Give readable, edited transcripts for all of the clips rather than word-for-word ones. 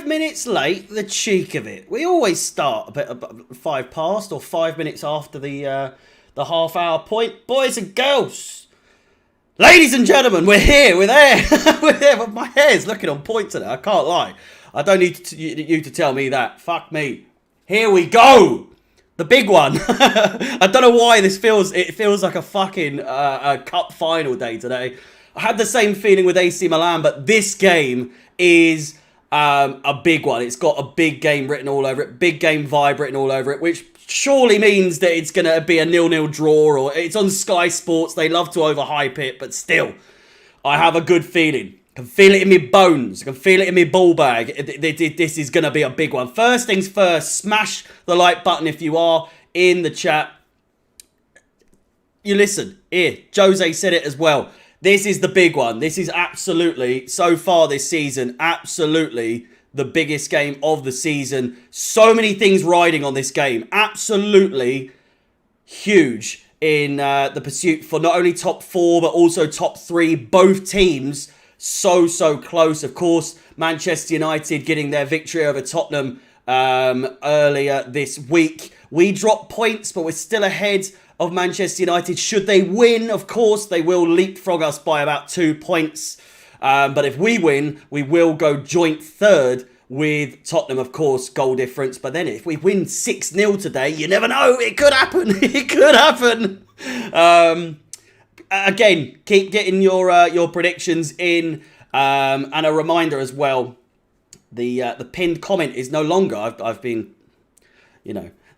5 minutes late, the cheek of it. We always start a bit about 5 past or 5 minutes after the half-hour point. Boys and girls, ladies and gentlemen, we're here, we're there. We're there. My hair's looking on point today, I can't lie. I don't need you to tell me that. Fuck me. Here we go. The big one. I don't know why it feels like a fucking a cup final day today. I had the same feeling with AC Milan, but this game is a big one. It's got a big game written all over it, big game vibe written all over it, which surely means that it's going to be a 0-0 draw, or it's on Sky Sports. They love to overhype it, but still, I have a good feeling. I can feel it in my bones. I can feel it in my ball bag. This is going to be a big one. First things first, smash the like button if you are in the chat. You listen. Here, Jose said it as well. This is the big one. This is absolutely, so far this season, absolutely the biggest game of the season. So many things riding on this game. Absolutely huge in the pursuit for not only top 4, but also top 3. Both teams so close. Of course, Manchester United getting their victory over Tottenham earlier this week. We dropped points, but we're still ahead of Manchester United. Should they win, of course, they will leapfrog us by about 2 points. But if we win, we will go joint third with Tottenham, of course, goal difference. But then if we win 6-0 today, you never know. It could happen. It could happen. Again, keep getting your predictions in. And a reminder as well, the pinned comment is no longer, I've been,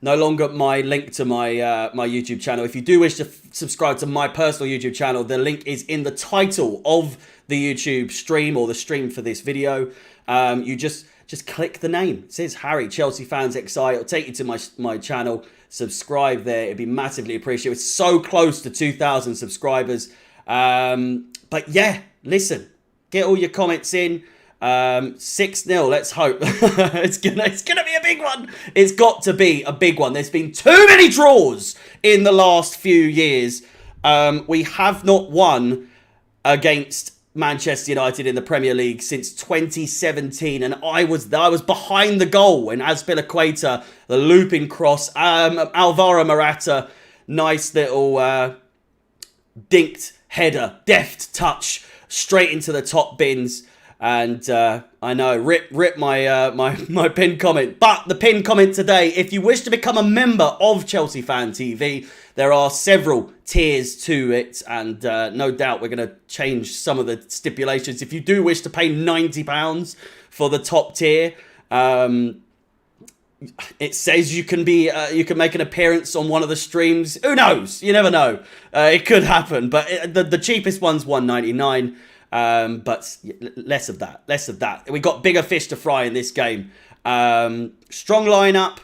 no longer my link to my YouTube channel. If you do wish to subscribe to my personal YouTube channel, the link is in the title of the YouTube stream, or the stream for this video. You just click the name. It says Harry, Chelsea Fans XI. It'll take you to my channel. Subscribe there. It'd be massively appreciated. It's so close to 2,000 subscribers. But yeah, listen, get all your comments in. 6-0, let's hope. it's gonna be a big one. It's got to be a big one. There's been too many draws in the last few years. We have not won against Manchester United in the Premier League since 2017, and I was behind the goal when Azpilicueta, the looping cross, Alvaro Morata, nice little dinked header, deft touch straight into the top bins. And I know, rip my pinned comment. But the pinned comment today, if you wish to become a member of Chelsea Fan TV, there are several tiers to it. And no doubt we're going to change some of the stipulations. If you do wish to pay £90 for the top tier, it says you can make an appearance on one of the streams. Who knows? You never know. It could happen. But the cheapest one's £1.99. But less of that. We got bigger fish to fry in this game. Strong lineup,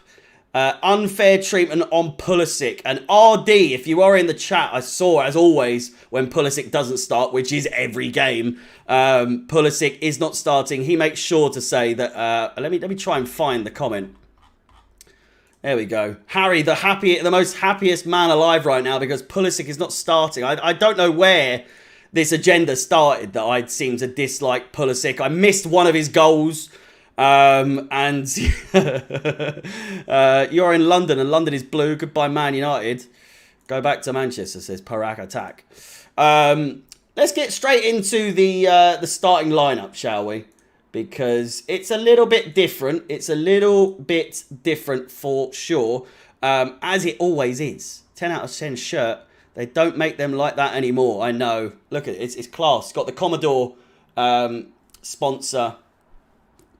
unfair treatment on Pulisic, and RD. If you are in the chat, I saw, as always, when Pulisic doesn't start, which is every game, Pulisic is not starting. He makes sure to say that. Let me try and find the comment. There we go. Harry, the most happiest man alive right now because Pulisic is not starting. I don't know where this agenda started that I seem to dislike Pulisic. I missed one of his goals. And you're in London and London is blue. Goodbye, Man United. Go back to Manchester, says Parak Attack. Let's get straight into the starting lineup, shall we? Because it's a little bit different. It's a little bit different for sure. As it always is. 10 out of 10 shirt. They don't make them like that anymore. I know. Look at it. It's class. It's got the Commodore sponsor.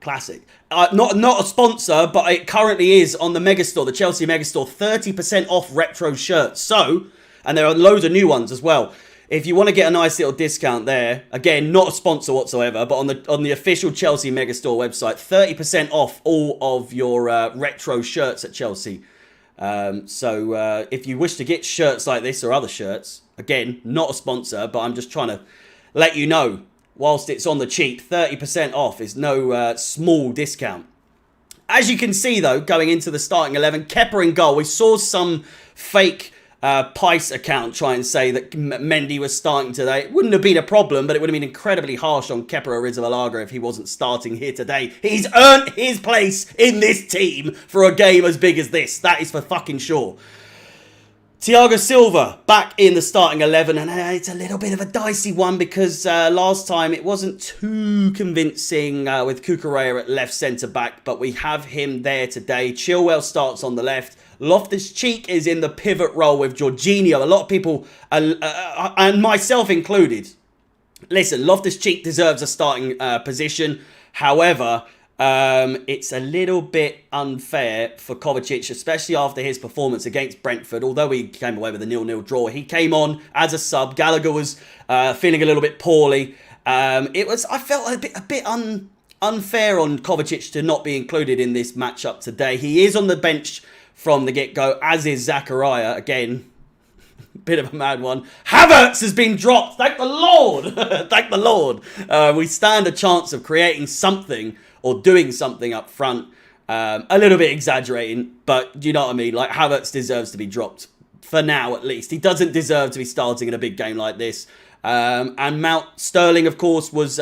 Classic. Not a sponsor, but it currently is on the Megastore, the Chelsea Megastore. 30% off retro shirts. So, and there are loads of new ones as well. If you want to get a nice little discount there, again, not a sponsor whatsoever, but on the official Chelsea Megastore website, 30% off all of your retro shirts at Chelsea. So if you wish to get shirts like this or other shirts, again, not a sponsor, but I'm just trying to let you know, whilst it's on the cheap, 30% off is no small discount. As you can see, though, going into the starting 11, Kepa in goal. We saw some fake Pice account try and say that Mendy was starting today. It wouldn't have been a problem, but it would have been incredibly harsh on Kepa Arrizabalaga if he wasn't starting here today. He's earned his place in this team for a game as big as this. That is for fucking sure. Thiago Silva back in the starting 11, and it's a little bit of a dicey one because last time it wasn't too convincing with Cucurella at left centre-back, but we have him there today. Chilwell starts on the left. Loftus-Cheek is in the pivot role with Jorginho. A lot of people, and myself included, listen, Loftus-Cheek deserves a starting position. However, it's a little bit unfair for Kovacic, especially after his performance against Brentford. Although he came away with a 0-0 draw, he came on as a sub. Gallagher was feeling a little bit poorly. I felt a bit unfair on Kovacic to not be included in this matchup today. He is on the bench from the get-go, as is Zakaria. Again, bit of a mad one. Havertz has been dropped. Thank the Lord. Thank the Lord. We stand a chance of creating something or doing something up front. A little bit exaggerating, but you know what I mean? Like, Havertz deserves to be dropped. For now, at least. He doesn't deserve to be starting in a big game like this. And Mount Sterling, of course, was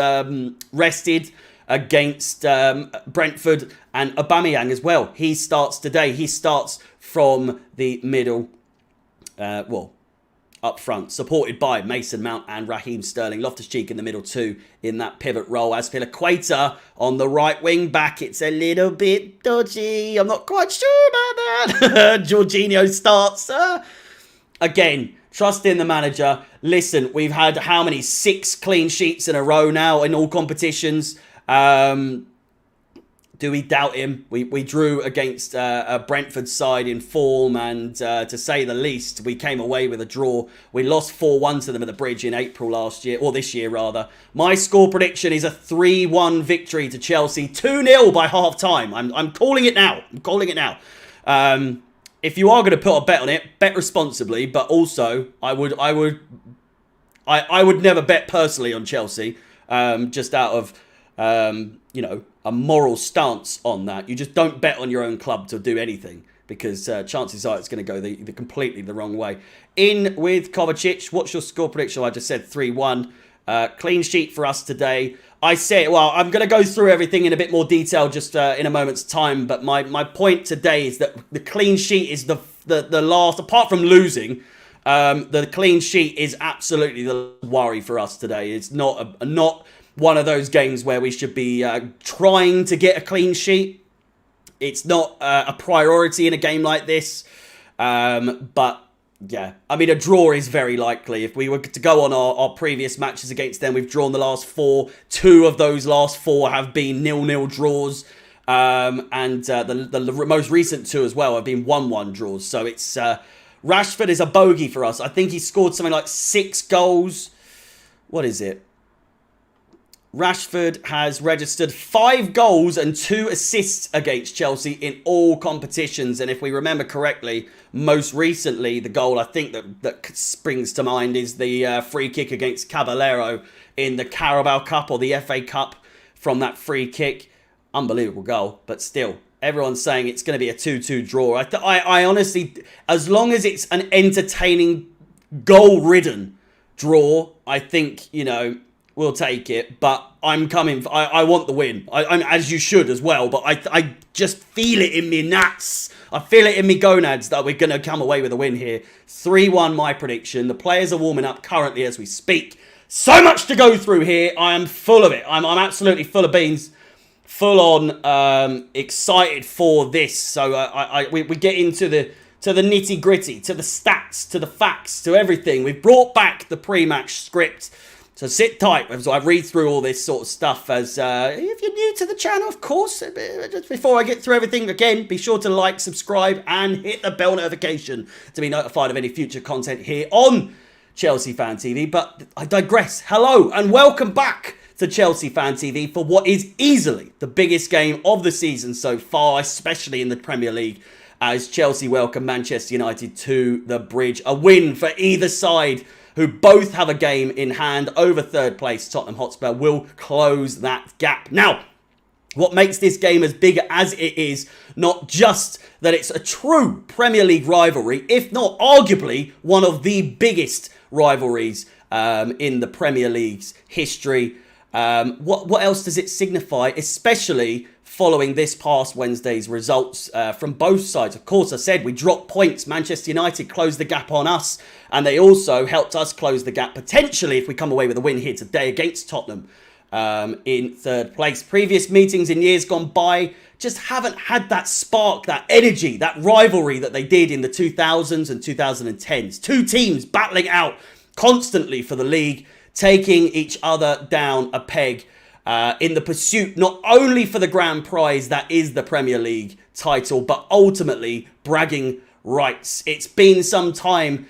rested against Brentford, and Aubameyang as well. He starts today. He starts from the middle, up front, supported by Mason Mount and Raheem Sterling. Loftus-Cheek in the middle too, in that pivot role. Azpilicueta on the right wing back. It's a little bit dodgy. I'm not quite sure about that. Jorginho starts. Again, trust in the manager. Listen, we've had how many? 6 clean sheets in a row now in all competitions. Do we doubt him? We drew against a Brentford side in form, and to say the least, we came away with a draw. We lost 4-1 to them at the Bridge in April last year, or this year rather. My score prediction is a 3-1 victory to Chelsea, 2-0 by half time. I'm calling it now. I'm calling it now. If you are going to put a bet on it, bet responsibly. But also, I would never bet personally on Chelsea, just out of a moral stance on that. You just don't bet on your own club to do anything, because chances are it's going to go completely the wrong way. In with Kovacic, what's your score prediction? I just said 3-1. Clean sheet for us today. I say, well, I'm going to go through everything in a bit more detail just in a moment's time, but my point today is that the clean sheet is the last, apart from losing, the clean sheet is absolutely the worry for us today. It's not one of those games where we should be trying to get a clean sheet. It's not a priority in a game like this. But, yeah, I mean, a draw is very likely. If we were to go on our previous matches against them, we've drawn the last 4. 2 of those last 4 have been 0-0 draws. And the most recent 2 as well have been 1-1 draws. So it's Rashford is a bogey for us. I think he scored something like 6 goals. What is it? Rashford has registered 5 goals and 2 assists against Chelsea in all competitions. And if we remember correctly, most recently, the goal I think that springs to mind is the free kick against Caballero in the Carabao Cup or the FA Cup from that free kick. Unbelievable goal, but still, everyone's saying it's going to be a 2-2 draw. I honestly, as long as it's an entertaining, goal-ridden draw, I think, we'll take it, but I'm coming. I want the win. I'm as you should as well. But I just feel it in me nuts. I feel it in me gonads that we're going to come away with a win here. 3-1 my prediction. The players are warming up currently as we speak. So much to go through here. I am full of it. I'm absolutely full of beans. Full on excited for this. So we get into the nitty gritty, to the stats, to the facts, to everything. We've brought back the pre-match script. So sit tight as I read through all this sort of stuff. As if you're new to the channel, of course, just before I get through everything again, be sure to like, subscribe, and hit the bell notification to be notified of any future content here on Chelsea Fan TV. But I digress. Hello and welcome back to Chelsea Fan TV for what is easily the biggest game of the season so far, especially in the Premier League, as Chelsea welcome Manchester United to the Bridge. A win for either side, who both have a game in hand over third place. Tottenham Hotspur will close that gap. Now, What makes this game as big as it is, not just that it's a true Premier League rivalry, if not arguably one of the biggest rivalries in the Premier League's history. What else does it signify, especially following this past Wednesday's results from both sides? Of course, I said we dropped points. Manchester United closed the gap on us, and they also helped us close the gap potentially if we come away with a win here today against Tottenham in third place. Previous meetings in years gone by just haven't had that spark, that energy, that rivalry that they did in the 2000s and 2010s. Two teams battling out constantly for the league, taking each other down a peg in the pursuit not only for the grand prize that is the Premier League title, but ultimately bragging rights. It's been some time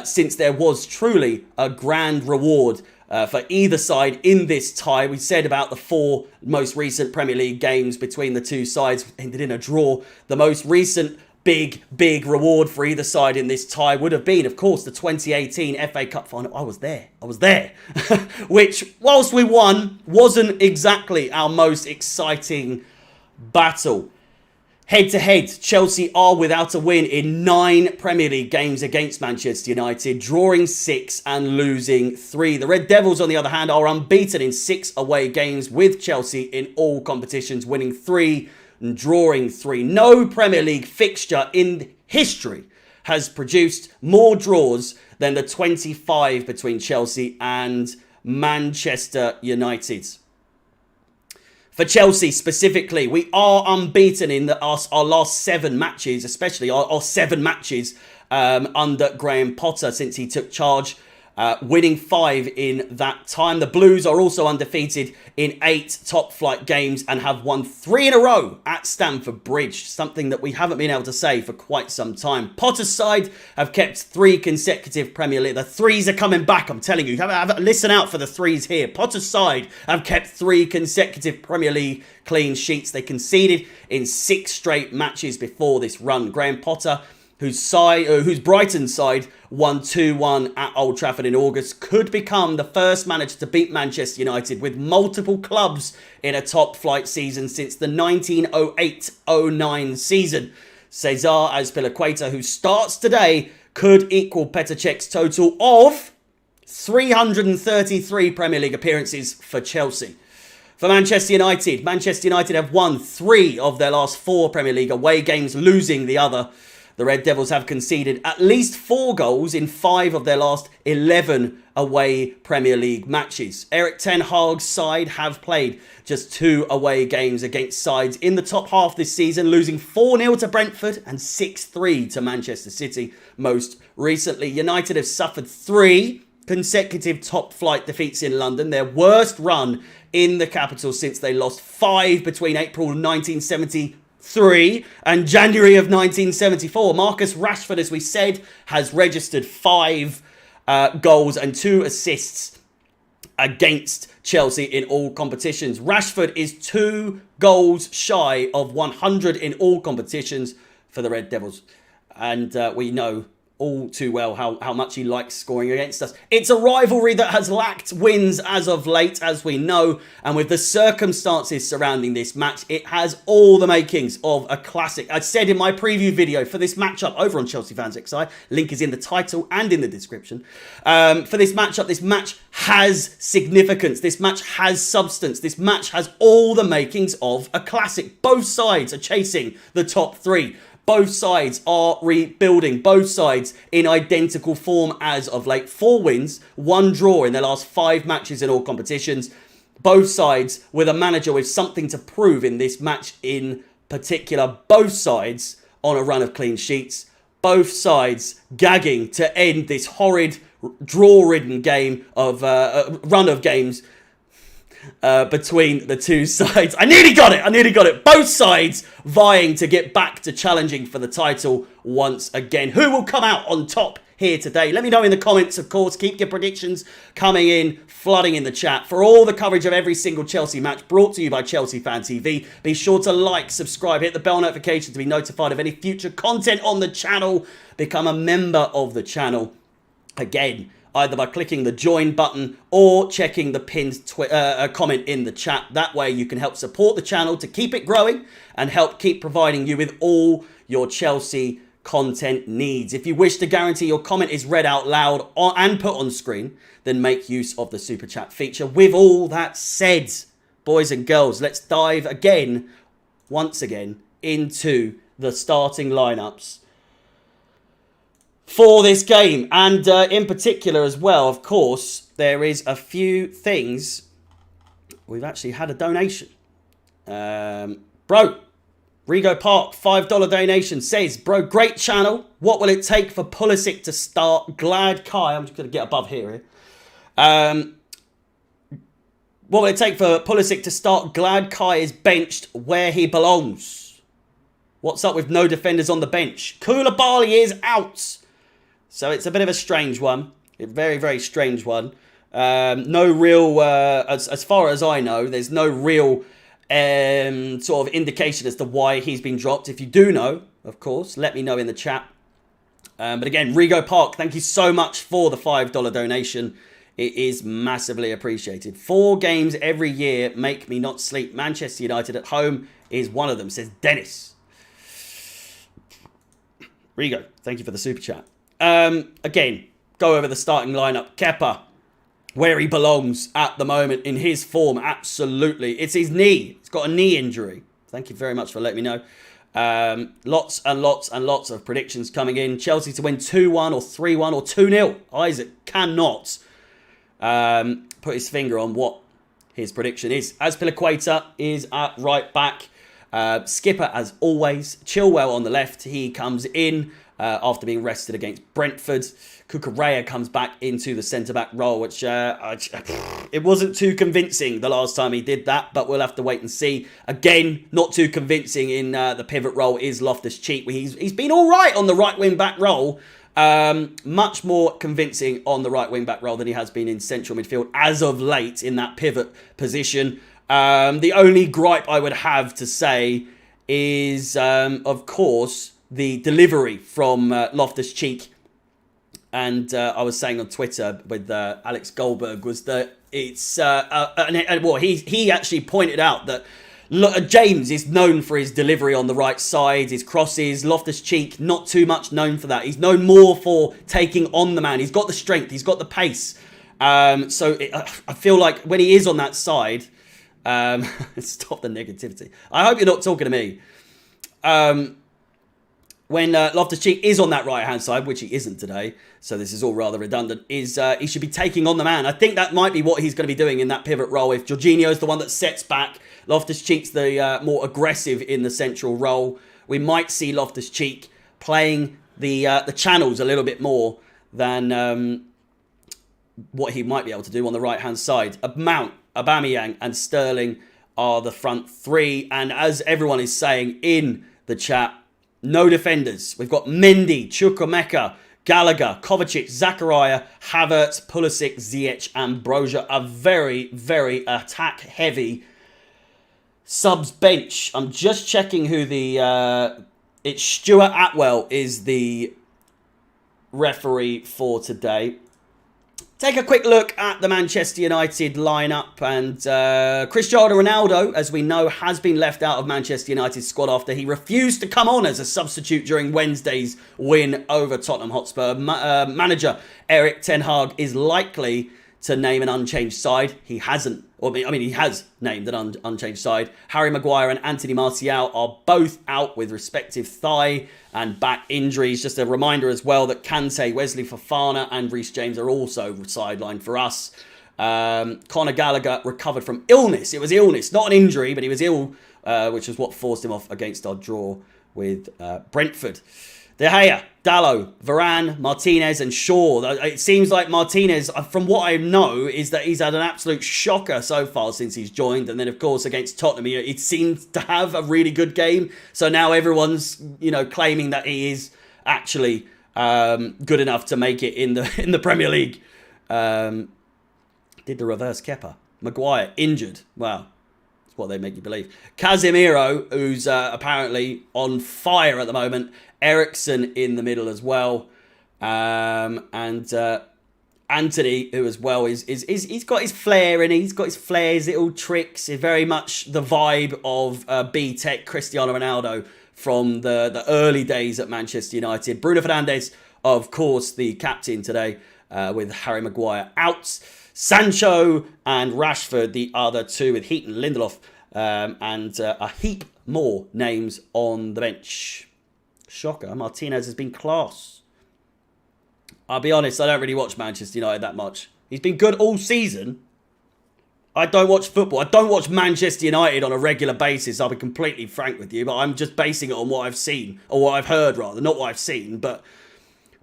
since there was truly a grand reward for either side in this tie. We said about the 4 most recent Premier League games between the two sides ended in a draw. The most recent big reward for either side in this tie would have been, of course, the 2018 FA Cup final. I was there. Which, whilst we won, wasn't exactly our most exciting battle. Head-to-head, Chelsea are without a win in 9 Premier League games against Manchester United, drawing 6 and losing 3. The Red Devils, on the other hand, are unbeaten in 6 away games with Chelsea in all competitions, winning 3 and drawing 3. No Premier League fixture in history has produced more draws than the 25 between Chelsea and Manchester United. For Chelsea specifically, we are unbeaten in our last 7 matches, especially our 7 matches under Graham Potter since he took charge, winning 5 in that time. The Blues are also undefeated in 8 top-flight games and have won 3 in a row at Stamford Bridge, something that we haven't been able to say for quite some time. Potter's side have kept 3 consecutive Premier League. The threes are coming back, I'm telling you. Listen out for the threes here. Potter's side have kept 3 consecutive Premier League clean sheets. They conceded in 6 straight matches before this run. Graham Potter, whose Brighton side won 2-1 at Old Trafford in August, could become the first manager to beat Manchester United with multiple clubs in a top-flight season since the 1908-09 season. Cesar Azpilicueta, who starts today, could equal Petr Cech's total of 333 Premier League appearances for Chelsea. For Manchester United have won 3 of their last 4 Premier League away games, losing the other. The Red Devils have conceded at least 4 goals in 5 of their last 11 away Premier League matches. Erik ten Hag's side have played just 2 away games against sides in the top half this season, losing 4-0 to Brentford and 6-3 to Manchester City. Most recently, United have suffered 3 consecutive top-flight defeats in London, their worst run in the capital since they lost 5 between April 1973 and January of 1974. Marcus Rashford, as we said, has registered 5 goals and 2 assists against Chelsea in all competitions. Rashford is 2 goals shy of 100 in all competitions for the Red Devils. And we know all too well how much he likes scoring against us. It's a rivalry that has lacked wins as of late, as we know, and with the circumstances surrounding this match, it has all the makings of a classic. I said in my preview video for this matchup over on Chelsea Fans XI, link is in the title and in the description, for this matchup, this match has significance, this match has substance, this match has all the makings of a classic. Both sides are chasing the top 3. Both sides are rebuilding. Both sides in identical form as of late. 4 wins, 1 draw in their last 5 matches in all competitions. Both sides with a manager with something to prove in this match in particular. Both sides on a run of clean sheets. Both sides gagging to end this horrid draw-ridden game of run of games between the two sides. I nearly got it. Both sides vying to get back to challenging for the title once again. Who will come out on top here today? Let me know in the comments, of course. Keep your predictions coming in, flooding in the chat. For all the coverage of every single Chelsea match brought to you by Chelsea Fan TV, be sure to like, subscribe, hit the bell notification to be notified of any future content on the channel. Become a member of the channel. Again, either by clicking the join button or checking the pinned comment in the chat. That way you can help support the channel to keep it growing and help keep providing you with all your Chelsea content needs. If you wish to guarantee your comment is read out loud and put on screen, then make use of the super chat feature. With all that said, boys and girls, let's dive once again, into the starting lineups for this game. And in particular as well, of course, there is a few things. We've actually had a donation. Bro, Rigo Park, $5 donation, says, bro, great channel. What will it take for Pulisic to start? Glad Kai, I'm just going to get above here. What will it take for Pulisic to start? Glad Kai is benched where he belongs. What's up with no defenders on the bench? Koulibaly is out. So it's a bit of a strange one. A very, very strange one. No real, as far as I know, there's no real sort of indication as to why he's been dropped. If you do know, of course, let me know in the chat. But again, Rigo Park, thank you so much for the $5 donation. It is massively appreciated. 4 games every year make me not sleep. Manchester United at home is one of them, says Dennis. Rigo, thank you for the super chat. Again, go over the starting lineup. Kepa, where he belongs at the moment in his form, absolutely. It's his knee. He's got a knee injury. Thank you very much for letting me know. Lots and lots and lots of predictions coming in. Chelsea to win 2-1 or 3-1 or 2-0. Isaac cannot put his finger on what his prediction is. Azpilicueta is at right back. Skipper, as always. Chilwell on the left. He comes in after being rested against Brentford. Cucurella comes back into the centre-back role, which it wasn't too convincing the last time he did that, but we'll have to wait and see. Again, not too convincing in the pivot role is Loftus-Cheek. He's been all right on the right wing-back role. Much more convincing on the right wing-back role than he has been in central midfield as of late in that pivot position. The only gripe I would have to say is, of course, the delivery from Loftus-Cheek. And I was saying on Twitter with Alex Goldberg was that it's... he actually pointed out that James is known for his delivery on the right side, his crosses. Loftus-Cheek, not too much known for that. He's known more for taking on the man. He's got the strength. He's got the pace. I feel like when he is on that side... stop the negativity. I hope you're not talking to me. When Loftus-Cheek is on that right-hand side, which he isn't today, so this is all rather redundant, he should be taking on the man. I think that might be what he's going to be doing in that pivot role. If Jorginho's the one that sets back, Loftus-Cheek's the more aggressive in the central role, we might see Loftus-Cheek playing the channels a little bit more than what he might be able to do on the right-hand side. Mount, Aubameyang and Sterling are the front three. And as everyone is saying in the chat, no defenders. We've got Mendy, Chukwuemeka, Gallagher, Kovacic, Zakaria, Havertz, Pulisic, Ziyech and Broja. A very, very attack-heavy subs bench. I'm just checking who it's Stuart Atwell is the referee for today. Take a quick look at the Manchester United lineup, and Cristiano Ronaldo, as we know, has been left out of Manchester United's squad after he refused to come on as a substitute during Wednesday's win over Tottenham Hotspur. Manager Erik ten Hag is likely to name an unchanged side. He hasn't. He has named an unchanged side. Harry Maguire and Anthony Martial are both out with respective thigh and back injuries. Just a reminder as well that Kante, Wesley Fofana and Reece James are also sidelined for us. Conor Gallagher recovered from illness. It was illness, not an injury, but he was ill, which is what forced him off against our draw with Brentford. De Gea, Dalot, Varane, Martinez and Shaw. It seems like Martinez, from what I know, is that he's had an absolute shocker so far since he's joined. And then, of course, against Tottenham, it seemed to have a really good game. So now everyone's, claiming that he is actually good enough to make it in the Premier League. Did the reverse Kepa. Maguire, injured. Wow. That's what they make you believe. Casemiro, who's apparently on fire at the moment. Eriksen in the middle as well. And Anthony, who as well is he's got his flair and he's got his flares, little tricks. It's very much the vibe of B-Tech Cristiano Ronaldo from the early days at Manchester United. Bruno Fernandes, of course, the captain today with Harry Maguire out. Sancho and Rashford, the other two, with Heaton, Lindelof, and a heap more names on the bench. Shocker, Martinez has been class. I'll be honest, I don't really watch Manchester United that much. He's been good all season. I don't watch football. I don't watch Manchester United on a regular basis. I'll be completely frank with you, but I'm just basing it on what I've seen, or what I've heard rather, not what I've seen. But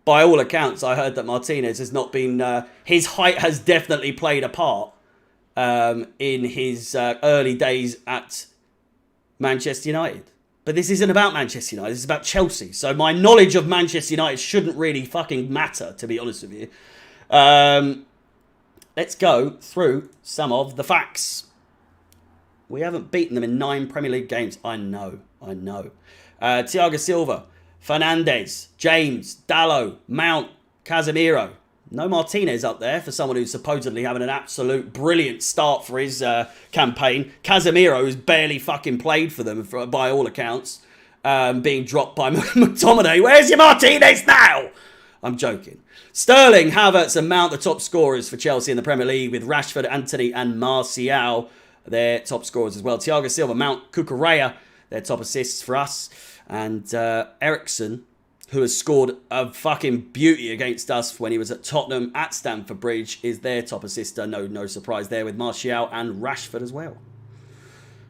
by all accounts, I heard that Martinez has not been... his height has definitely played a part in his early days at Manchester United. But this isn't about Manchester United. This is about Chelsea. So my knowledge of Manchester United shouldn't really fucking matter, to be honest with you. Let's go through some of the facts. We haven't beaten them in 9 Premier League games. I know. Thiago Silva, Fernandes, James, Dalot, Mount, Casemiro. No Martinez up there for someone who's supposedly having an absolute brilliant start for his campaign. Casemiro, who's barely fucking played for them, by all accounts, being dropped by McTominay. Where's your Martinez now? I'm joking. Sterling, Havertz and Mount, the top scorers for Chelsea in the Premier League, with Rashford, Antony and Martial, their top scorers as well. Thiago Silva, Mount, Cucurella, their top assists for us. And Eriksen, who has scored a fucking beauty against us when he was at Tottenham at Stamford Bridge, is their top assister. No surprise there, with Martial and Rashford as well.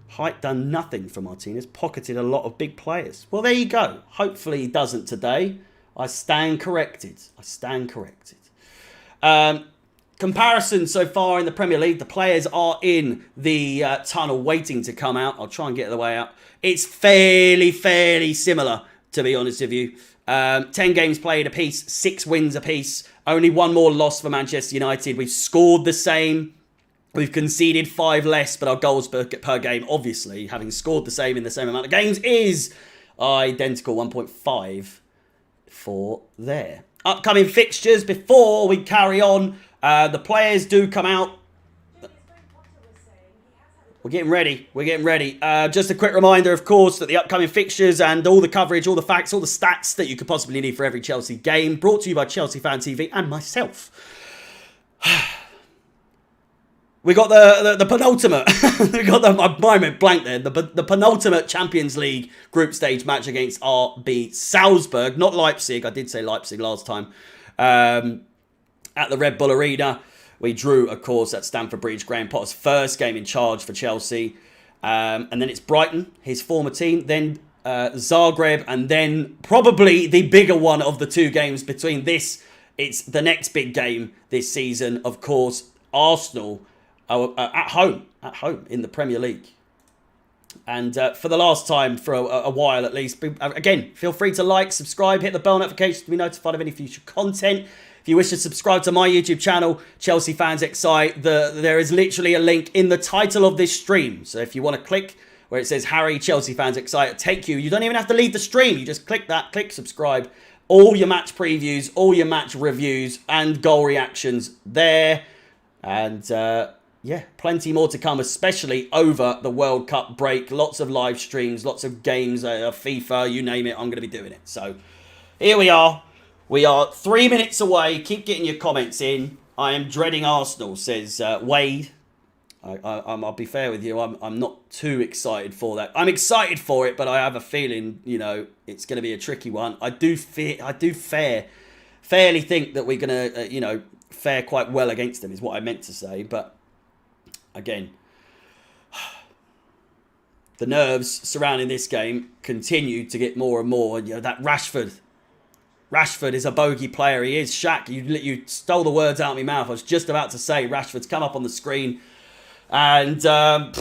Height done nothing for Martinez. Pocketed a lot of big players. Well, there you go. Hopefully he doesn't today. I stand corrected. Comparison so far in the Premier League. The players are in the tunnel waiting to come out. I'll try and get the way out. It's fairly similar, to be honest with you. 10 games played apiece, 6 wins apiece. Only 1 more loss for Manchester United. We've scored the same. We've conceded 5 less, but our goals per game, obviously, having scored the same in the same amount of games, is identical. 1.5 for there. Upcoming fixtures before we carry on. The players do come out. We're getting ready. Just a quick reminder, of course, that the upcoming fixtures and all the coverage, all the facts, all the stats that you could possibly need for every Chelsea game, brought to you by Chelsea Fan TV and myself. We got the penultimate. We got my mind went blank there. The penultimate Champions League group stage match against RB Salzburg, not Leipzig. I did say Leipzig last time. At the Red Bull Arena. We drew, of course, at Stamford Bridge, Graham Potter's first game in charge for Chelsea. And then it's Brighton, his former team. Then Zagreb. And then probably the bigger one of the 2 games between this. It's the next big game this season, of course, Arsenal at home in the Premier League. And for the last time, for a while at least, again, feel free to like, subscribe, hit the bell notification to be notified of any future content. If you wish to subscribe to my YouTube channel, Chelsea Fans XI, there is literally a link in the title of this stream. So if you want to click where it says Harry Chelsea Fans XI, it'll take you. You don't even have to leave the stream. You just click that, click subscribe. All your match previews, all your match reviews, and goal reactions there. And yeah, plenty more to come, especially over the World Cup break. Lots of live streams, lots of games, FIFA, you name it, I'm going to be doing it. So here we are. We are 3 minutes away. Keep getting your comments in. I am dreading Arsenal, says Wade. I'll be fair with you. I'm not too excited for that. I'm excited for it, but I have a feeling, it's going to be a tricky one. I do fairly think that we're going to, fare quite well against them, is what I meant to say. But again, the nerves surrounding this game continue to get more and more. That Rashford is a bogey player. He is. Shaq, you stole the words out of my mouth. I was just about to say Rashford's come up on the screen. And are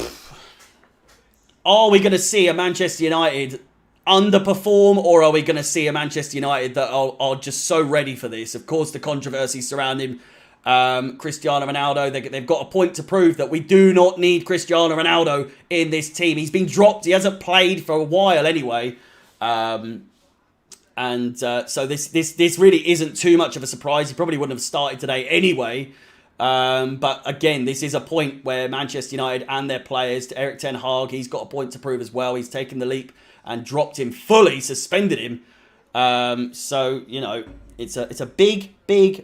we going to see a Manchester United underperform, or are we going to see a Manchester United that are just so ready for this? Of course, the controversy surrounding Cristiano Ronaldo. They've got a point to prove that we do not need Cristiano Ronaldo in this team. He's been dropped. He hasn't played for a while anyway. And so this really isn't too much of a surprise. He probably wouldn't have started today anyway. But again, this is a point where Manchester United and their players, to Erik ten Hag, he's got a point to prove as well. He's taken the leap and dropped him fully, suspended him. So, you know, it's a big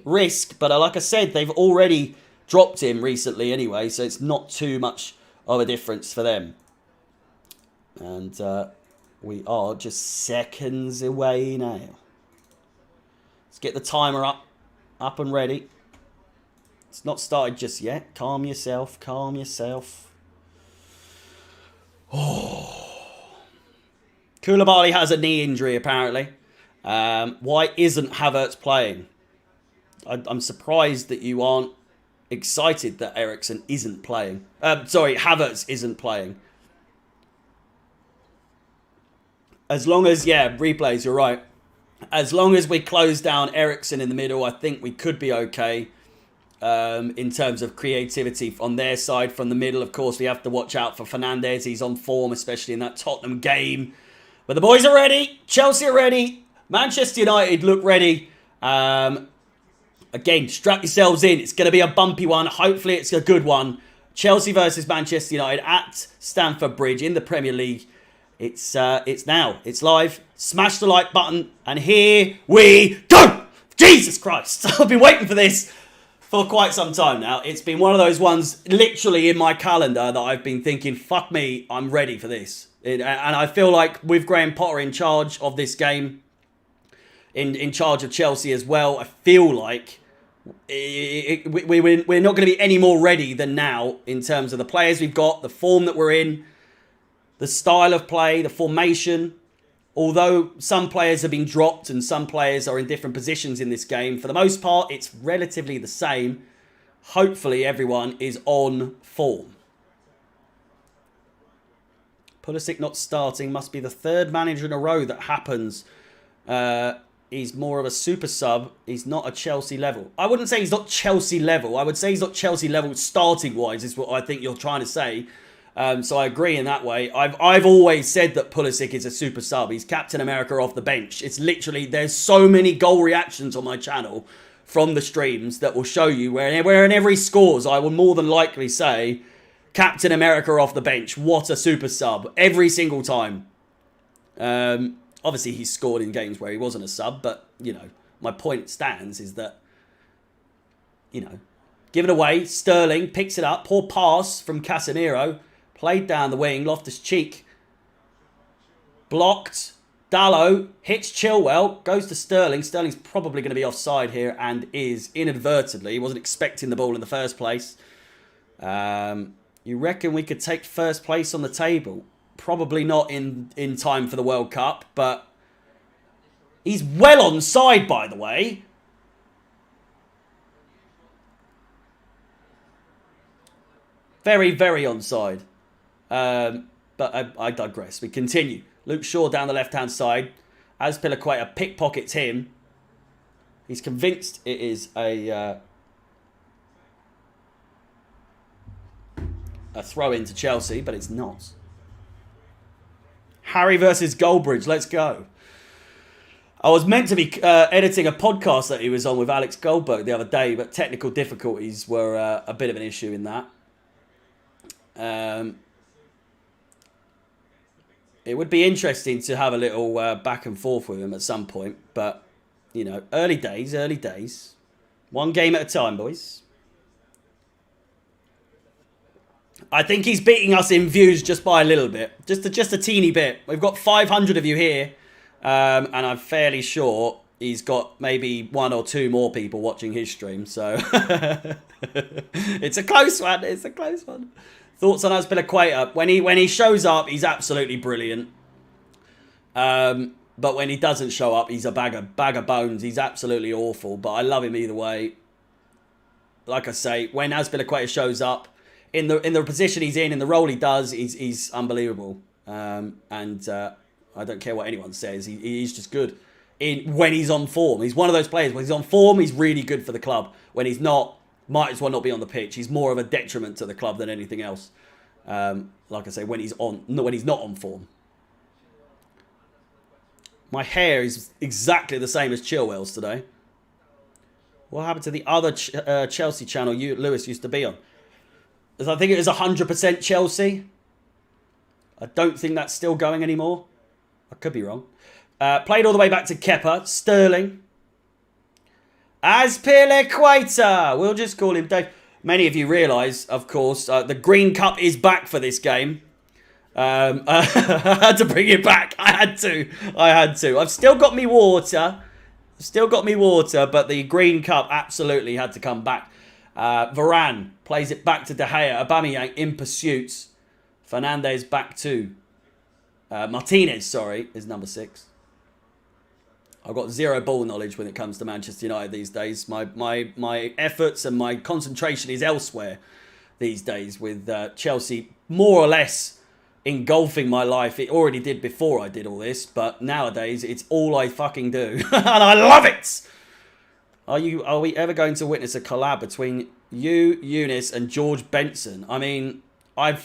risk. But like I said, they've already dropped him recently anyway, so it's not too much of a difference for them. And we are just seconds away now. Let's get the timer up and ready. It's not started just yet. Calm yourself. Calm yourself. Oh. Koulibaly has a knee injury, apparently. Why isn't Havertz playing? I'm surprised that you aren't excited that Eriksen isn't playing. Havertz isn't playing. As long as, replays, you're right. As long as we close down Eriksen in the middle, I think we could be okay. In terms of creativity on their side from the middle. Of course, we have to watch out for Fernandes. He's on form, especially in that Tottenham game. But the boys are ready. Chelsea are ready. Manchester United look ready. Again, strap yourselves in. It's going to be a bumpy one. Hopefully, it's a good one. Chelsea versus Manchester United at Stamford Bridge in the Premier League. It's now. It's live. Smash the like button. And here we go. Jesus Christ. I've been waiting for this for quite some time now. It's been one of those ones literally in my calendar that I've been thinking, fuck me, I'm ready for this. And I feel like with Graham Potter in charge of this game, in charge of Chelsea as well, I feel like we're not going to be any more ready than now in terms of the players we've got, the form that we're in, the style of play, the formation. Although some players have been dropped and some players are in different positions in this game, for the most part, it's relatively the same. Hopefully, everyone is on form. Pulisic not starting must be the third manager in a row that happens. He's more of a super sub. He's not a Chelsea level. I wouldn't say he's not Chelsea level. I would say he's not Chelsea level starting-wise, is what I think you're trying to say. So I agree in that way. I've always said that Pulisic is a super sub. He's Captain America off the bench. It's literally, there's so many goal reactions on my channel from the streams that will show you where in every scores I will more than likely say Captain America off the bench. What a super sub. Every single time. Obviously he's scored in games where he wasn't a sub, but, you know, my point stands is that, you know, given away, Sterling picks it up. Poor pass from Casemiro. Played down the wing, Loftus-Cheek. Blocked. Dalot hits Chilwell. Goes to Sterling. Sterling's probably going to be offside here and is inadvertently. He wasn't expecting the ball in the first place. You reckon we could take first place on the table? Probably not in time for the World Cup, but he's well onside, by the way. Very, very onside. But I digress. We continue. Luke Shaw down the left-hand side. Azpilicueta pickpockets him. He's convinced it is a throw-in to Chelsea, but it's not. Harry versus Goldbridge. Let's go. I was meant to be editing a podcast that he was on with Alex Goldberg the other day, but technical difficulties were a bit of an issue in that. It would be interesting to have a little back and forth with him at some point. But, you know, early days, early days. One game at a time, boys. I think he's beating us in views just by a little bit. Just a teeny bit. We've got 500 of you here. And I'm fairly sure he's got maybe 1 or 2 more people watching his stream. So, it's a close one. It's a close one. Thoughts on Azpilicueta? When he shows up, he's absolutely brilliant. But when he doesn't show up, he's a bag of bones. He's absolutely awful. But I love him either way. Like I say, when Azpilicueta shows up in the position he's in the role he does, he's unbelievable. I don't care what anyone says. He's just good when he's on form. He's one of those players when he's on form, he's really good for the club. When he's not, might as well not be on the pitch. He's more of a detriment to the club than anything else. Like I say, when he's not on form. My hair is exactly the same as Chilwell's today. What happened to the other Chelsea channel Lewis used to be on? I think it was 100% Chelsea. I don't think that's still going anymore. I could be wrong. Played all the way back to Kepa. Sterling. Azpilicueta. We'll just call him Dave. Many of you realise, of course, the Green Cup is back for this game. I had to bring it back. I had to. I've still got me water. But the Green Cup absolutely had to come back. Varane plays it back to De Gea. Aubameyang in pursuit. Fernandes back to Martinez, sorry, is number 6. I've got zero ball knowledge when it comes to Manchester United these days. My efforts and my concentration is elsewhere these days, with Chelsea more or less engulfing my life. It already did before I did all this, but nowadays it's all I fucking do. And I love it! Are we ever going to witness a collab between you, Eunice, and George Benson? I mean, I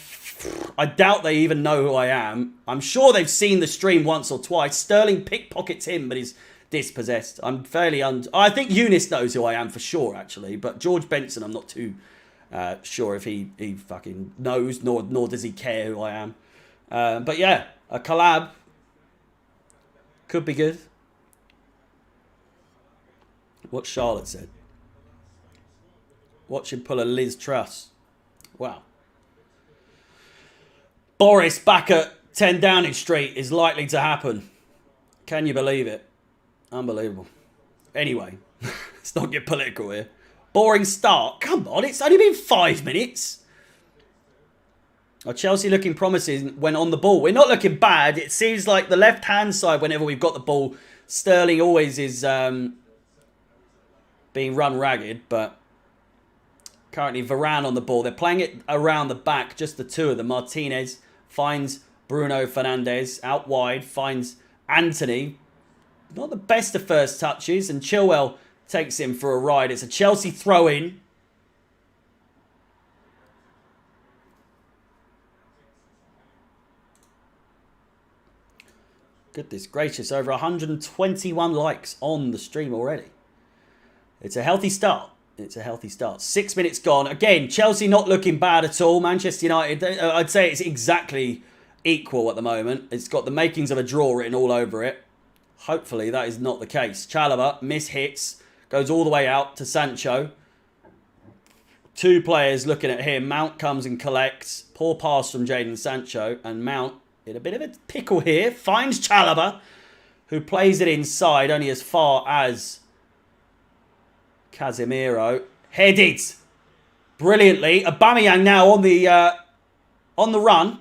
doubt they even know who I am. I'm sure they've seen the stream once or twice. Sterling pickpockets him, but he's dispossessed. I'm fairly I think Eunice knows who I am for sure, actually. But George Benson, I'm not too sure if he fucking knows, nor does he care who I am. But yeah, a collab could be good. What Charlotte said. Watch him pull a Liz Truss. Wow. Boris back at 10 Downing Street is likely to happen. Can you believe it? Unbelievable. Anyway, let's not get political here. Boring start. Come on, it's only been 5 minutes. Chelsea looking promising when on the ball. We're not looking bad. It seems like the left-hand side, whenever we've got the ball, Sterling always is being run ragged, but currently Varane on the ball. They're playing it around the back, just the two of them. Martinez finds Bruno Fernandes out wide, finds Anthony. Not the best of first touches, and Chilwell takes him for a ride. It's a Chelsea throw-in. Goodness gracious, over 121 likes on the stream already. It's a healthy start. 6 minutes gone. Again, Chelsea not looking bad at all. Manchester United, I'd say it's exactly equal at the moment. It's got the makings of a draw written all over it. Hopefully that is not the case. Chalobah mishits, goes all the way out to Sancho. 2 players looking at him. Mount comes and collects. Poor pass from Jadon Sancho. And Mount, in a bit of a pickle here, finds Chalobah, who plays it inside only as far as Casemiro. Headed brilliantly. Aubameyang now on the run.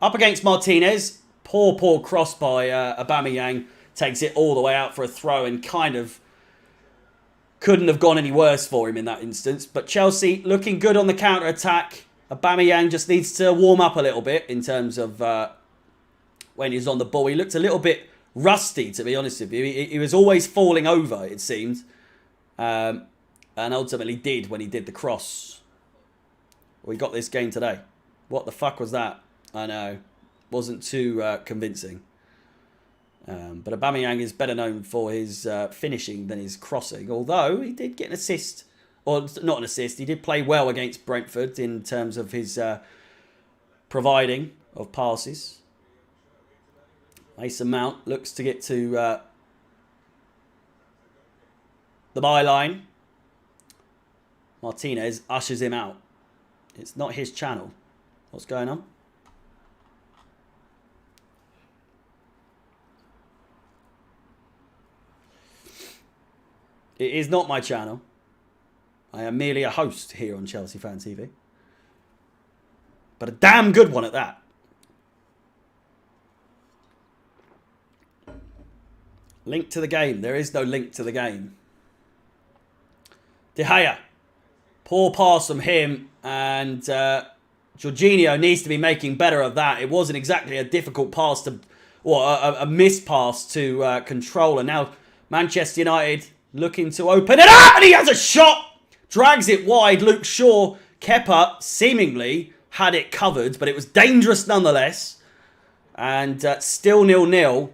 Up against Martinez. Poor cross by Aubameyang. Takes it all the way out for a throw and kind of couldn't have gone any worse for him in that instance. But Chelsea looking good on the counter-attack. Aubameyang just needs to warm up a little bit in terms of when he's on the ball. He looked a little bit rusty, to be honest with you. He was always falling over, it seemed. And ultimately did when he did the cross. We got this game today. What the fuck was that? I know. Wasn't too convincing. But Aubameyang is better known for his finishing than his crossing. Although he did get an assist. Or not an assist. He did play well against Brentford in terms of his providing of passes. Mason Mount looks to get to the byline. Martinez ushers him out. It's not his channel. What's going on? It is not my channel. I am merely a host here on Chelsea Fan TV. But a damn good one at that. Link to the game. There is no link to the game. De Gea. Poor pass from him. And Jorginho needs to be making better of that. It wasn't exactly a difficult pass to... Or a missed pass to control. And now Manchester United looking to open it up. And he has a shot. Drags it wide. Luke Shaw. Kepa seemingly had it covered. But it was dangerous nonetheless. And still 0-0.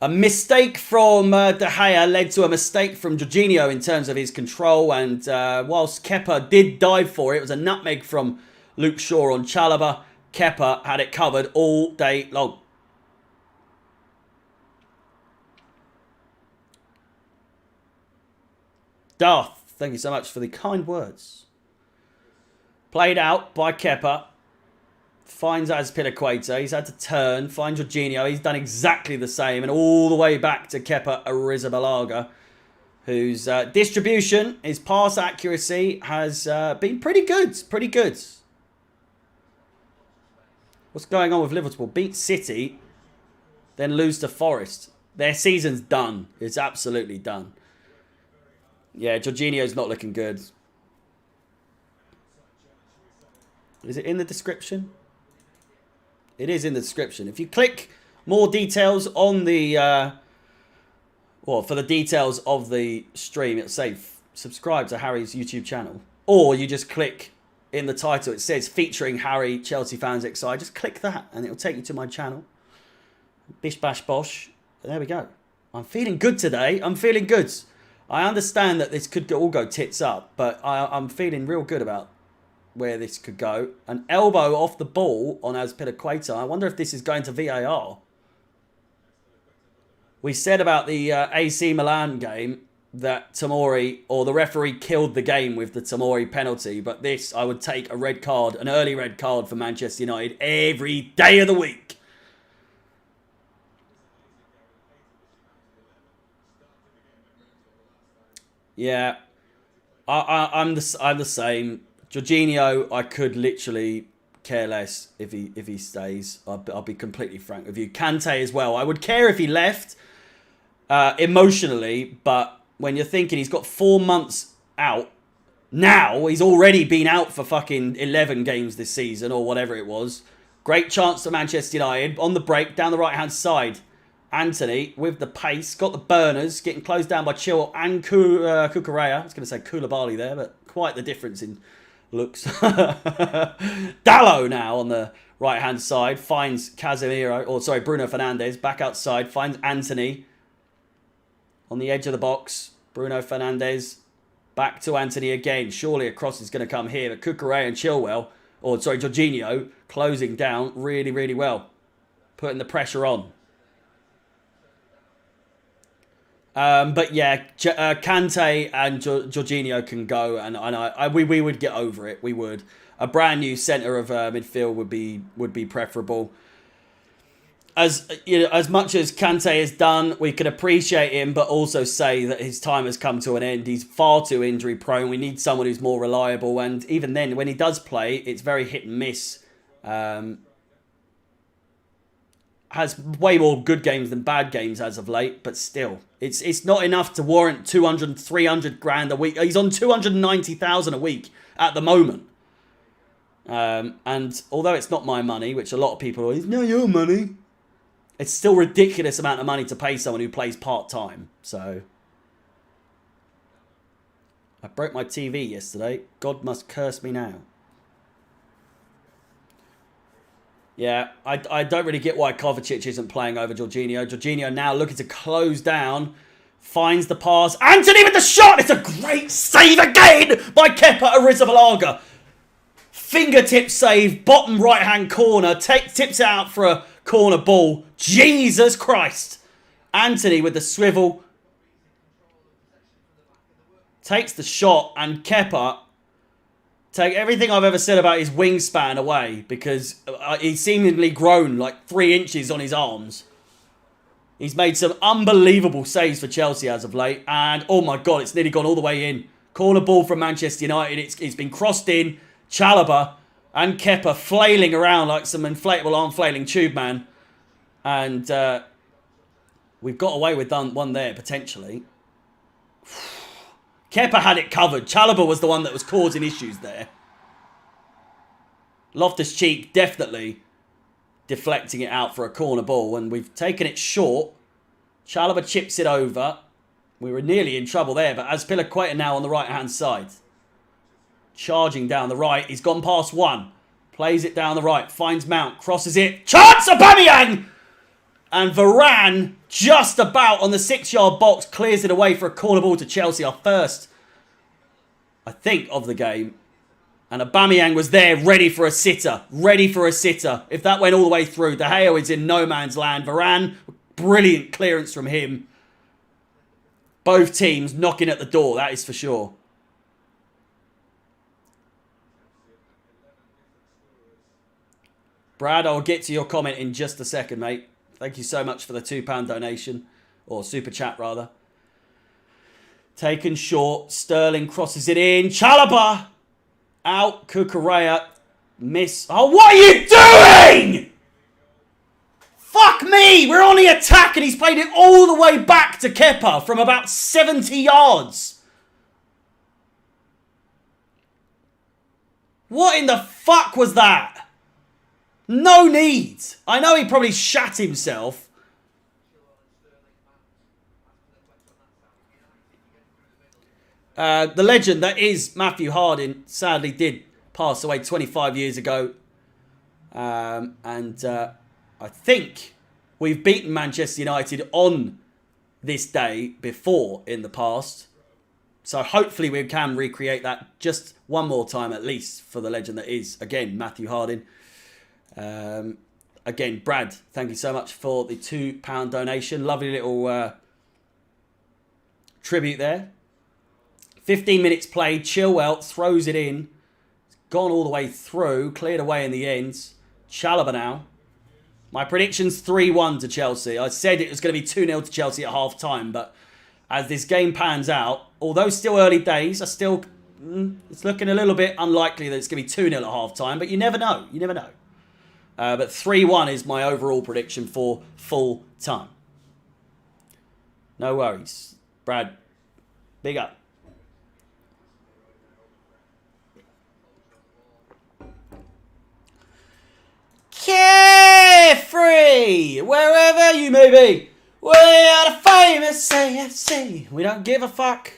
A mistake from De Gea led to a mistake from Jorginho in terms of his control. And whilst Kepa did dive for it, it was a nutmeg from Luke Shaw on Chalobah. Kepa had it covered all day long. Darth, thank you so much for the kind words. Played out by Kepa. Finds Azpilicueta. He's had to turn. Finds Jorginho. He's done exactly the same. And all the way back to Kepa Arrizabalaga, whose distribution, his pass accuracy has been pretty good. Pretty good. What's going on with Liverpool? Beat City, then lose to Forest. Their season's done. It's absolutely done. Yeah, Jorginho's not looking good. Is it in the description? It is in the description. If you click more details on the... well, for the details of the stream, it'll say subscribe to Harry's YouTube channel. Or you just click in the title. It says featuring Harry, Chelsea fans XI. Just click that and it'll take you to my channel. Bish bash bosh. There we go. I'm feeling good today. I'm feeling good. I understand that this could all go tits up, but I'm feeling real good about where this could go. An elbow off the ball on Azpilicueta. I wonder if this is going to VAR. We said about the AC Milan game that Tomori, or the referee, killed the game with the Tomori penalty, but this, I would take a red card, an early red card for Manchester United every day of the week. Yeah, I'm the same. Jorginho, I could literally care less if he stays. I'll be completely frank with you. Kante as well. I would care if he left emotionally, but when you're thinking he's got 4 months out now, he's already been out for fucking 11 games this season or whatever it was. Great chance to Manchester United on the break down the right hand side. Anthony with the pace, got the burners, getting closed down by Chilwell and Cucurella. I was going to say Koulibaly there, but quite the difference in looks. Dalot now on the right-hand side finds Bruno Fernandes back outside, finds Anthony on the edge of the box. Bruno Fernandes back to Anthony again. Surely a cross is going to come here, but Cucurella and Jorginho closing down really, really well, putting the pressure on. But yeah, Kante and Jorginho can go, and we would get over it. We would. A brand new centre of midfield would be preferable. As you know, as much as Kante has done, we can appreciate him, but also say that his time has come to an end. He's far too injury prone. We need someone who's more reliable, and even then, when he does play, it's very hit and miss. Has way more good games than bad games as of late, but still, it's not enough to warrant 200, 300 grand a week. He's on 290,000 a week at the moment. And although it's not my money, which a lot of people are, it's not your money, it's still ridiculous amount of money to pay someone who plays part-time. So I broke my TV yesterday. God must curse me now. Yeah, I don't really get why Kovacic isn't playing over Jorginho. Jorginho now looking to close down. Finds the pass. Anthony with the shot! It's a great save again by Kepa Arrizabalaga. Fingertip save, bottom right-hand corner. Tips it out for a corner ball. Jesus Christ. Anthony with the swivel. Takes the shot, and Kepa... take everything I've ever said about his wingspan away, because he's seemingly grown like 3 inches on his arms. He's made some unbelievable saves for Chelsea as of late. And, oh my God, it's nearly gone all the way in. Corner ball from Manchester United. It's been crossed in. Chalobah and Kepa flailing around like some inflatable arm flailing tube man. And we've got away with one there, potentially. Kepa had it covered. Chalobah was the one that was causing issues there. Loftus-Cheek definitely deflecting it out for a corner ball, and we've taken it short. Chalobah chips it over. We were nearly in trouble there, but Azpilicueta now on the right-hand side. Charging down the right. He's gone past one. Plays it down the right. Finds Mount. Crosses it. Chance! Aubameyang! And Varane, just about on the 6-yard box, clears it away for a corner ball to Chelsea. Our first, I think, of the game. And Aubameyang was there, ready for a sitter. Ready for a sitter. If that went all the way through, De Gea is in no man's land. Varane, brilliant clearance from him. Both teams knocking at the door, that is for sure. Brad, I'll get to your comment in just a second, mate. Thank you so much for the £2 donation. Or super chat, rather. Taken short. Sterling crosses it in. Chalobah! Out. Cucurella. Miss. Oh, what are you doing? Fuck me! We're on the attack and he's played it all the way back to Kepa from about 70 yards. What in the fuck was that? No need. I know he probably shat himself. The legend that is Matthew Harding sadly did pass away 25 years ago. I think we've beaten Manchester United on this day before in the past. So hopefully we can recreate that just one more time at least for the legend that is, again, Matthew Harding. Again, Brad, thank you so much for the £2 donation. Lovely little tribute there. 15 minutes played. Chilwell throws it in. It's gone all the way through. Cleared away in the end. Chalobah now. My prediction's 3-1 to Chelsea. I said it was going to be 2-0 to Chelsea at half time, but as this game pans out, although still early days, it's looking a little bit unlikely that it's going to be 2-0 at half time, but you never know. You never know. But 3-1 is my overall prediction for full time. No worries. Brad, big up. Carefree, wherever you may be. We are the famous CFC. We don't give a fuck.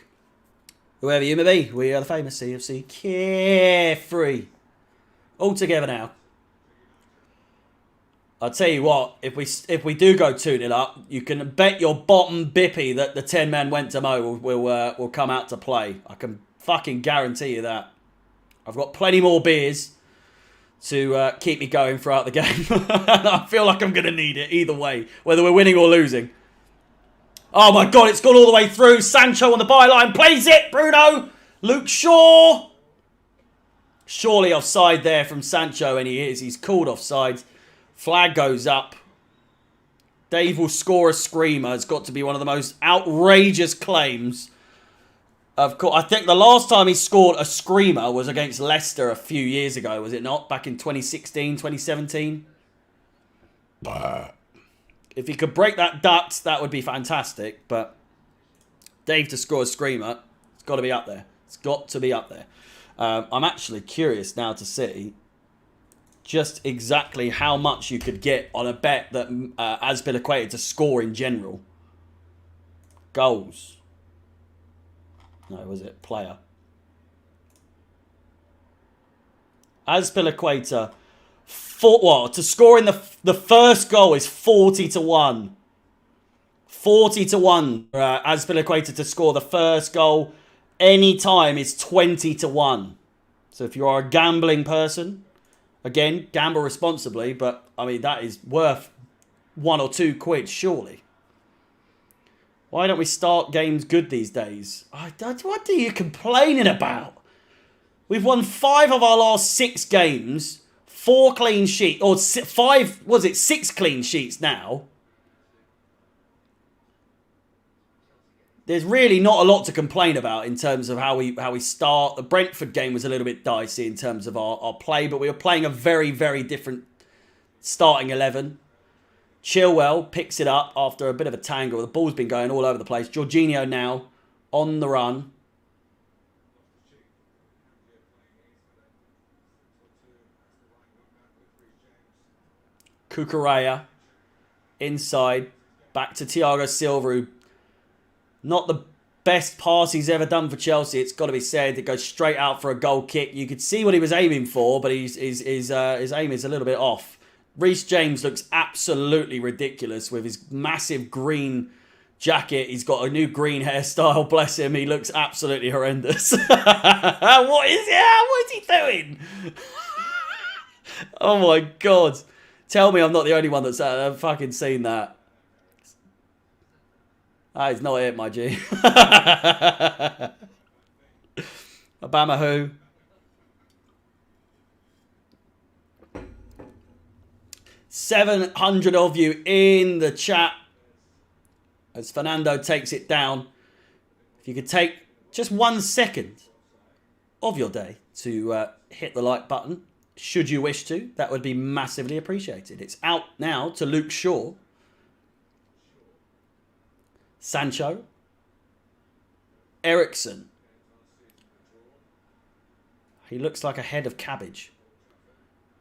Whoever you may be, we are the famous CFC. Carefree. All together now. I'll tell you what, if we do go 2-0 up, you can bet your bottom bippy that the 10 men went to Mo will come out to play. I can fucking guarantee you that. I've got plenty more beers to keep me going throughout the game. I feel like I'm going to need it either way, whether we're winning or losing. Oh my God, it's gone all the way through. Sancho on the byline, plays it. Bruno, Luke Shaw. Surely offside there from Sancho, and he is. He's called offside. Flag goes up. Dave will score a screamer. It's got to be one of the most outrageous claims. Of course, I think the last time he scored a screamer was against Leicester a few years ago, was it not? Back in 2016, 2017? If he could break that duct, that would be fantastic. But Dave to score a screamer, it's got to be up there. It's got to be up there. I'm actually curious now to see just exactly how much you could get on a bet that Azpilicueta to score in general. Goals. No, was it player? Azpilicueta, to score in the first goal is 40-1. 40-1. Azpilicueta to score the first goal any time is 20-1. So if you are a gambling person, again, gamble responsibly, but I mean that is worth £1 or £2 surely. Why don't we start games good these days? What are you complaining about? We've won 5 of our last 6 games. 4 clean sheets. Or 5, was it 6 clean sheets now? There's really not a lot to complain about in terms of how we start. The Brentford game was a little bit dicey in terms of our play, but we were playing a very, very different starting 11. Chilwell picks it up after a bit of a tangle. The ball's been going all over the place. Jorginho now on the run. Cucurella inside. Back to Thiago Silva, who not the best pass he's ever done for Chelsea. It's got to be said. It goes straight out for a goal kick. You could see what he was aiming for, but his aim is a little bit off. Reece James looks absolutely ridiculous with his massive green jacket. He's got a new green hairstyle. Bless him. He looks absolutely horrendous. What is he doing? Oh my God. Tell me I'm not the only one that's fucking seen that. That is not it, my G. Obama who? $700 of you in the chat as Fernando takes it down. If you could take just 1 second of your day to hit the like button, should you wish to, that would be massively appreciated. It's out now to Luke Shaw. Sancho. Eriksen. He looks like a head of cabbage.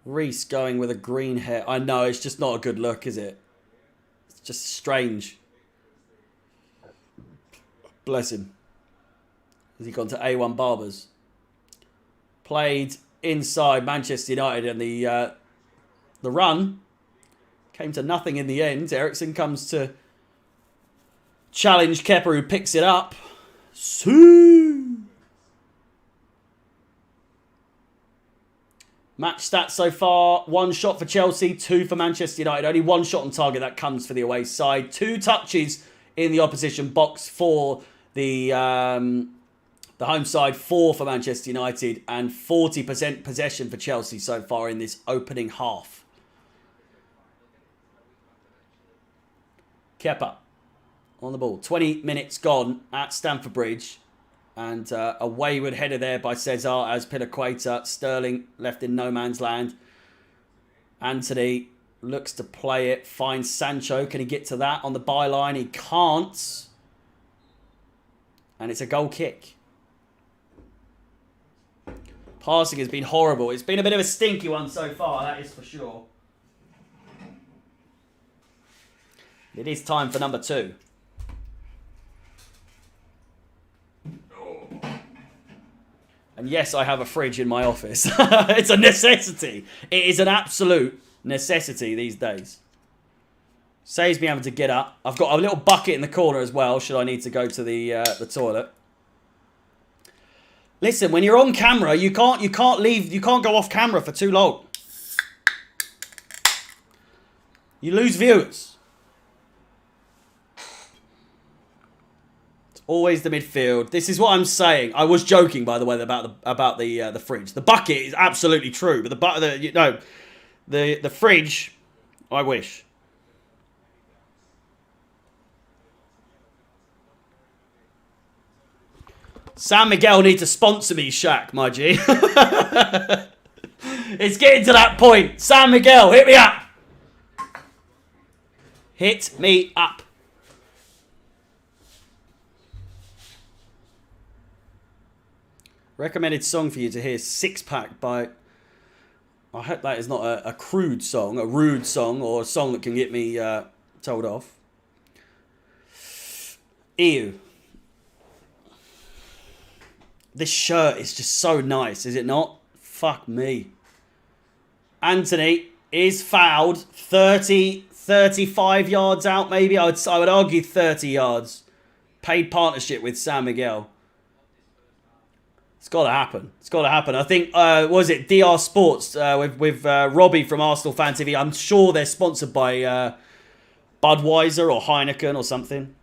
Reece going with a green hair. I know, it's just not a good look, is it? It's just strange. Bless him. Has he gone to A1 Barbers? Played inside Manchester United, and the run came to nothing in the end. Eriksen comes to challenge Kepa, who picks it up. Match stats so far: 1 shot for Chelsea, 2 for Manchester United. Only 1 shot on target that comes for the away side. 2 touches in the opposition box for the home side, 4 for Manchester United, and 40% possession for Chelsea so far in this opening half. Kepa on the ball. 20 minutes gone at Stamford Bridge. And a wayward header there by Cesar as Pilaqueta. Sterling left in no man's land. Anthony looks to play it. Finds Sancho. Can he get to that on the byline? He can't. And it's a goal kick. Passing has been horrible. It's been a bit of a stinky one so far, that is for sure. It is time for number 2. And yes, I have a fridge in my office. It's a necessity. It is an absolute necessity these days. Saves me having to get up. I've got a little bucket in the corner as well, should I need to go to the toilet. Listen, when you're on camera, you can't go off camera for too long. You lose viewers. Always the midfield. This is what I'm saying. I was joking, by the way, about the fridge. The bucket is absolutely true, but the fridge, I wish. San Miguel need to sponsor me, Shaq, my G. It's getting to that point. San Miguel, hit me up. Hit me up. Recommended song for you to hear, Six Pack by... I hope that is not a crude song, a rude song, or a song that can get me told off. Ew. This shirt is just so nice, is it not? Fuck me. Anthony is fouled 35 yards out, maybe. I would argue 30 yards. Paid partnership with San Miguel. It's got to happen. It's got to happen. I think, was it DR Sports with Robbie from Arsenal Fan TV? I'm sure they're sponsored by Budweiser or Heineken or something.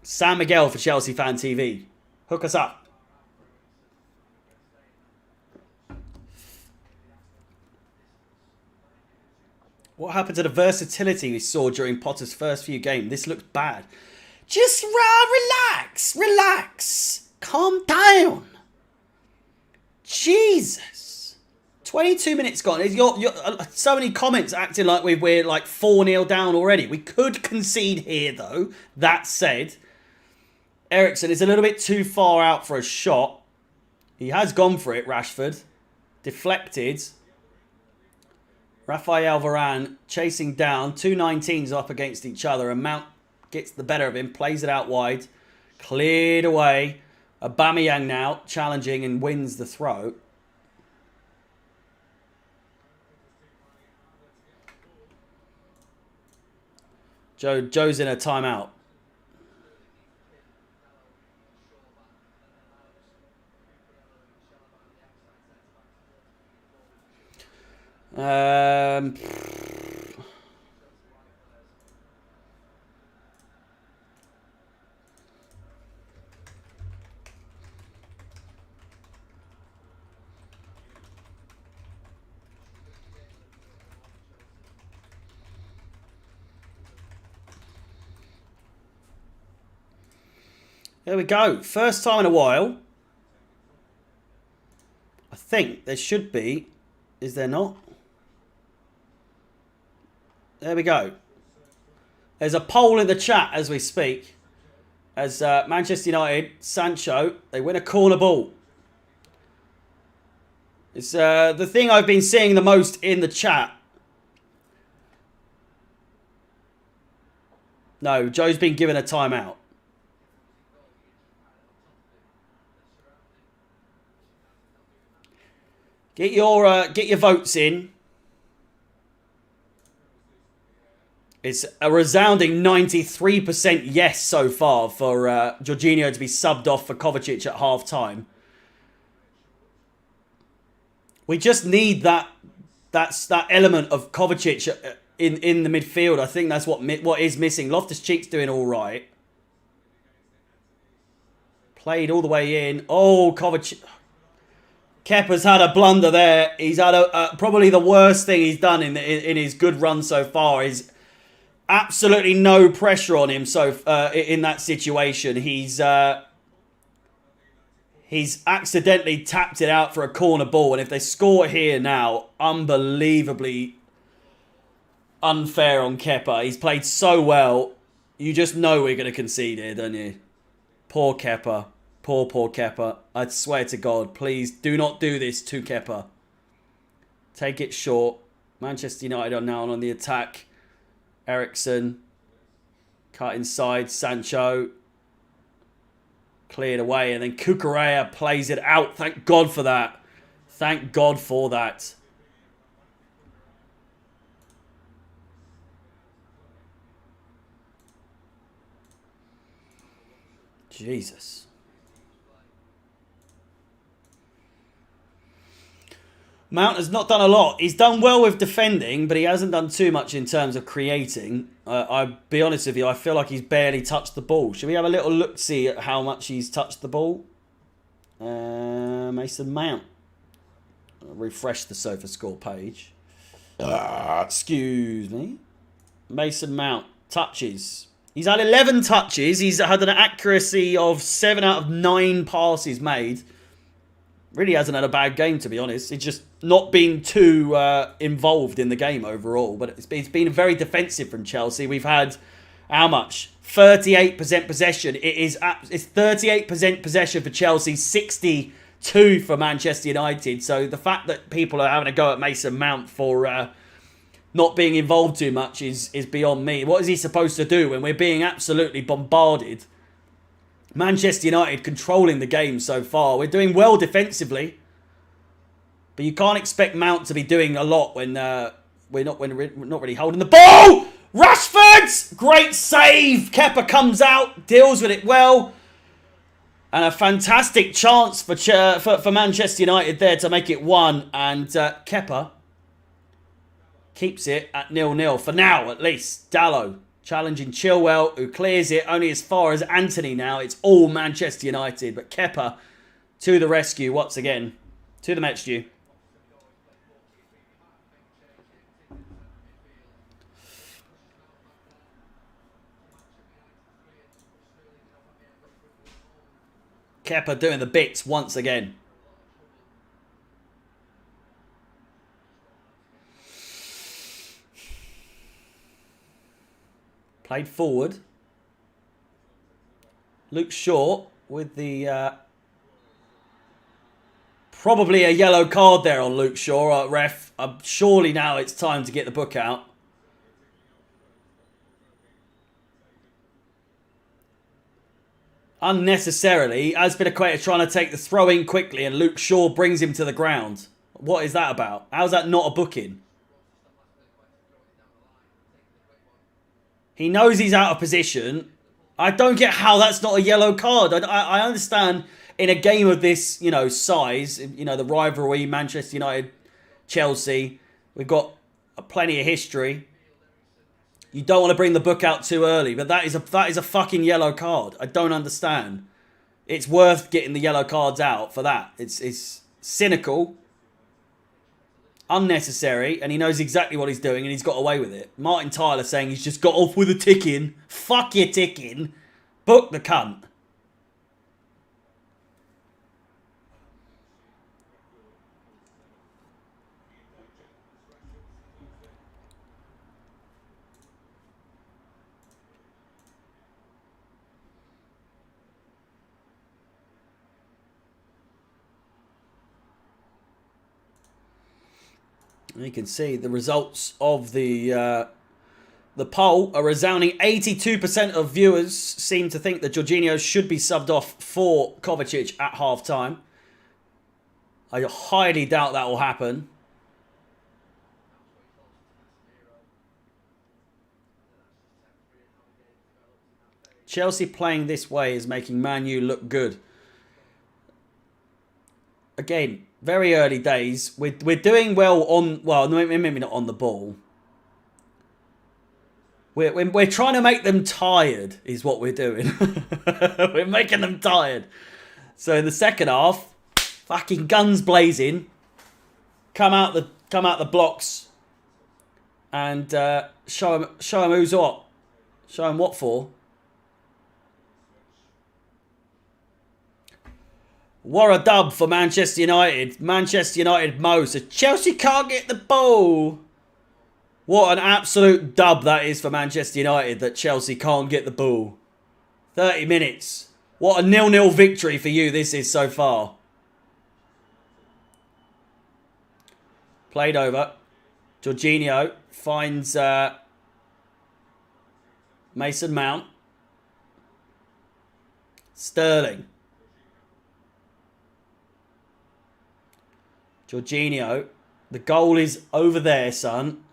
San Miguel for Chelsea Fan TV. Hook us up. What happened to the versatility we saw during Potter's first few games? This looked bad. Just relax. Relax. Calm down. Jesus. 22 minutes gone. You're so many comments acting like we're like 4-0 down already. We could concede here, though. That said, Eriksen is a little bit too far out for a shot. He has gone for it, Rashford. Deflected. Rafael Varane chasing down. 2 19s up against each other. And Mount gets the better of him. Plays it out wide. Cleared away. Aubameyang now challenging and wins the throw. Joe's in a timeout. There we go. First time in a while. I think there should be. Is there not? There we go. There's a poll in the chat as we speak. As Manchester United, Sancho, they win a corner ball. It's the thing I've been seeing the most in the chat. No, Joe's been given a timeout. Get your votes in. It's a resounding 93% yes so far for Jorginho to be subbed off for Kovacic at half-time. We just need that element of Kovacic in the midfield. I think that's what is missing. Loftus-Cheek's doing all right. Played all the way in. Oh, Kovacic. Kepa's had a blunder there. He's had probably the worst thing he's done in his good run so far. Is absolutely no pressure on him in that situation. He's accidentally tapped it out for a corner ball, and if they score here now, unbelievably unfair on Kepa. He's played so well. You just know we're going to concede here, don't you? Poor Kepa. Poor Kepa. I swear to God, please do not do this to Kepa. Take it short. Manchester United are now on the attack. Eriksen. Cut inside. Sancho. Cleared away. And then Cucurella plays it out. Thank God for that. Thank God for that. Jesus. Mount has not done a lot. He's done well with defending, but he hasn't done too much in terms of creating. I'll be honest with you, I feel like he's barely touched the ball. Should we have a little look-see at how much he's touched the ball? Mason Mount. I'll refresh the SofaScore page. Excuse me. Mason Mount. Touches. He's had 11 touches. He's had an accuracy of 7 out of 9 passes made. Really hasn't had a bad game, to be honest. He's just not been too involved in the game overall. But it's been very defensive from Chelsea. We've had, how much? 38% possession. It's 38% possession for Chelsea, 62 for Manchester United. So the fact that people are having a go at Mason Mount for not being involved too much is beyond me. What is he supposed to do when we're being absolutely bombarded? Manchester United controlling the game so far. We're doing well defensively. But you can't expect Mount to be doing a lot when we're not really holding the ball. Rashford! Great save. Kepa comes out, deals with it well. And a fantastic chance for Manchester United there to make it 1. And Kepa keeps it at 0-0 for now, at least. Dalot challenging Chilwell, who clears it only as far as Anthony now. It's all Manchester United. But Kepa to the rescue once again. To the rescue. Kepa doing the bits once again. Played forward. Luke Shaw with the... probably a yellow card there on Luke Shaw. Ref, surely now it's time to get the book out. Unnecessarily, Azpilicueta trying to take the throw in quickly and Luke Shaw brings him to the ground. What is that about? How's that not a booking? He knows he's out of position. I don't get how that's not a yellow card. I understand in a game of this, you know, size, you know, the rivalry, Manchester United, Chelsea, we've got plenty of history. You don't want to bring the book out too early, but that is a fucking yellow card. I don't understand. It's worth getting the yellow cards out for that. It's cynical, unnecessary, and he knows exactly what he's doing, and he's got away with it. Martin Tyler saying he's just got off with a ticking. Fuck your ticking. Book the cunt. You can see the results of the poll. A resounding 82% of viewers seem to think that Jorginho should be subbed off for Kovacic at half-time. I highly doubt that will happen. Chelsea playing this way is making Man U look good. Again, very early days. We're doing well on... Well, maybe not on the ball. We're trying to make them tired, is what we're doing. We're making them tired. So in the second half, fucking guns blazing. Come out the blocks and show them who's what. Show them what for. What a dub for Manchester United. Manchester United Mo says Chelsea can't get the ball. What an absolute dub that is for Manchester United that Chelsea can't get the ball. 30 minutes. What a 0-0 victory for you this is so far. Played over. Jorginho finds Mason Mount. Sterling. Jorginho. The goal is over there, son.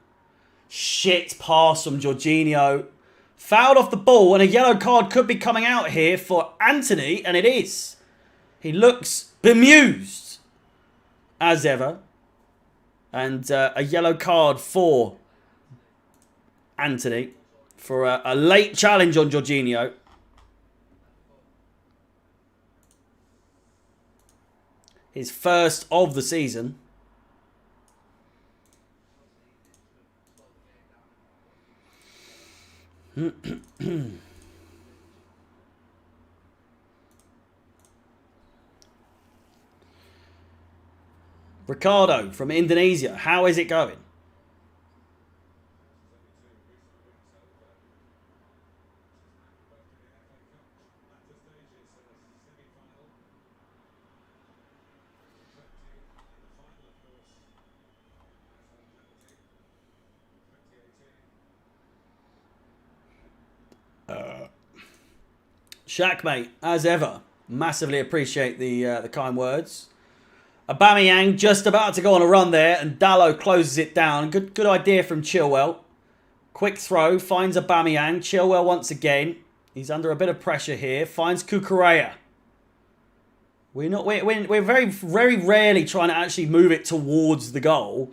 Shit pass from Jorginho. Fouled off the ball, and a yellow card could be coming out here for Anthony, and it is. He looks bemused, as ever. And a yellow card for Anthony for a late challenge on Jorginho. His first of the season. Ricardo from Indonesia. How is it going? Shaq, mate, as ever, massively appreciate the kind words. Aubameyang just about to go on a run there, and Dalot closes it down. Good idea from Chilwell. Quick throw, finds Aubameyang. Chilwell once again. He's under a bit of pressure here. Finds Cucurella. We're very rarely trying to actually move it towards the goal.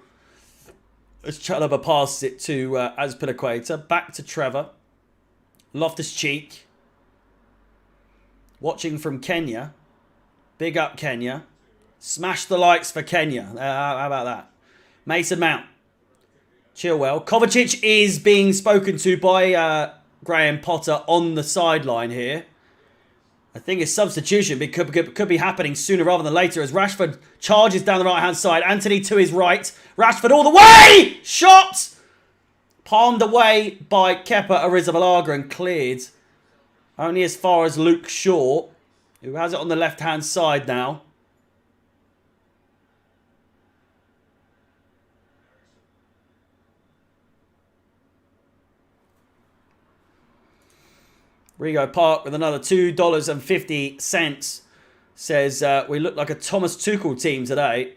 As Chalobah passes it to Azpilicueta. Back to Trevor. Loftus-Cheek. Watching from Kenya. Big up Kenya. Smash the likes for Kenya. How about that? Mason Mount. Chilwell. Kovacic is being spoken to by Graham Potter on the sideline here. I think his substitution could be happening sooner rather than later as Rashford charges down the right-hand side. Anthony to his right. Rashford all the way! Shot! Palmed away by Kepa Arrizabalaga and cleared. Only as far as Luke Shaw, who has it on the left-hand side now. Rigo Park with another $2.50 says, we look like a Thomas Tuchel team today.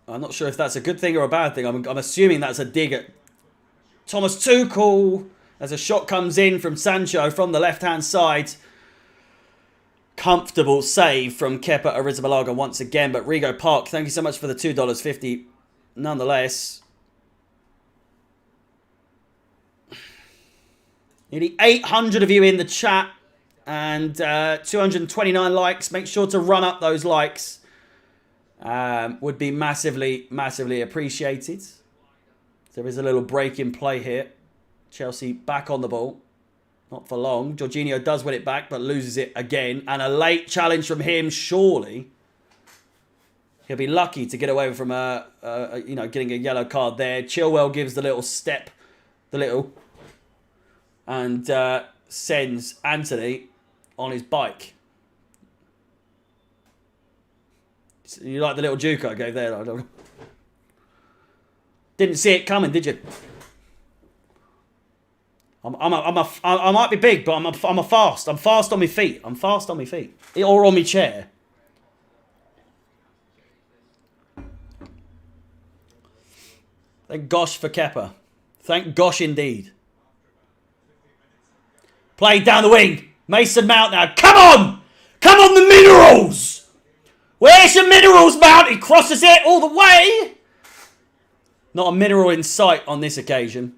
I'm not sure if that's a good thing or a bad thing. I'm assuming that's a dig at Thomas Tuchel as a shot comes in from Sancho from the left-hand side. Comfortable save from Kepa Arrizabalaga once again. But Rigo Park, thank you so much for the $2.50. Nonetheless, nearly 800 of you in the chat and 229 likes. Make sure to run up those likes. Would be massively, massively appreciated. There is a little break in play here. Chelsea back on the ball. Not for long. Jorginho does win it back, but loses it again. And a late challenge from him, surely. He'll be lucky to get away from getting a yellow card there. Chilwell gives the little step, and sends Anthony on his bike. You like the little juke I gave there? Didn't see it coming, did you? I might be big, but I'm fast. I'm fast on my feet. Or on my chair. Thank gosh for Kepa. Thank gosh indeed. Played down the wing. Mason Mount now. Come on! Come on, the minerals! Where's your minerals, Mount? He crosses it all the way. Not a mineral in sight on this occasion.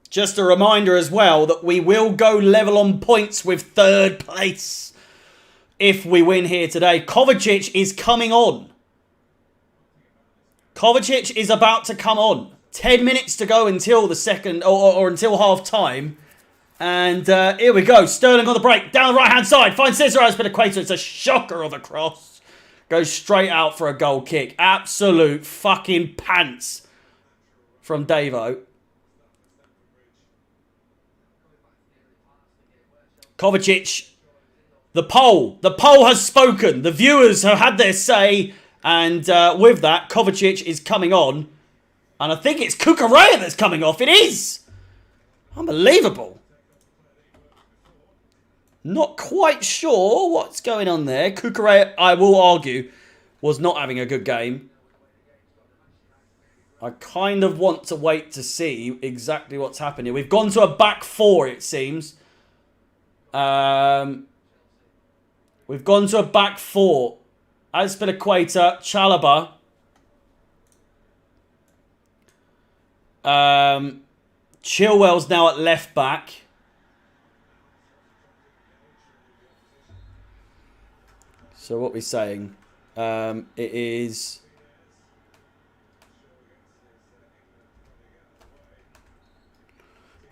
Just a reminder as well that we will go level on points with third place if we win here today. Kovacic is coming on. Kovacic is about to come on. 10 minutes to go until the second, or until half time. And here we go. Sterling on the break. Down the right-hand side. Finds Cesar Azpilicueta. It's a shocker of a cross. Goes straight out for a goal kick. Absolute fucking pants from Davo. Kovacic. The poll has spoken. The viewers have had their say. And with that, Kovacic is coming on. And I think it's Cucurella that's coming off. It is. Unbelievable. Not quite sure what's going on there. Cucurella, I will argue, was not having a good game. I kind of want to wait to see exactly what's happening. We've gone to a back four, it seems. We've gone to a back four. Azpilicueta, Chalobah. Chilwell's now at left back. So what we're saying, it is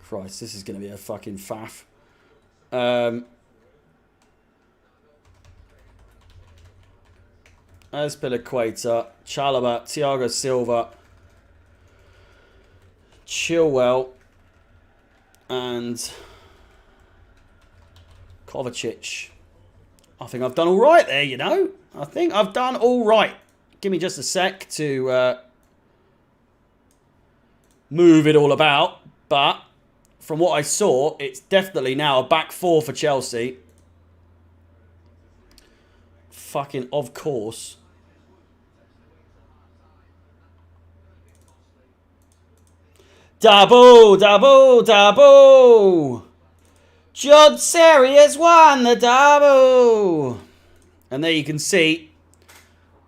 Christ, this is going to be a fucking faff. Azpilicueta, Chalobah, Thiago Silva, Chilwell, and Kovacic. I think I've done all right there, you know. I think I've done all right. Give me just a sec to move it all about. But from what I saw, it's definitely now a back four for Chelsea. Fucking of course. Double, double, double. Jod Seri has won the double. And there you can see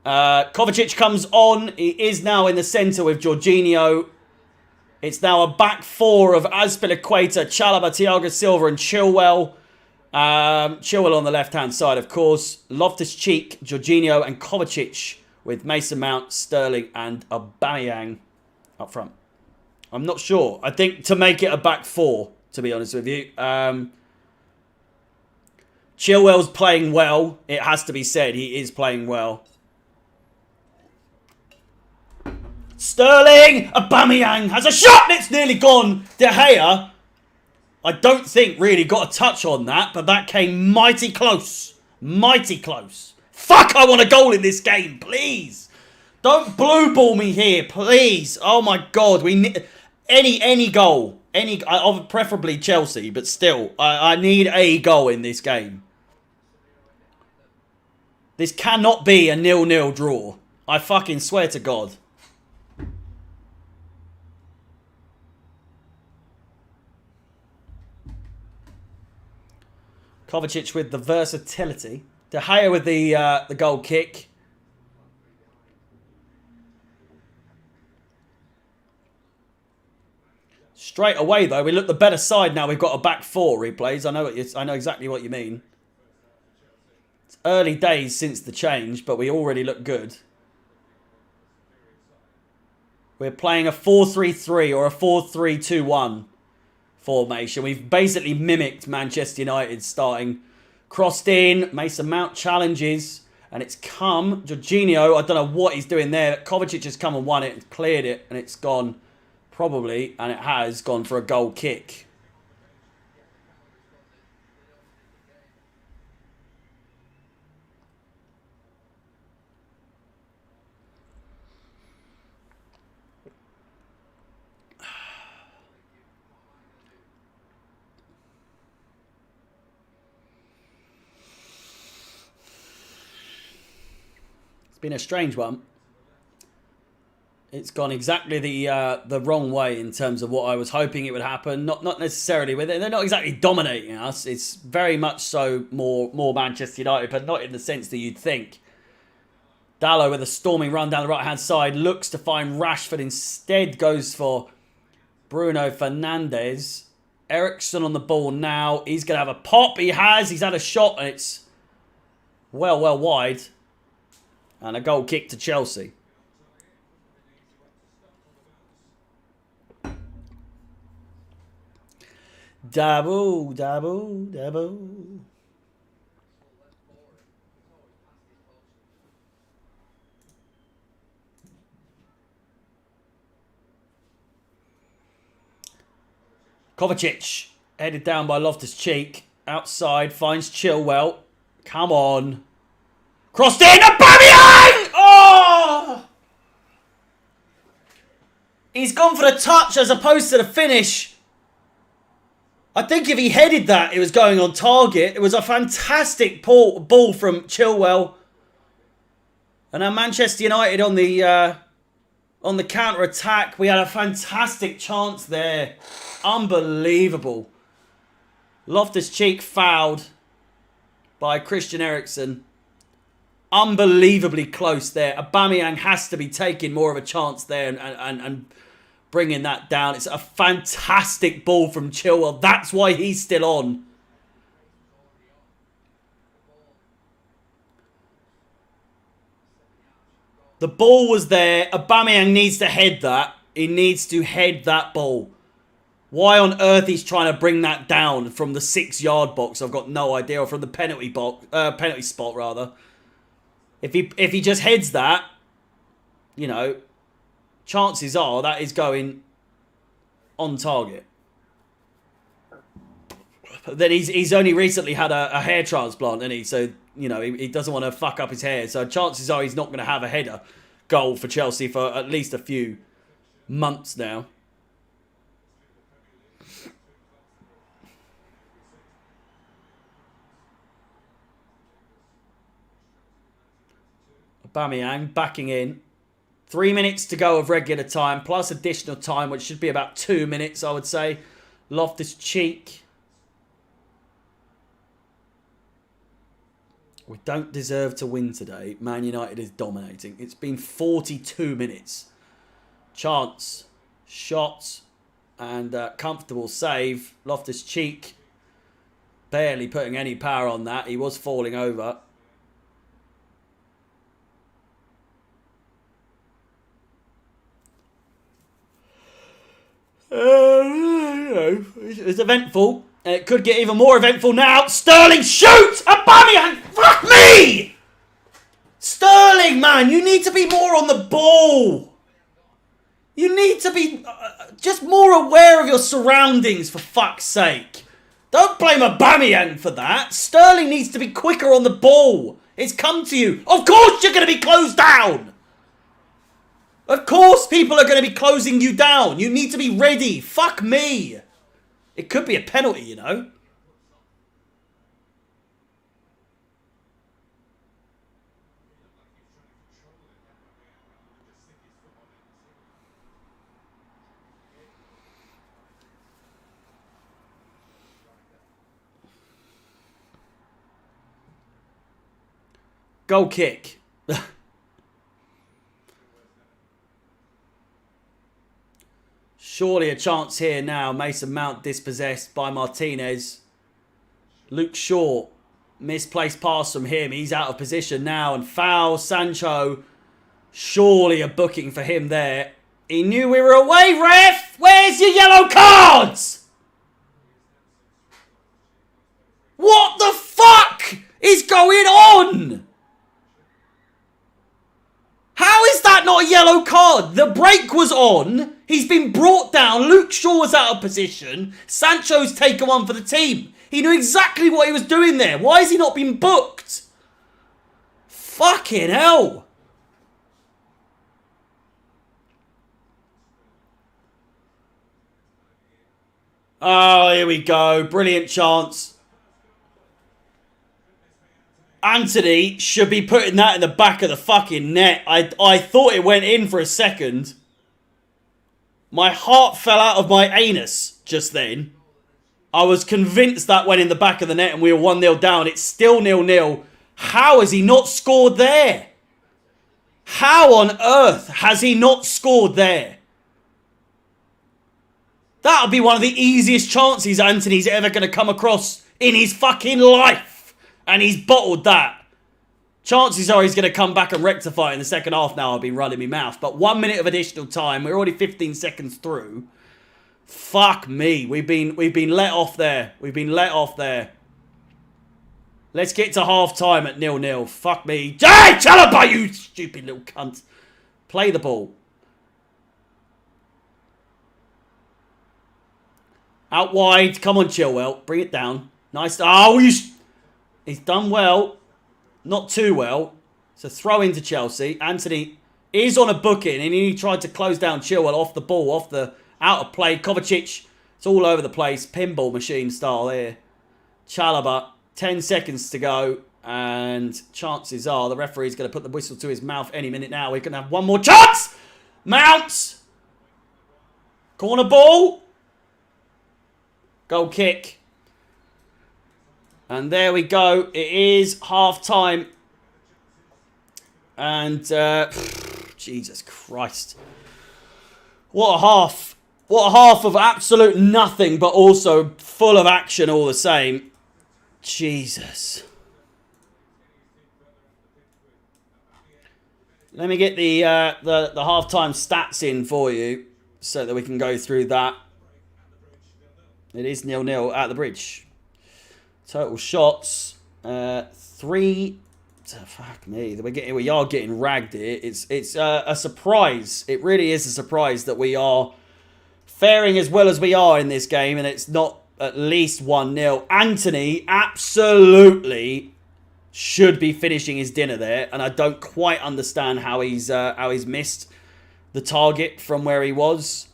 Kovacic comes on. He is now in the centre with Jorginho. It's now a back four of Azpilicueta, Chalobah, Thiago Silva and Chilwell. Chilwell on the left-hand side, of course. Loftus-Cheek, Jorginho and Kovacic with Mason Mount, Sterling and Aubameyang up front. I'm not sure. I think to make it a back four, to be honest with you. Chilwell's playing well. It has to be said. He is playing well. Sterling! Aubameyang has a shot! It's nearly gone. De Gea, I don't think really got a touch on that, but that came mighty close. Mighty close. Fuck, I want a goal in this game, please. Don't blue ball me here, please. Oh my God. We need any goal. Preferably Chelsea, but still, I need a goal in this game. This cannot be a 0-0 draw. I fucking swear to God. Kovacic with the versatility. De Gea with the goal kick. Straight away, though, we look the better side now. We've got a back four replays. I know exactly what you mean. It's early days since the change, but we already look good. We're playing a 4-3-3 or a 4-3-2-1 formation. We've basically mimicked Manchester United starting. Crossed in, Mason Mount challenges, and it's come. Jorginho, I don't know what he's doing there. Kovacic has come and won it and cleared it, and it's gone. Probably, and it has gone for a goal kick. It's been a strange one. It's gone exactly the wrong way in terms of what I was hoping it would happen. Not necessarily with it. They're not exactly dominating us. It's very much so more Manchester United, but not in the sense that you'd think. Dalot with a storming run down the right-hand side. Looks to find Rashford. Instead goes for Bruno Fernandes. Eriksen on the ball now. He's going to have a pop. He has. He's had a shot and it's well wide. And a goal kick to Chelsea. Dabble. Kovacic, headed down by Loftus-Cheek. Outside, finds Chilwell. Come on. Crossed in, Aubameyang! Oh! He's gone for the touch as opposed to the finish. I think if he headed that, it was going on target. It was a fantastic ball from Chilwell. And now Manchester United on the counter-attack. We had a fantastic chance there. Unbelievable. Loftus-Cheek fouled by Christian Eriksen. Unbelievably close there. Aubameyang has to be taking more of a chance there and bringing that down. It's a fantastic ball from Chilwell. That's why he's still on. The ball was there. Aubameyang needs to head that. He needs to head that ball. Why on earth he's trying to bring that down from the 6-yard box, I've got no idea. Or from the penalty spot, rather. If he just heads that, you know, chances are that is going on target. But then he's only recently had a hair transplant, hasn't he? So, you know, he doesn't want to fuck up his hair. So chances are he's not going to have a header goal for Chelsea for at least a few months now. Aubameyang backing in. 3 minutes to go of regular time, plus additional time, which should be about 2 minutes, I would say. Loftus-Cheek. We don't deserve to win today. Man United is dominating. It's been 42 minutes. Chance, shots, and comfortable save. Loftus-Cheek barely putting any power on that. He was falling over. It's eventful. And it could get even more eventful now. Sterling shoots! Aubameyang! Fuck me! Sterling, man, you need to be more on the ball. You need to be just more aware of your surroundings, for fuck's sake. Don't blame Aubameyang for that. Sterling needs to be quicker on the ball. It's come to you. Of course you're going to be closed down. Of course people are going to be closing you down. You need to be ready. Fuck me. It could be a penalty, you know. Goal kick. Surely a chance here now. Mason Mount dispossessed by Martinez. Luke Shaw. Misplaced pass from him. He's out of position now. And foul. Sancho. Surely a booking for him there. He knew we were away, ref! Where's your yellow cards? What the fuck is going on? How is that not a yellow card? The break was on. He's been brought down. Luke Shaw was out of position. Sancho's taken one for the team. He knew exactly what he was doing there. Why has he not been booked? Fucking hell. Oh, here we go. Brilliant chance. Anthony should be putting that in the back of the fucking net. I thought it went in for a second. My heart fell out of my anus just then. I was convinced that went in the back of the net and we were 1-0 down. It's still 0-0. How has he not scored there? How on earth has he not scored there? That'll be one of the easiest chances Anthony's ever going to come across in his fucking life. And he's bottled that. Chances are he's going to come back and rectify it in the second half now. I'll be running my mouth. But 1 minute of additional time. We're already 15 seconds through. Fuck me. We've been let off there. We've been let off there. Let's get to half time at 0-0. Fuck me. Hey, Chalobah, you stupid little cunt. Play the ball. Out wide. Come on, Chilwell. Bring it down. Nice. Oh, he's done well. Not too well. It's a throw into Chelsea. Anthony is on a booking and he tried to close down Chilwell off the ball, off the out of play. Kovacic, it's all over the place. Pinball machine style here. Chalobah, 10 seconds to go. And chances are the referee's going to put the whistle to his mouth any minute now. We're going to have one more chance. Mounts. Corner ball. Goal kick. And there we go. It is half time. And Jesus Christ. What a half. What a half of absolute nothing, but also full of action all the same. Jesus. Let me get the halftime stats in for you so that we can go through that. It is 0-0 at the bridge. Total shots, 3. Fuck me, we are getting ragged here. It's a surprise. It really is a surprise that we are faring as well as we are in this game, and it's not at least 1-0. Anthony absolutely should be finishing his dinner there, and I don't quite understand how he's missed the target from where he was.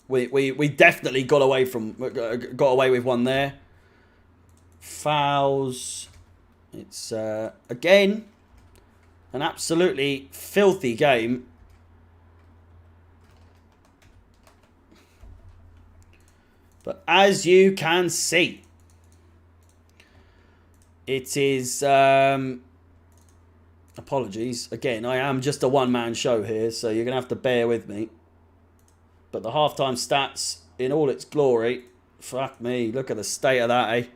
We definitely got away with one there. Fouls. It's again an absolutely filthy game. But as you can see, it is apologies. Again, I am just a one-man show here, so you're going to have to bear with me. But the halftime stats in all its glory. Fuck me. Look at the state of that, eh?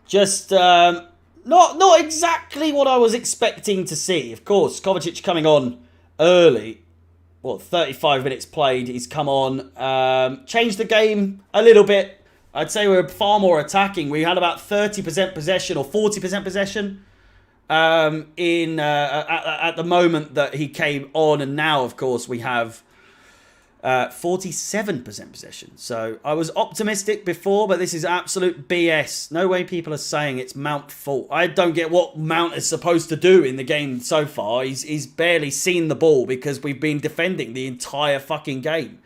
Just not exactly what I was expecting to see. Of course, Kovacic coming on early. What, 35 minutes played. He's come on. Changed the game a little bit. I'd say we were far more attacking. We had about 30% possession or 40% possession. At the moment that he came on, and now of course we have 47% possession. So I was optimistic before, but this is absolute BS. No way people are saying it's Mount's fault. I don't get what Mount is supposed to do in the game so far. He's barely seen the ball because we've been defending the entire fucking game.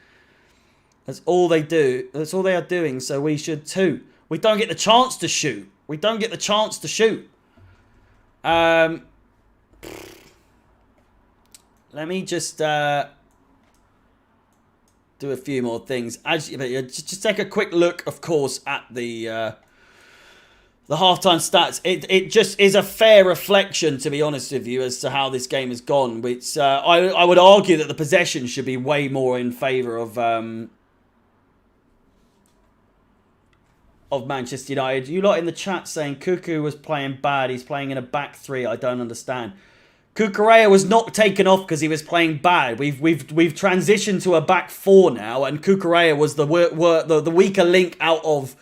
That's all they do. That's all they are doing, so we should too. We don't get the chance to shoot. We don't get the chance to shoot. Let me just do a few more things. Just take a quick look, of course, at the halftime stats. It just is a fair reflection, to be honest with you, as to how this game has gone. Which I would argue that the possession should be way more in favour of Manchester United. You lot in the chat saying Cuckoo was playing bad. He's playing in a back three. I don't understand. Cucurella was not taken off because he was playing bad. We've transitioned to a back four now, and Cucurella was the weaker link out of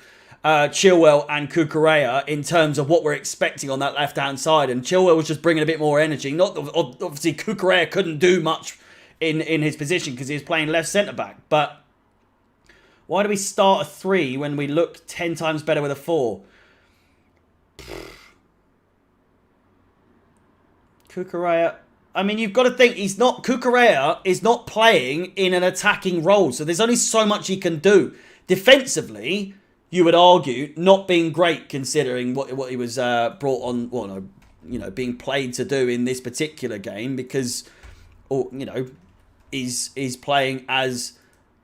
Chilwell and Cucurella in terms of what we're expecting on that left-hand side. And Chilwell was just bringing a bit more energy. Not obviously Cucurella couldn't do much in his position because he was playing left centre-back. But why do we start a 3 when we look 10 times better with a 4? Cucurella, I mean, you've got to think Cucurella is not playing in an attacking role, so there's only so much he can do. Defensively, you would argue, not being great considering what he was brought on, well, no, you know, being played to do in this particular game, because, or you know, is playing as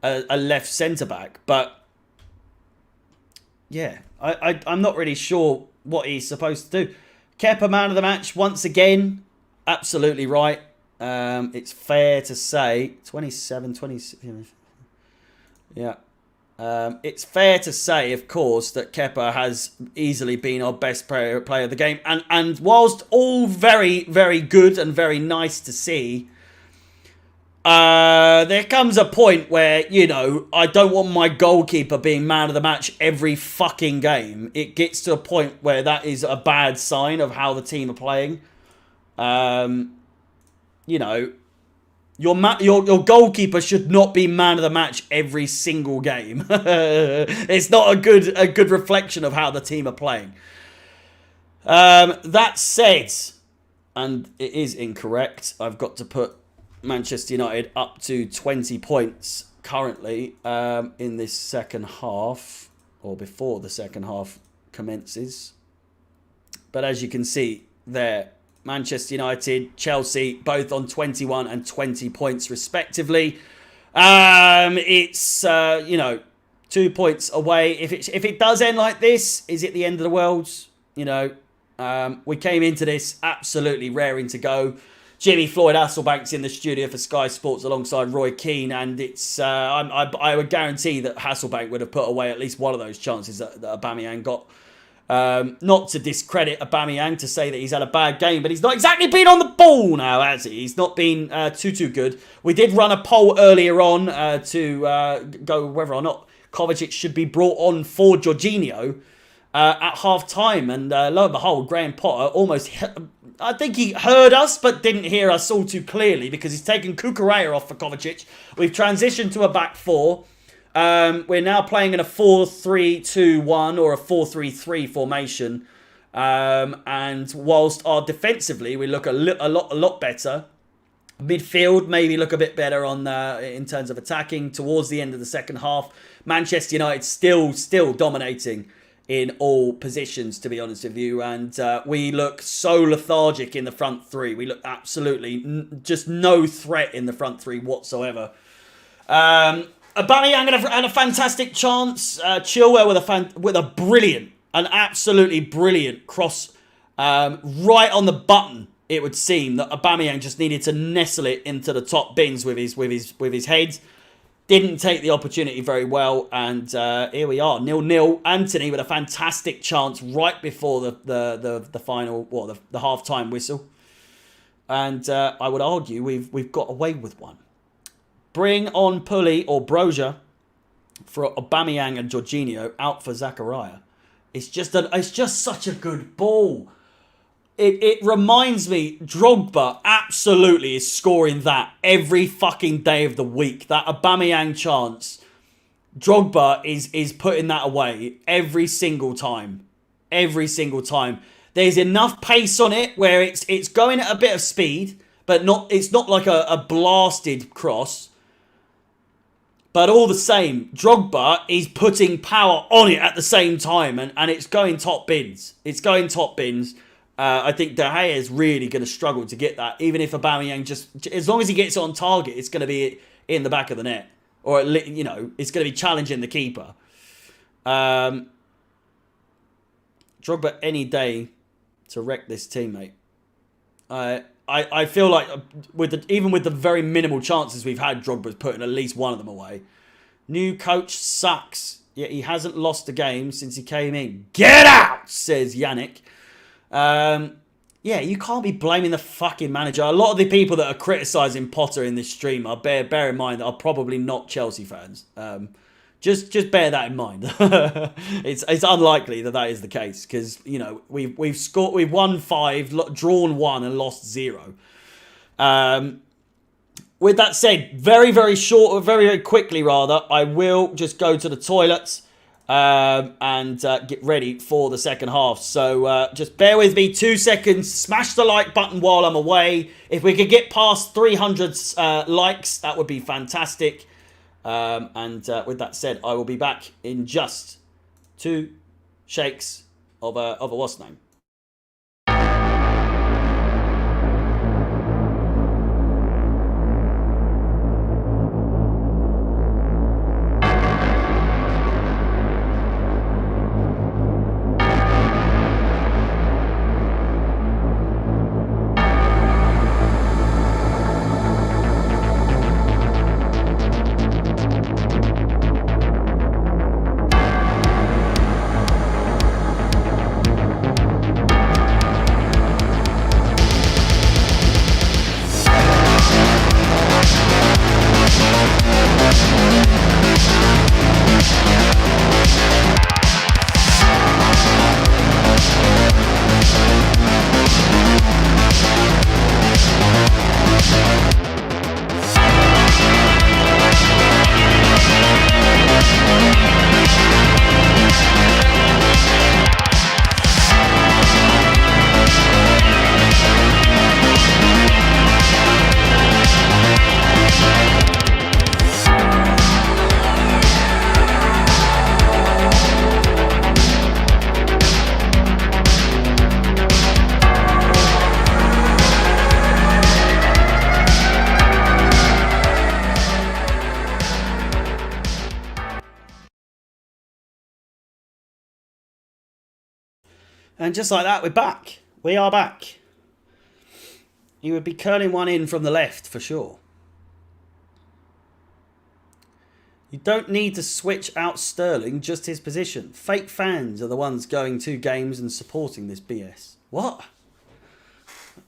a left centre back. But yeah, I'm not really sure what he's supposed to do. Kepa, man of the match once again. Absolutely right. It's fair to say 26. Yeah. It's fair to say, of course, that Kepa has easily been our best player of the game. And whilst all very, very good and very nice to see, there comes a point where, you know, I don't want my goalkeeper being man of the match every fucking game. It gets to a point where that is a bad sign of how the team are playing. You know, your goalkeeper should not be man of the match every single game. It's not a good reflection of how the team are playing. That said, and it is incorrect, I've got to put Manchester United up to 20 points currently in this second half, or before the second half commences. But as you can see there, Manchester United, Chelsea, both on 21 and 20 points respectively. It's, you know, 2 points away. If it does end like this, is it the end of the world? You know, we came into this absolutely raring to go. Jimmy Floyd Hasselbank's in the studio for Sky Sports alongside Roy Keane, and it's I would guarantee that Hasselbank would have put away at least one of those chances that Aubameyang got. Not to discredit Aubameyang to say that he's had a bad game, but he's not exactly been on the ball now, has he? He's not been too good. We did run a poll earlier on to go whether or not Kovacic should be brought on for Jorginho at half-time, and lo and behold, Graham Potter almost, I think he heard us, but didn't hear us all too clearly, because he's taken Cucurella off for Kovacic. We've transitioned to a back four. We're now playing in a 4-3-2-1 or a 4-3-3 formation. And whilst our defensively we look a lot better, midfield maybe look a bit better on in terms of attacking towards the end of the second half. Manchester United still dominating in all positions, to be honest with you, and we look so lethargic in the front three. We look absolutely just no threat in the front three whatsoever. Aubameyang had a fantastic chance. Chilwell with a brilliant, an absolutely brilliant cross right on the button. It would seem that Aubameyang just needed to nestle it into the top bins with his head. Didn't take the opportunity very well, and here we are, 0-0. Anthony with a fantastic chance right before the final, the half-time whistle, and I would argue we've got away with one. Bring on Pully or Broja for Aubameyang and Jorginho, out for Zakaria. It's just such a good ball. It reminds me, Drogba absolutely is scoring that every fucking day of the week. That Aubameyang chance, Drogba is putting that away every single time. Every single time. There's enough pace on it where it's going at a bit of speed, but it's not like a blasted cross. But all the same, Drogba is putting power on it at the same time, and it's going top bins. It's going top bins. I think De Gea is really going to struggle to get that, even if Aubameyang as long as he gets it on target, it's going to be in the back of the net. or at least, you know, it's going to be challenging the keeper. Drogba any day to wreck this teammate. I feel like even with the very minimal chances we've had, Drogba's putting at least one of them away. New coach sucks, yet he hasn't lost a game since he came in. Get out, says Yannick. Yeah, you can't be blaming the fucking manager. A lot of the people that are criticising Potter in this stream are bear in mind that are probably not Chelsea fans. Just bear that in mind. It's unlikely that is the case because, you know, we've won 5, drawn 1, and lost 0. With that said, very very quickly rather, I will just go to the toilets and get ready for the second half. So just bear with me 2 seconds. Smash the like button while I'm away. If we could get past 300 likes, that would be fantastic. With that said, I will be back in just 2 shakes of a what's name. And just like that, we're back. We are back. He would be curling one in from the left for sure. You don't need to switch out Sterling, just his position. Fake fans are the ones going to games and supporting this BS. What?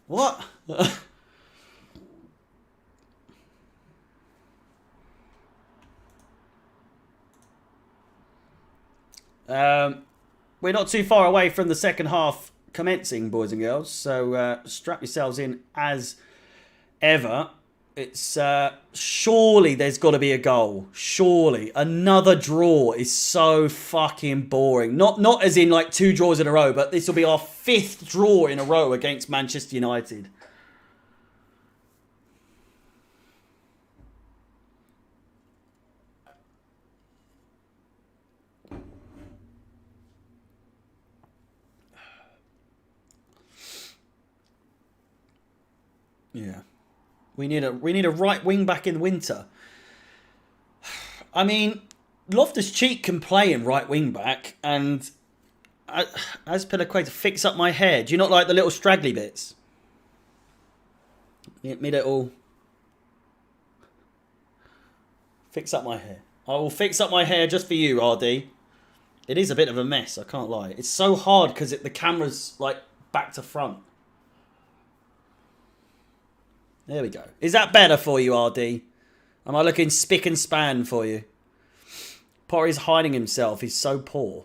What? We're not too far away from the second half commencing, boys and girls. So strap yourselves in as ever. It's surely there's got to be a goal. Surely another draw is so fucking boring. Not as in like 2 draws in a row, but this will be our 5th draw in a row against Manchester United. Yeah. We need a right wing back in the winter. I mean, Loftus-Cheek can play in right wing back, and as Piliqueta, fix up my hair. Do you not like the little straggly bits? Me little. Fix up my hair. I will fix up my hair just for you, RD. It is a bit of a mess, I can't lie. It's so hard because the camera's like back to front. There we go. Is that better for you, RD? Am I looking spick and span for you? Potter is hiding himself. He's so poor.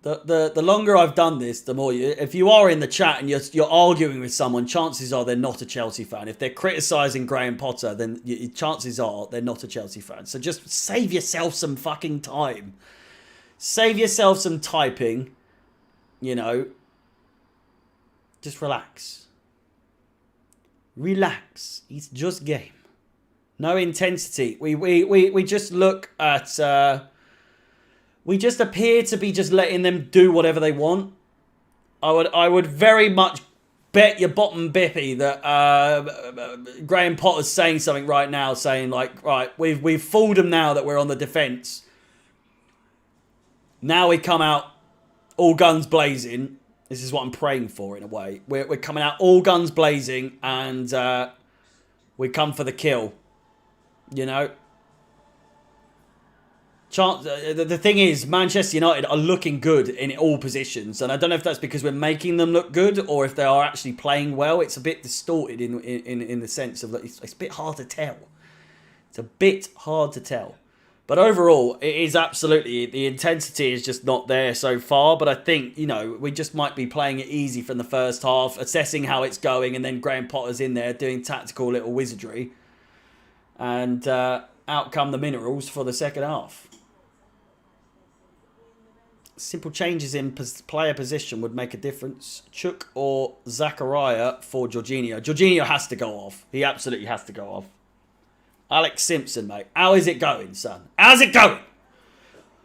The longer I've done this, the more if you are in the chat and you're arguing with someone, chances are they're not a Chelsea fan. If they're criticising Graham Potter, then chances are they're not a Chelsea fan. So just save yourself some fucking time. Save yourself some typing. You know. Just relax. Relax. It's just game. No intensity. We just look at... we just appear to be just letting them do whatever they want. I would very much bet your bottom bippy that Graham Potter's saying something right now, saying like, right, we've fooled them now that we're on the defence. Now we come out all guns blazing. This is what I'm praying for in a way. We're coming out all guns blazing and we come for the kill. You know? The thing is, Manchester United are looking good in all positions, and I don't know if that's because we're making them look good or if they are actually playing well. It's a bit distorted in the sense of that it's a bit hard to tell. It's a bit hard to tell, but overall, it is absolutely, the intensity is just not there so far. But I think, you know, we just might be playing it easy from the first half, assessing how it's going, and then Graham Potter's in there doing tactical little wizardry, and out come the minerals for the second half. Simple changes in player position would make a difference. Chuk or Zachariah for Jorginho. Jorginho has to go off. He absolutely has to go off. Alex Simpson, mate. How is it going, son? How's it going?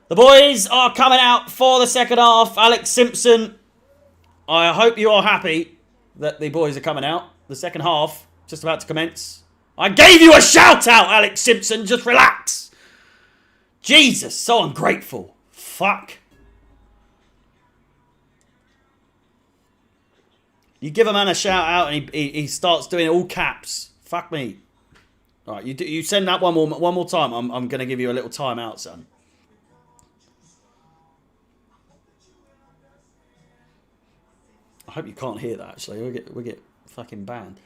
The boys are coming out for the second half. Alex Simpson, I hope you are happy that the boys are coming out. The second half, just about to commence. I gave you a shout out, Alex Simpson. Just relax. Jesus, so ungrateful. Fuck. You give a man a shout out and he starts doing all caps. Fuck me. All right, you send that one more time. I'm going to give you a little time out, son. I hope you can't hear that, actually. We'll get fucking banned.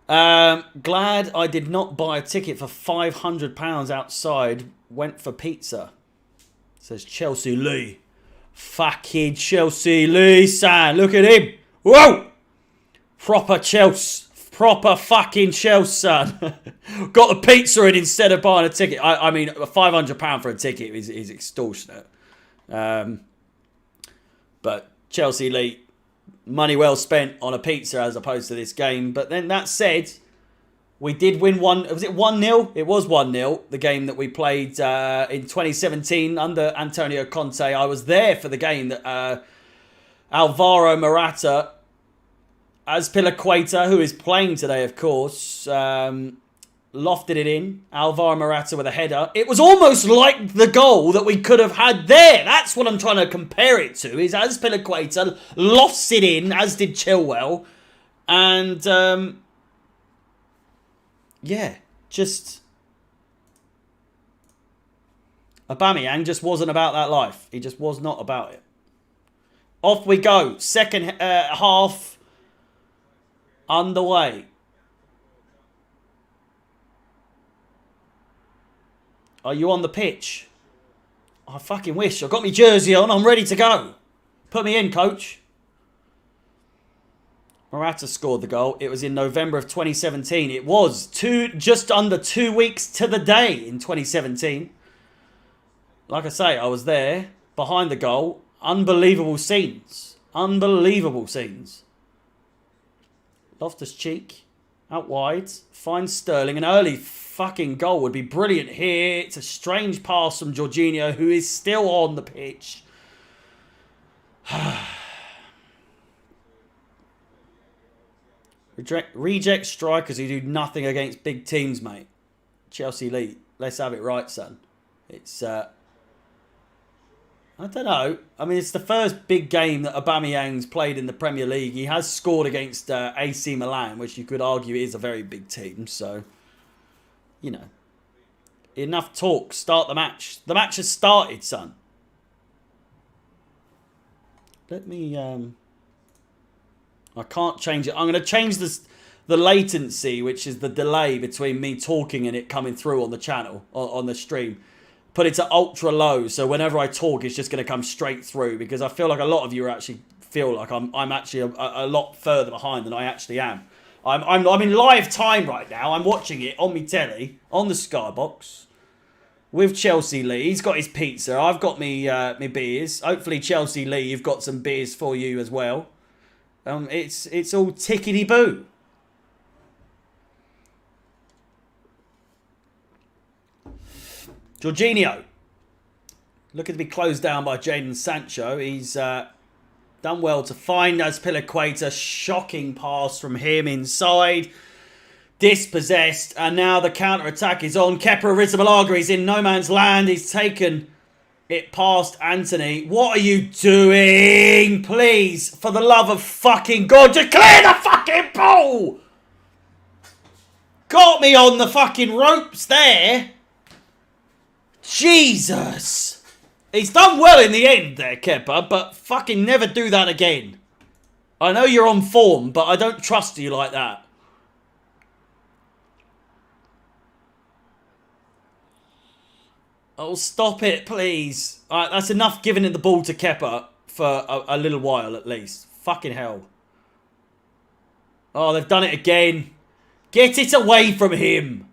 Glad I did not buy a ticket for £500 outside. Went for pizza. Says Chelsea Lee. Fucking Chelsea Lee, son. Look at him. Whoa! Proper Chelsea. Proper fucking Chelsea, son. Got the pizza in instead of buying a ticket. I mean, £500 for a ticket is extortionate. But Chelsea Elite, money well spent on a pizza as opposed to this game. But then that said, we did win one. Was it 1-0? It was 1-0. The game that we played in 2017 under Antonio Conte. I was there for the game that Alvaro Morata, Azpilicueta, who is playing today, of course, lofted it in. Alvaro Morata with a header. It was almost like the goal that we could have had there. That's what I'm trying to compare it to, is Azpilicueta lofts it in, as did Chilwell. And, yeah, just... Aubameyang just wasn't about that life. He just was not about it. Off we go. Second half underway. Are you on the pitch? I fucking wish. I've got my jersey on. I'm ready to go. Put me in, coach. Morata scored the goal. It was in November of 2017. It was just under 2 weeks to the day in 2017. Like I say, I was there behind the goal. Unbelievable scenes. Unbelievable scenes. Loftus-Cheek. Out wide. Finds Sterling. An early fucking goal would be brilliant here. It's a strange pass from Jorginho, who is still on the pitch. Reject strikers who do nothing against big teams, mate. Chelsea Elite. Let's have it right, son. It's... I don't know. I mean, it's the first big game that Aubameyang's played in the Premier League. He has scored against AC Milan, which you could argue is a very big team. So, you know, enough talk. Start the match. The match has started, son. Let me... I can't change it. I'm going to change the latency, which is the delay between me talking and it coming through on the channel, on the stream. Put it to ultra low, so whenever I talk, it's just going to come straight through, because I feel like a lot of you actually feel like I'm actually a lot further behind than I actually am. I'm in live time right now. I'm watching it on my telly, on the Skybox, with Chelsea Lee. He's got his pizza. I've got me beers. Hopefully, Chelsea Lee, you've got some beers for you as well. It's all tickety-boo. Jorginho. Looking to be closed down by Jadon Sancho. He's Done well to find Azpilicueta. Shocking pass from him inside. Dispossessed. And now the counter-attack is on. Kepa Arrizabalaga is in no man's land. He's taken it past Anthony. What are you doing? Please, for the love of fucking God, just clear the fucking ball! Got me on the fucking ropes there. Jesus. He's done well in the end there, Kepa, but fucking never do that again. I know you're on form, but I don't trust you like that. Oh, stop it, please. Alright, that's enough giving it the ball to Kepa for a little while at least. Fucking hell. Oh, they've done it again. Get it away from him.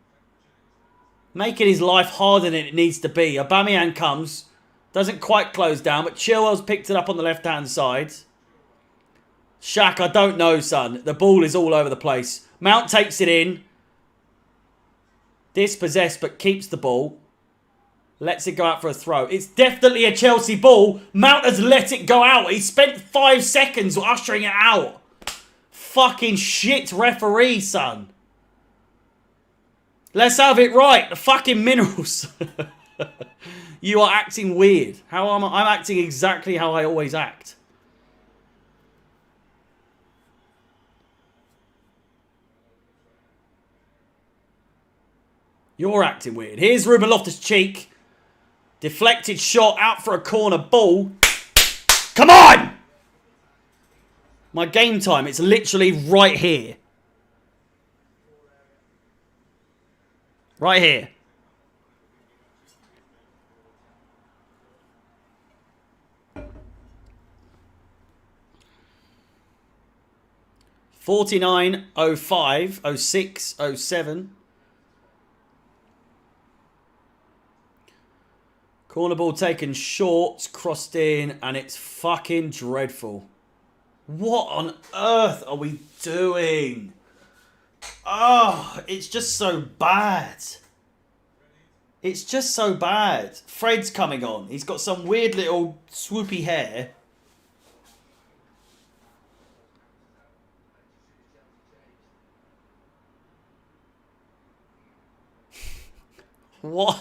Making his life harder than it needs to be. Aubameyang comes. Doesn't quite close down, but Chilwell's picked it up on the left-hand side. Shaq, I don't know, son. The ball is all over the place. Mount takes it in. Dispossessed, but keeps the ball. Lets it go out for a throw. It's definitely a Chelsea ball. Mount has let it go out. He spent 5 seconds ushering it out. Fucking shit referee, son. Let's have it right. The fucking minerals. You are acting weird. How am I? I'm acting exactly how I always act. You're acting weird. Here's Ruben Loftus-Cheek. Deflected shot out for a corner ball. Come on! My game time, it's literally right here. Right here. '49, 05, 06, 07. Corner ball taken short, crossed in, and it's fucking dreadful. What on earth are we doing? Oh, it's just so bad. It's just so bad. Fred's coming on. He's got some weird little swoopy hair. What?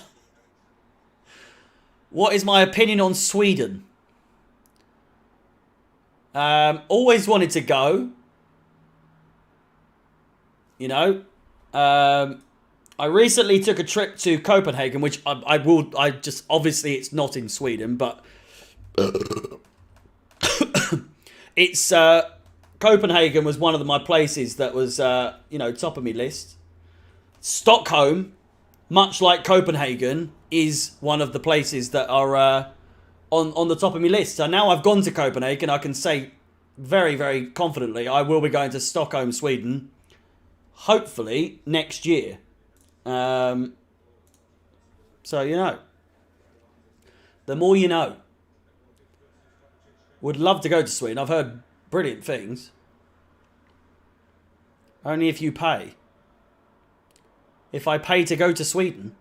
What is my opinion on Sweden? Always wanted to go. You know, I recently took a trip to Copenhagen, which I just, obviously it's not in Sweden, but it's, Copenhagen was one of my places that was, you know, top of my list. Stockholm, much like Copenhagen, is one of the places that are, on the top of my list. So now I've gone to Copenhagen, I can say very, very confidently I will be going to Stockholm, Sweden, hopefully next year. So, you know. The more you know. Would love to go to Sweden. I've heard brilliant things. Only if you pay. If I pay to go to Sweden.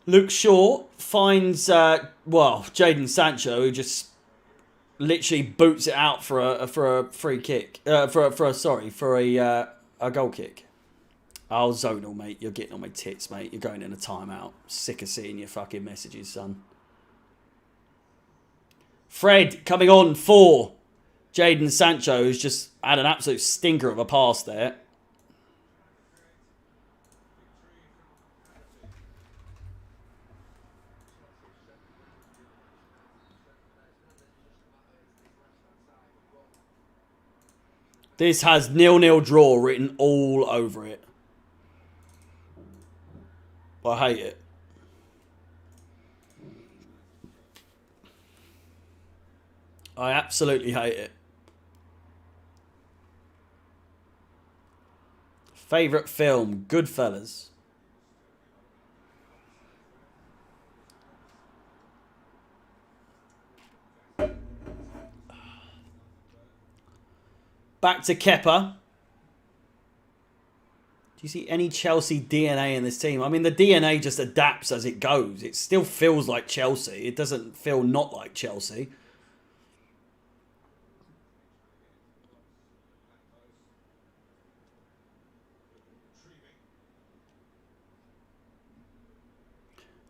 Luke Shaw finds, well, Jadon Sancho, who just literally boots it out for a free kick, for a goal kick. Oh, zonal, mate, you're getting on my tits, mate. You're going in a timeout. Sick of seeing your fucking messages, son. Fred coming on for Jadon Sancho, who's just had an absolute stinker of a pass there. This has 0-0 draw written all over it. I hate it. I absolutely hate it. Favourite film, Goodfellas. Back to Kepa. you see any Chelsea DNA in this team? I mean, the DNA just adapts as it goes. It still feels like Chelsea. It doesn't feel not like Chelsea.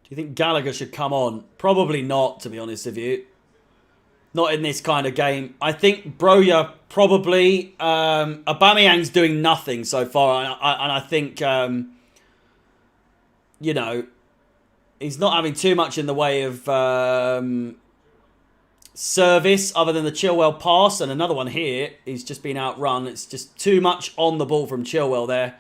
Do you think Gallagher should come on? Probably not, to be honest with you. Not in this kind of game. I think Broja probably. Aubameyang's doing nothing so far. And I think, you know, he's not having too much in the way of service other than the Chilwell pass. And another one here. He's just been outrun. It's just too much on the ball from Chilwell there.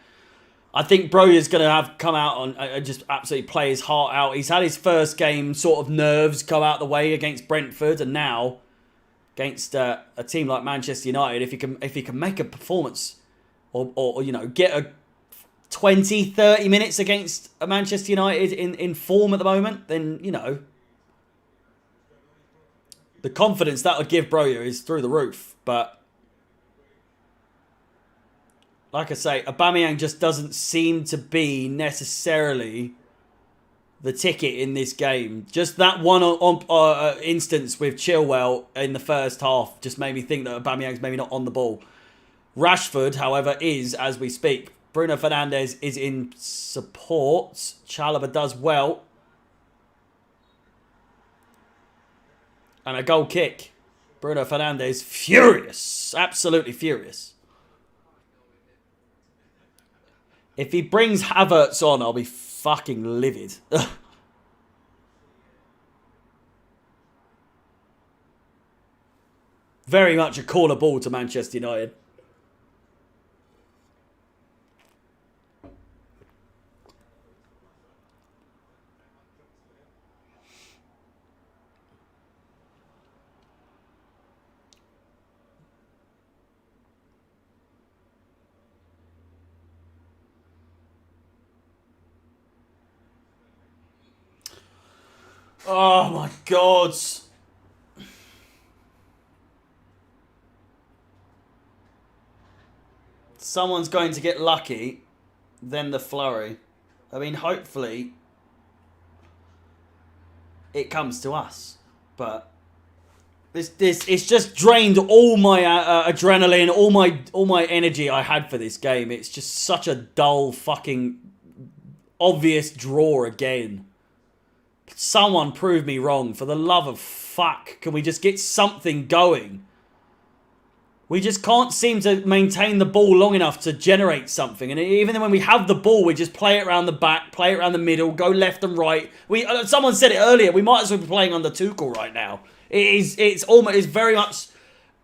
I think Broja's going to have come out and just absolutely play his heart out. He's had his first game sort of nerves go out the way against Brentford, and now against a team like Manchester United, if he can make a performance or you know, get a 20, 30 minutes against a Manchester United in form at the moment, then, you know, the confidence that would give Broja is through the roof. But like I say, Aubameyang just doesn't seem to be necessarily the ticket in this game. Just that one instance with Chilwell in the first half just made me think that Aubameyang's maybe not on the ball. Rashford, however, is, as we speak. Bruno Fernandes is in support. Chalobah does well. And a goal kick. Bruno Fernandes, furious. Absolutely furious. If he brings Havertz on, I'll be fucking livid. Very much a corner ball to Manchester United. Oh my God. Someone's going to get lucky, then the flurry. I mean, hopefully it comes to us. But this it's just drained all my adrenaline, all my energy I had for this game. It's just such a dull fucking obvious draw again. Someone prove me wrong. For the love of fuck. Can we just get something going? We just can't seem to maintain the ball long enough to generate something. And even when we have the ball, we just play it around the back, play it around the middle, go left and right. Someone said it earlier. We might as well be playing under Tuchel right now. It's very much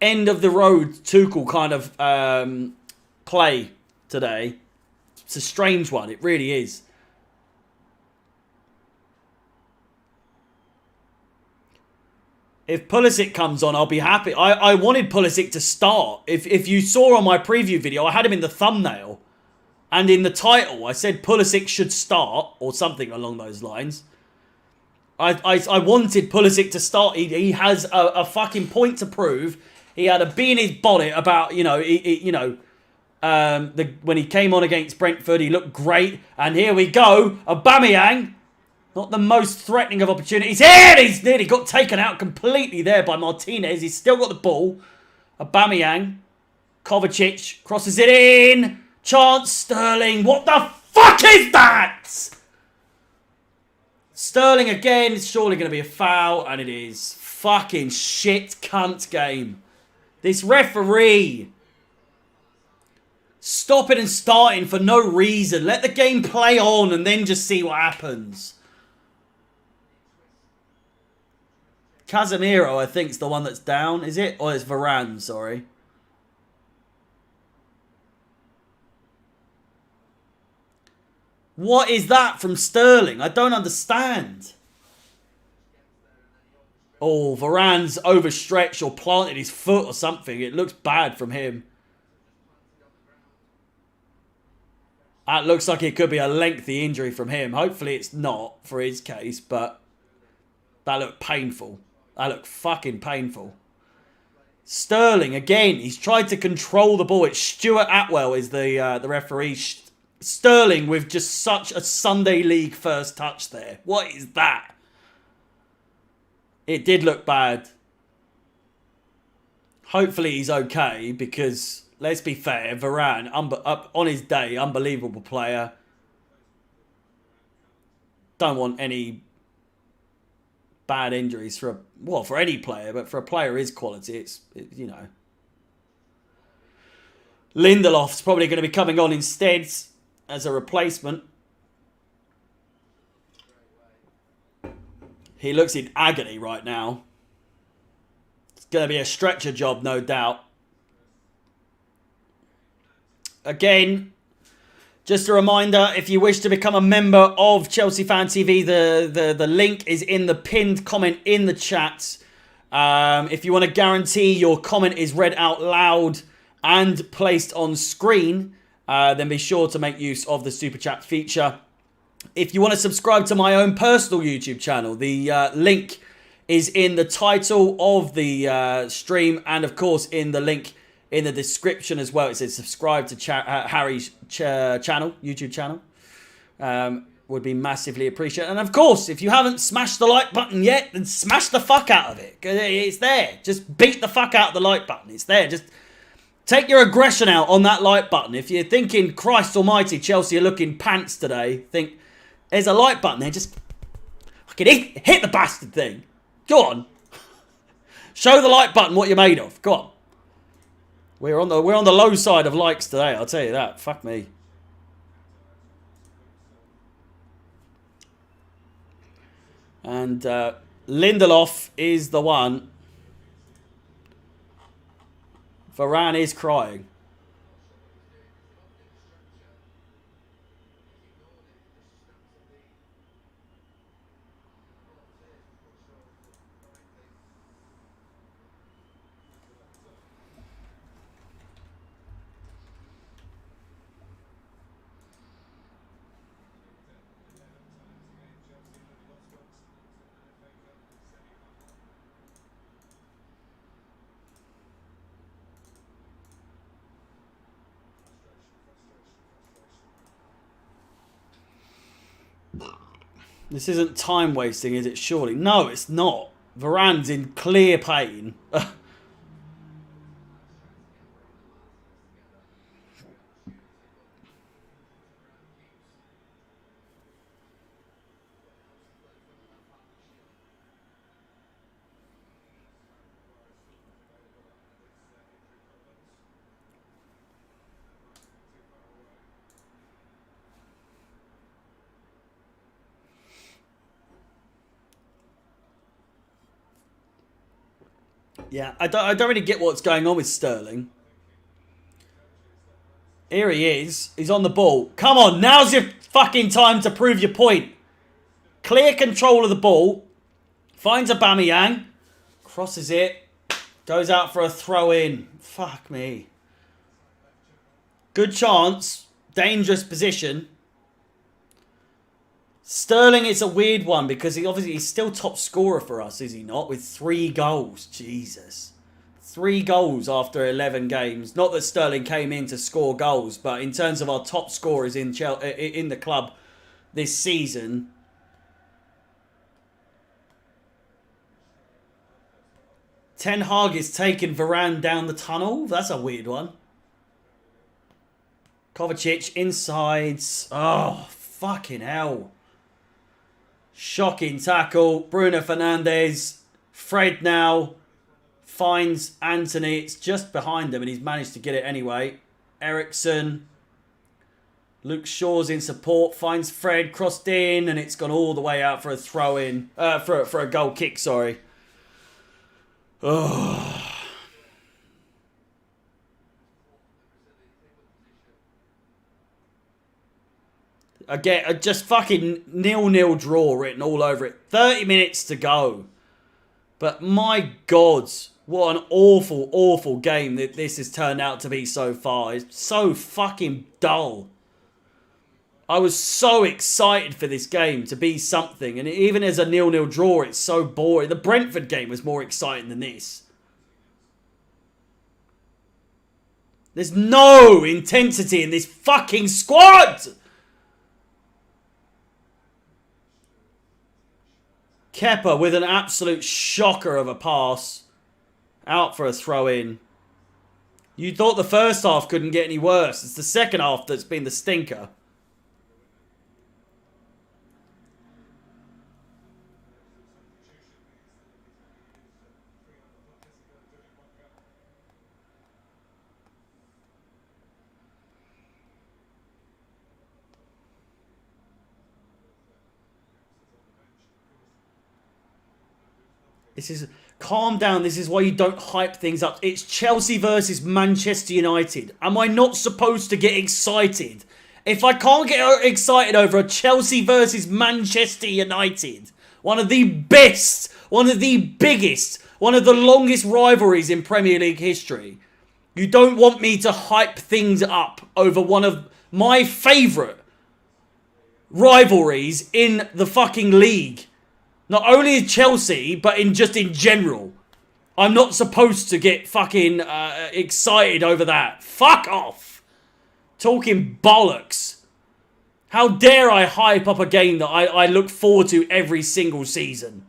end of the road Tuchel kind of play today. It's a strange one. It really is. If Pulisic comes on, I'll be happy. I wanted Pulisic to start. If you saw on my preview video, I had him in the thumbnail. And in the title, I said Pulisic should start. Or something along those lines. I wanted Pulisic to start. He has a fucking point to prove. He had a bee in his bonnet about, when he came on against Brentford. He looked great. And here we go. Aubameyang. Not the most threatening of opportunities. Here! He's nearly got taken out completely there by Martinez. He's still got the ball. Aubameyang. Kovacic crosses it in. Chance. Sterling. What the fuck is that? Sterling again. It's surely going to be a foul. And it is. Fucking shit cunt game. This referee. Stopping and starting for no reason. Let the game play on and then just see what happens. Casemiro, I think, is the one that's down, is it? Or it's Varane, sorry. What is that from Sterling? I don't understand. Oh, Varane's overstretched or planted his foot or something. It looks bad from him. That looks like it could be a lengthy injury from him. Hopefully it's not for his case, but that looked painful. That looked fucking painful. Sterling, again, he's tried to control the ball. It's Stuart Atwell is the referee. Sterling with just such a Sunday League first touch there. What is that? It did look bad. Hopefully he's okay, because let's be fair, Varane, up on his day, unbelievable player. Don't want any bad injuries for any player, but for a player his quality, you know. Lindelof's probably going to be coming on instead as a replacement. He looks in agony right now. It's going to be a stretcher job, no doubt. Again, just a reminder, if you wish to become a member of Chelsea Fan TV, the link is in the pinned comment in the chat. If you want to guarantee your comment is read out loud and placed on screen, then be sure to make use of the Super Chat feature. If you want to subscribe to my own personal YouTube channel, the link is in the title of the stream, and of course in the link in the description as well. It says subscribe to Harry's channel, YouTube channel. Would be massively appreciated. And of course, if you haven't smashed the like button yet, then smash the fuck out of it. It's there. Just beat the fuck out of the like button. It's there. Just take your aggression out on that like button. If you're thinking, Christ almighty, Chelsea are looking pants today, think, there's a like button there. Just fucking hit the bastard thing. Go on. Show the like button what you're made of. Go on. We're on the low side of likes today, I'll tell you that. Fuck me. And Lindelof is the one. Varane is crying. This isn't time wasting, is it? Surely. No, it's not. Varane's in clear pain. Yeah, I don't really get what's going on with Sterling. Here he is. He's on the ball. Come on, now's your fucking time to prove your point. Clear control of the ball. Finds Aubameyang. Crosses it. Goes out for a throw-in. Fuck me. Good chance. Dangerous position. Sterling is a weird one because he's still top scorer for us, is he not? With 3 goals. Jesus. 3 goals after 11 games. Not that Sterling came in to score goals, but in terms of our top scorers in the club this season. Ten Hag is taking Varane down the tunnel. That's a weird one. Kovacic inside. Oh, fucking hell. Shocking tackle. Bruno Fernandes. Fred now finds Anthony. It's just behind him and he's managed to get it anyway. Ericsson. Luke Shaw's in support. Finds Fred. Crossed in and it's gone all the way out for a throw in. For a goal kick, sorry. Oh. Again, just fucking 0-0 draw written all over it. 30 minutes to go. But my God, what an awful, awful game that this has turned out to be so far. It's so fucking dull. I was so excited for this game to be something. And even as a 0-0 draw, it's so boring. The Brentford game was more exciting than this. There's no intensity in this fucking squad! Kepa with an absolute shocker of a pass. Out for a throw-in. You thought the first half couldn't get any worse. It's the second half that's been the stinker. This is... Calm down. This is why you don't hype things up. It's Chelsea versus Manchester United. Am I not supposed to get excited? If I can't get excited over a Chelsea versus Manchester United, one of the best, one of the biggest, one of the longest rivalries in Premier League history, you don't want me to hype things up over one of my favourite rivalries in the fucking league. Not only in Chelsea, but in general. I'm not supposed to get fucking excited over that. Fuck off. Talking bollocks. How dare I hype up a game that I look forward to every single season.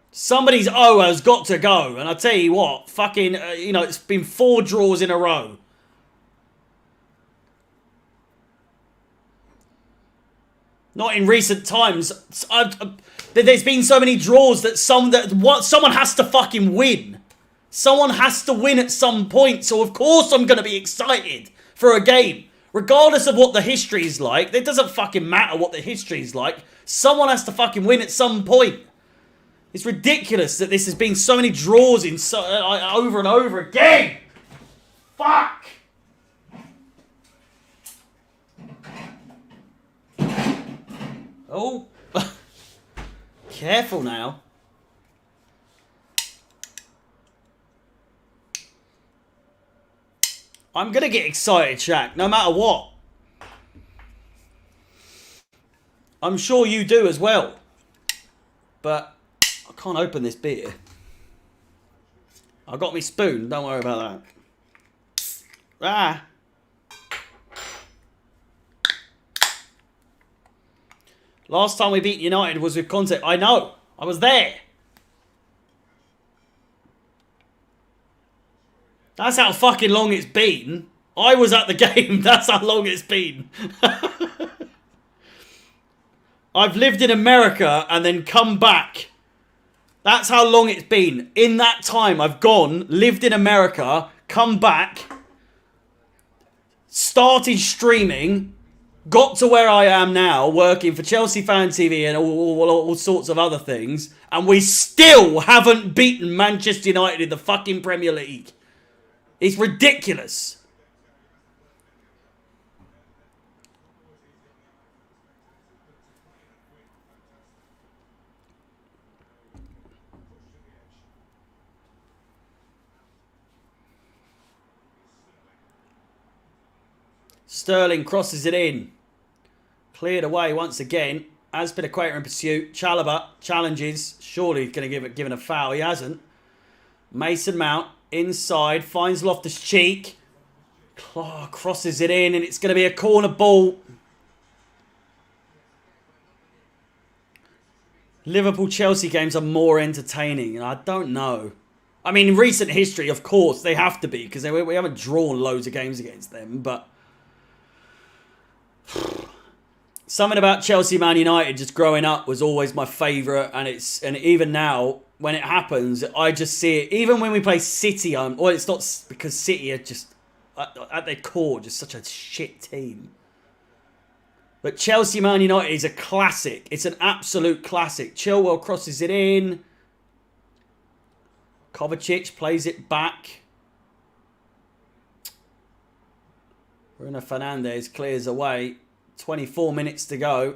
Somebody's O has got to go. And I tell you what, fucking, it's been 4 draws in a row. Not in recent times. There's been so many draws that someone has to fucking win. Someone has to win at some point. So of course I'm going to be excited for a game. Regardless of what the history is like. It doesn't fucking matter what the history is like. Someone has to fucking win at some point. It's ridiculous that this has been so many draws in over and over again. Fuck. Oh, careful now. I'm going to get excited, Shaq, no matter what. I'm sure you do as well. But I can't open this beer. I got me spoon, don't worry about that. Ah. Last time we beat United was with Conte. I know. I was there. That's how fucking long it's been. I was at the game. That's how long it's been. I've lived in America and then come back. That's how long it's been. In that time, I've gone, lived in America, come back, started streaming, got to where I am now, working for Chelsea Fan TV and all sorts of other things, and we still haven't beaten Manchester United in the fucking Premier League. It's ridiculous. Sterling crosses it in. Cleared away once again. Azpilicueta in pursuit. Chalobah challenges. Surely he's going to give a foul. He hasn't. Mason Mount inside. Finds Loftus-Cheek. Crosses it in and it's going to be a corner ball. Liverpool-Chelsea games are more entertaining. And I don't know. I mean, in recent history, of course, they have to be. Because we haven't drawn loads of games against them. But something about Chelsea Man United just growing up was always my favourite, and even now when it happens I just see it. Even when we play City, well, it's not because City are just at their core just such a shit team, but Chelsea Man United is a classic. It's an absolute classic. Chilwell crosses it in. Kovacic plays it back. Bruno Fernandes clears away. 24 minutes to go.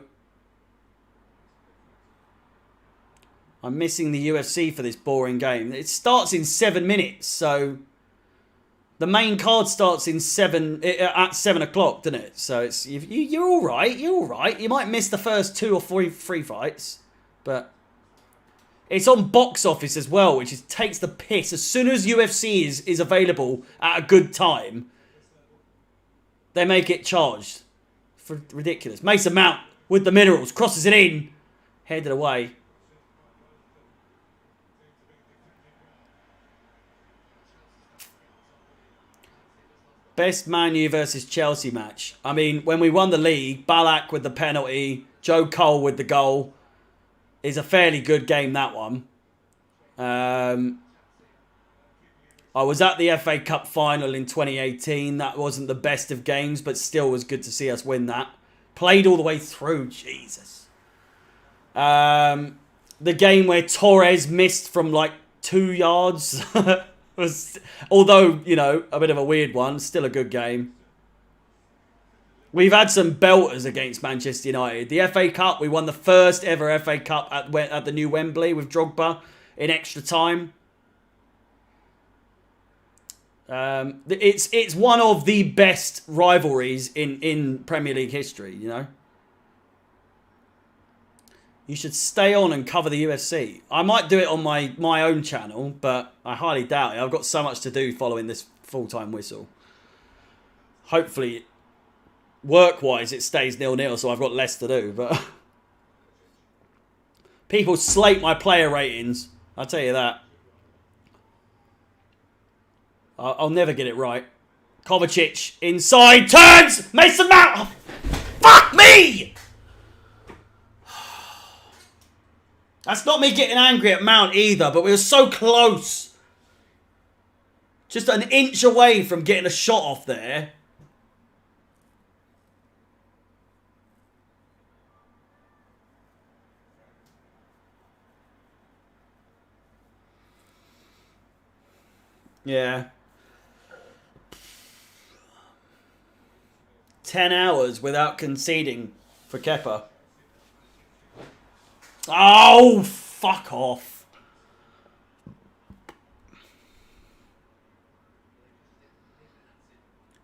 I'm missing the UFC for this boring game. It starts in 7 minutes, so the main card starts at 7 o'clock, doesn't it? So it's you're all right. You're all right. You might miss the first 2 or 3 fights, but It's on box office as well, which takes the piss. As soon as UFC is available at a good time, they make it charged. For ridiculous. Mason Mount with the minerals. Crosses it in. Headed away. Best Man U versus Chelsea match. I mean, when we won the league, Ballack with the penalty, Joe Cole with the goal. Is a fairly good game, that one. I was at the FA Cup final in 2018. That wasn't the best of games, but still was good to see us win that. Played all the way through. Jesus. The game where Torres missed from like 2 yards was, although, you know, a bit of a weird one, still a good game. We've had some belters against Manchester United. The FA Cup, we won the first ever FA Cup at the new Wembley with Drogba in extra time. It's one of the best rivalries in Premier League history, you know. You should stay on and cover the UFC. I might do it on my own channel, but I highly doubt it. I've got so much to do following this full-time whistle. Hopefully, work-wise, it stays 0-0, so I've got less to do. But people slate my player ratings. I'll tell you that. I'll never get it right. Kovacic inside turns. Mason Mount. Oh, fuck me. That's not me getting angry at Mount either, but we were so close. Just an inch away from getting a shot off there. Yeah. 10 hours without conceding for Kepa. Oh, fuck off.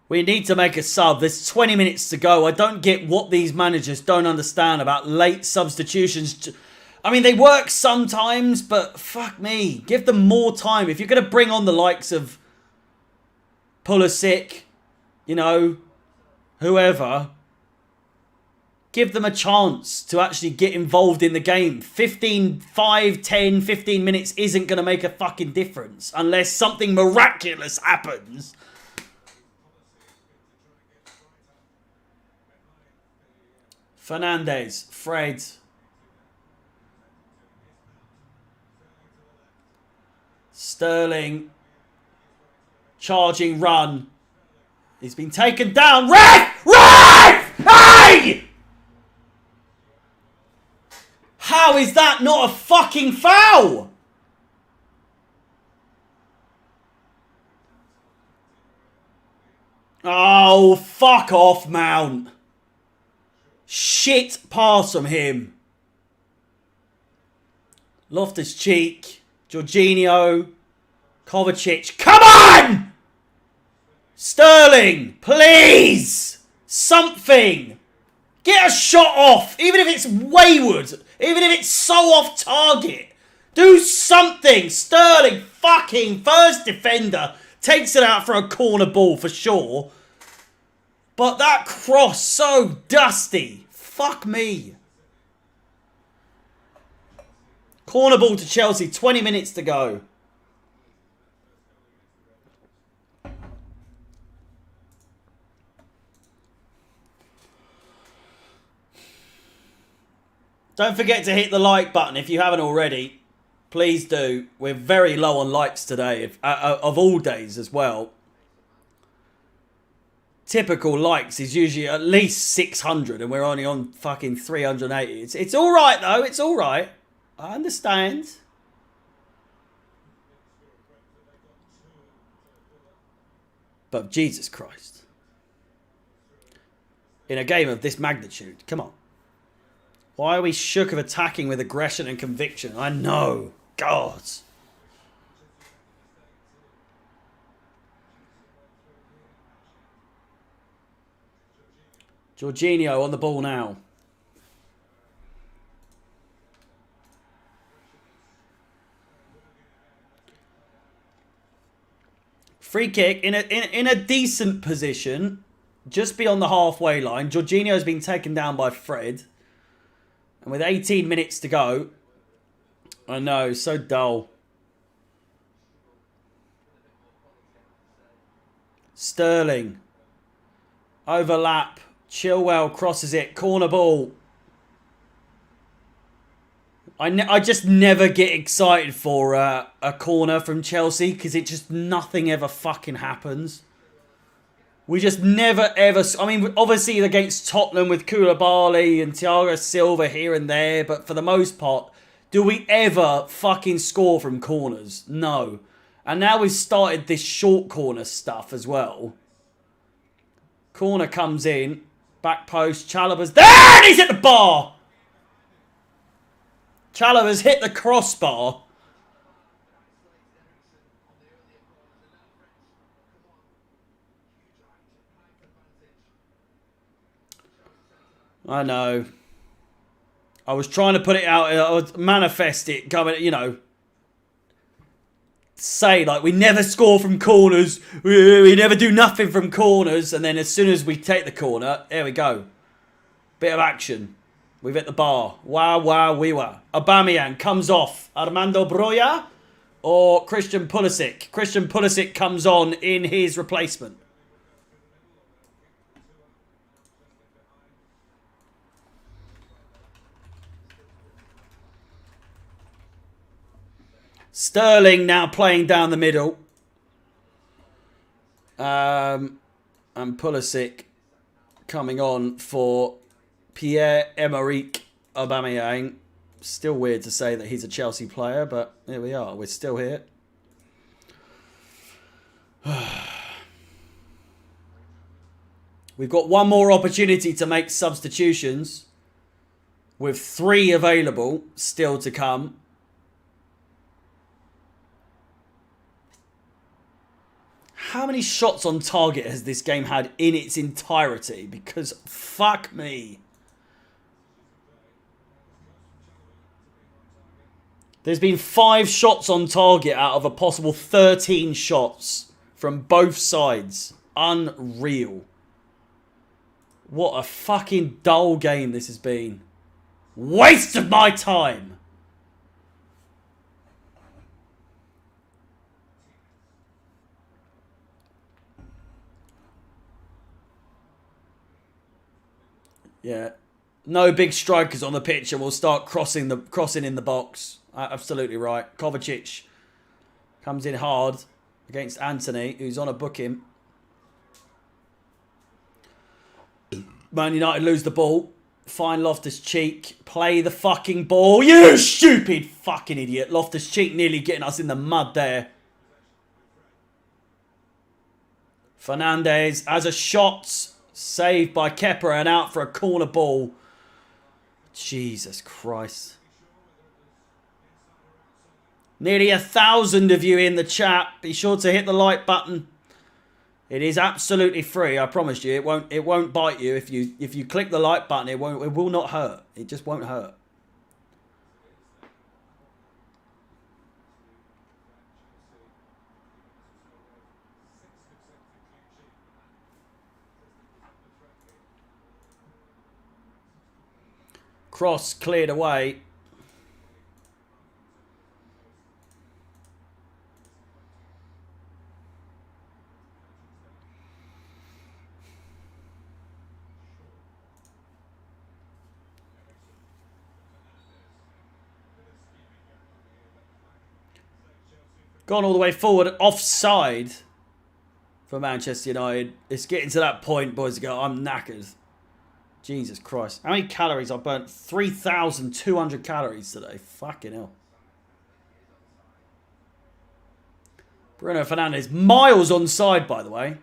We need to make a sub. There's 20 minutes to go. I don't get what these managers don't understand about late substitutions. I mean, they work sometimes, but fuck me. Give them more time. If you're going to bring on the likes of Pulisic, you know, whoever, give them a chance to actually get involved in the game. 15 minutes isn't going to make a fucking difference unless something miraculous happens. Fernandes, Fred. Sterling. Charging run. He's been taken down. Ref! Ref! Hey! How is that not a fucking foul? Oh, fuck off, Mount. Shit pass from him. Loftus-Cheek. Jorginho. Kovacic. Come on! Sterling, please! Something! Get a shot off, even if it's wayward, even if it's so off target. Do something. Sterling, fucking first defender, takes it out for a corner ball for sure. But that cross, so dusty. Fuck me. Corner ball to Chelsea, 20 minutes to go. Don't forget to hit the like button if you haven't already. Please do. We're very low on likes today, of all days as well. Typical likes is usually at least 600 and we're only on fucking 380. It's all right though. It's all right. I understand. But Jesus Christ. In a game of this magnitude, come on. Why are we shook of attacking with aggression and conviction? I know. God. Jorginho on the ball now. Free kick in a decent position, just beyond the halfway line. Jorginho's been taken down by Fred. And with 18 minutes to go, I know, so dull. Sterling. Overlap. Chilwell crosses it. Corner ball. I just never get excited for a corner from Chelsea because it just nothing ever fucking happens. We just never ever... I mean, obviously against Tottenham with Koulibaly and Thiago Silva here and there, but for the most part, do we ever fucking score from corners? No. And now we've started this short corner stuff as well. Corner comes in. Back post. Chalobah's there and he's hit the bar! Chalobah's hit the crossbar. I know. I was trying to put it out. I would manifest it, going, you know, say like we never score from corners. We never do nothing from corners. And then as soon as we take the corner, there we go. Bit of action. We've hit the bar. Wow, wow, we were. Aubameyang comes off. Armando Broja or Christian Pulisic. Christian Pulisic comes on in his replacement. Sterling now playing down the middle. And Pulisic coming on for Pierre-Emerick Aubameyang. Still weird to say that he's a Chelsea player, but here we are. We're still here. We've got one more opportunity to make substitutions with 3 available still to come. How many shots on target has this game had in its entirety? Because fuck me. There's been 5 shots on target out of a possible 13 shots from both sides. Unreal. What a fucking dull game this has been. Waste of my time. Yeah. No big strikers on the pitch and we'll start crossing in the box. Absolutely right. Kovacic comes in hard against Anthony, who's on a booking. Man United lose the ball. Find Loftus-Cheek. Play the fucking ball. You stupid fucking idiot. Loftus-Cheek nearly getting us in the mud there. Fernandes has a shot. Saved by Kepa and out for a corner ball. Jesus Christ. Nearly 1,000 of you in the chat. Be sure to hit the like button. It is absolutely free. I promise you. It won't bite you if you click the like button. It will not hurt. It just won't hurt. Cross cleared away. Gone all the way forward. Offside for Manchester United. It's getting to that point, boys, to go, I'm knackered. Jesus Christ. How many calories? I burnt 3,200 calories today. Fucking hell. Bruno Fernandes. Miles onside, by the way.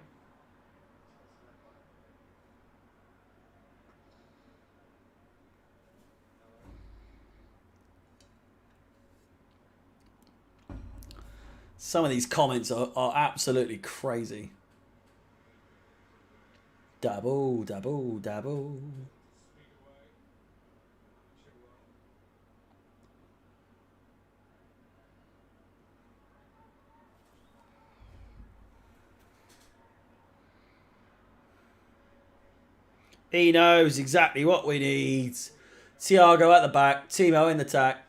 Some of these comments are absolutely crazy. Dabble, dabble, dabble. He knows exactly what we need. Thiago at the back. Timo in the attack.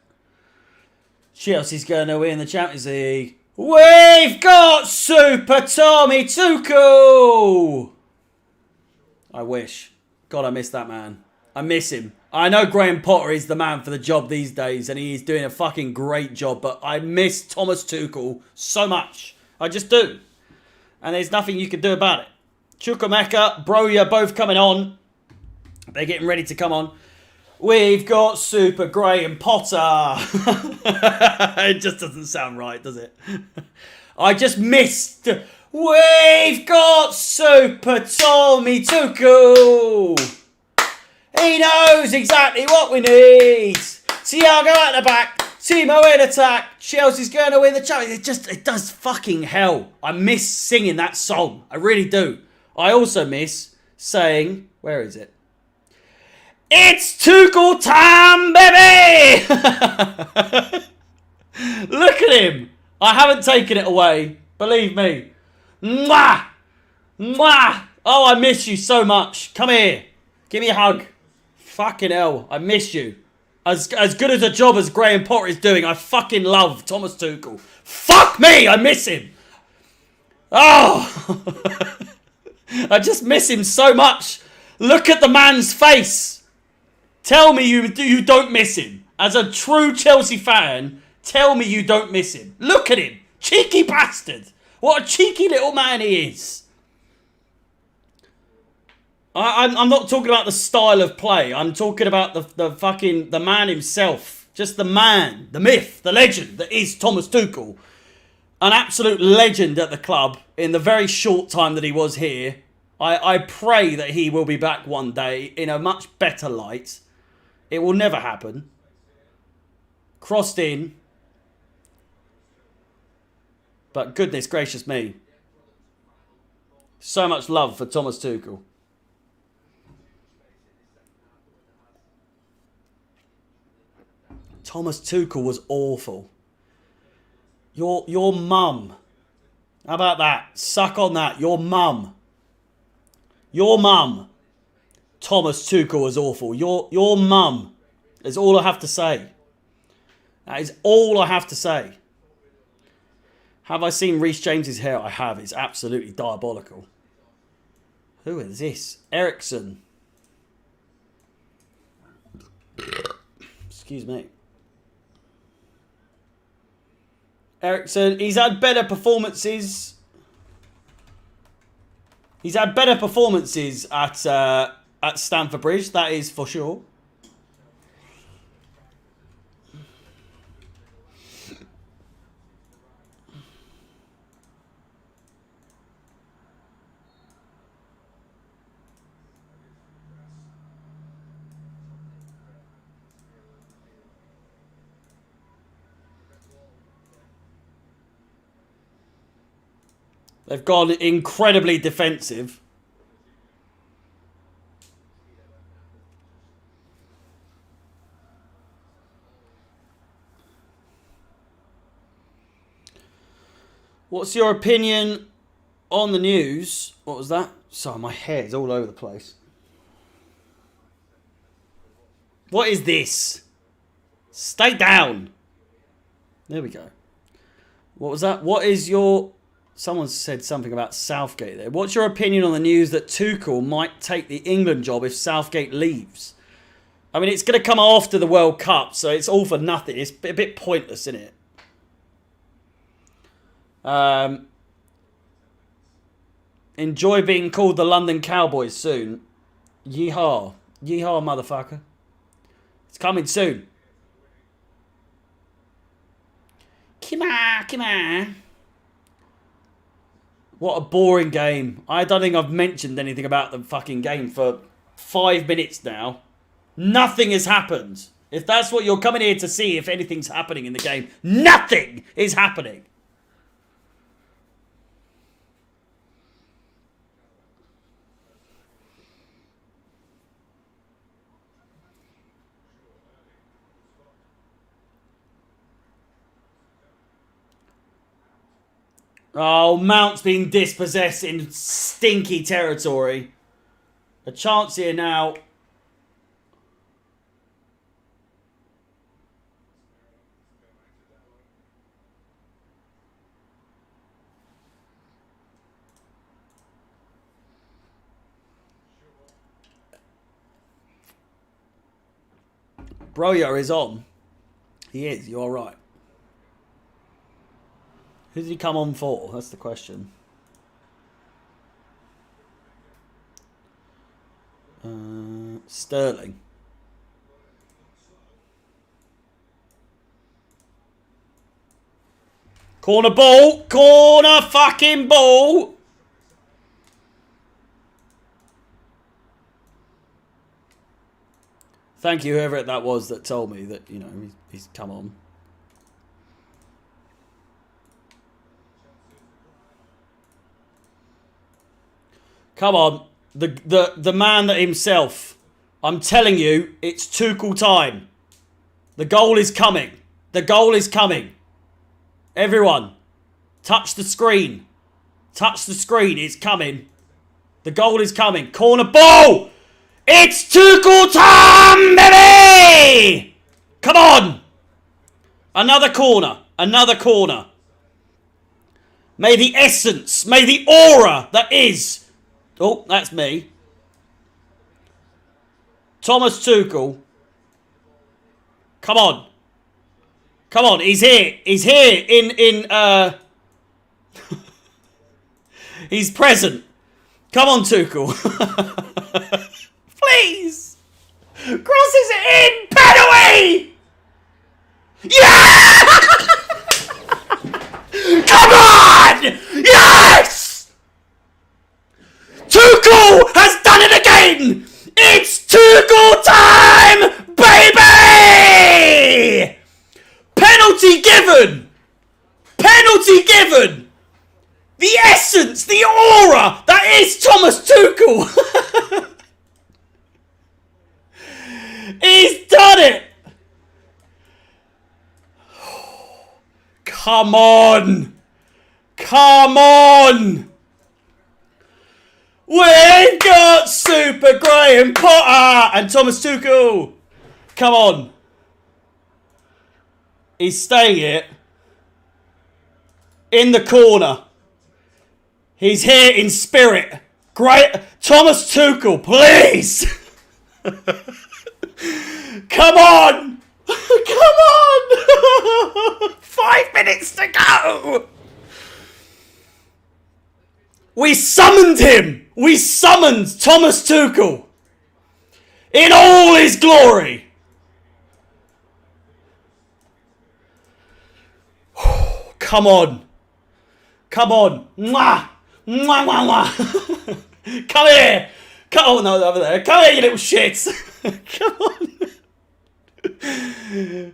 Chelsea's going to win the Champions League. We've got Super Tommy Tuchel! I wish. God, I miss that man. I miss him. I know Graham Potter is the man for the job these days, and he's doing a fucking great job, but I miss Thomas Tuchel so much. I just do. And there's nothing you can do about it. Chukwuemeka, Broja, both coming on. They're getting ready to come on. We've got Super Graham Potter. It just doesn't sound right, does it? I just missed. We've got Super Tommy Tuchel. He knows exactly what we need. Thiago at the back. Timo in attack. Chelsea's going to win the Champions. It does fucking hell. I miss singing that song. I really do. I also miss saying, where is it? It's Tuchel time, baby! Look at him. I haven't taken it away. Believe me. Mwah! Mwah! Oh, I miss you so much. Come here. Give me a hug. Fucking hell. I miss you. As good as a job as Graham Potter is doing, I fucking love Thomas Tuchel. Fuck me! I miss him. Oh! I just miss him so much. Look at the man's face. Tell me you don't miss him. As a true Chelsea fan, tell me you don't miss him. Look at him. Cheeky bastard. What a cheeky little man he is. I'm not talking about the style of play. I'm talking about the man himself. Just the man, the myth, the legend that is Thomas Tuchel. An absolute legend at the club in the very short time that he was here. I pray that he will be back one day in a much better light. It will never happen. Crossed in. But goodness gracious me. So much love for Thomas Tuchel. Thomas Tuchel was awful. Your mum. How about that? Suck on that. Your mum. Your mum. Thomas Tuchel was awful. Your mum is all I have to say. That is all I have to say. Have I seen Reece James's hair? I have. It's absolutely diabolical. Who is this? Ericsson. Excuse me. Ericsson, he's had better performances. He's had better performances at Stamford Bridge, that is for sure. They've gone incredibly defensive. What's your opinion on the news? What was that? Sorry, my hair's all over the place. What is this? Stay down. There we go. What was that? What is your... Someone said something about Southgate there. What's your opinion on the news that Tuchel might take the England job if Southgate leaves? I mean, it's going to come after the World Cup, so it's all for nothing. It's a bit pointless, isn't it? Enjoy being called the London Cowboys soon. Yeehaw. Yeehaw, motherfucker. It's coming soon. Come on, come on. What a boring game. I don't think I've mentioned anything about the fucking game for 5 minutes now. Nothing has happened. If that's what you're coming here to see, if anything's happening in the game, nothing is happening. Oh, Mount's being dispossessed in stinky territory. A chance here now. Broyo is on. He is, you're right. Who did he come on for? That's the question. Sterling. Corner ball. Corner fucking ball. Thank you, whoever that was that told me that, you know, he's come on. Come on. The man that himself. I'm telling you, it's Tuchel time. The goal is coming. The goal is coming. Everyone, touch the screen. Touch the screen. It's coming. The goal is coming. Corner ball. It's Tuchel time, baby! Come on. Another corner. Another corner. May the essence, may the aura that is... Oh, that's me. Thomas Tuchel. Come on. Come on, he's here. He's here he's present. Come on, Tuchel. Please. Crosses it in. Penalty. Yeah! Come on! Yes! Tuchel has done it again! It's Tuchel time, baby! Penalty given! Penalty given! The essence, the aura, that is Thomas Tuchel! He's done it! Come on! Come on! We've got Super Graham Potter and Thomas Tuchel! Come on! He's staying here. In the corner. He's here in spirit. Great. Thomas Tuchel, please! Come on! Come on! 5 minutes to go! We summoned him! We summoned Thomas Tuchel! In all his glory! Come on! Come on! Mwah! Mwah, mwah, mwah! Come here! Come on, no, over there. Come here, you little shits! Come on!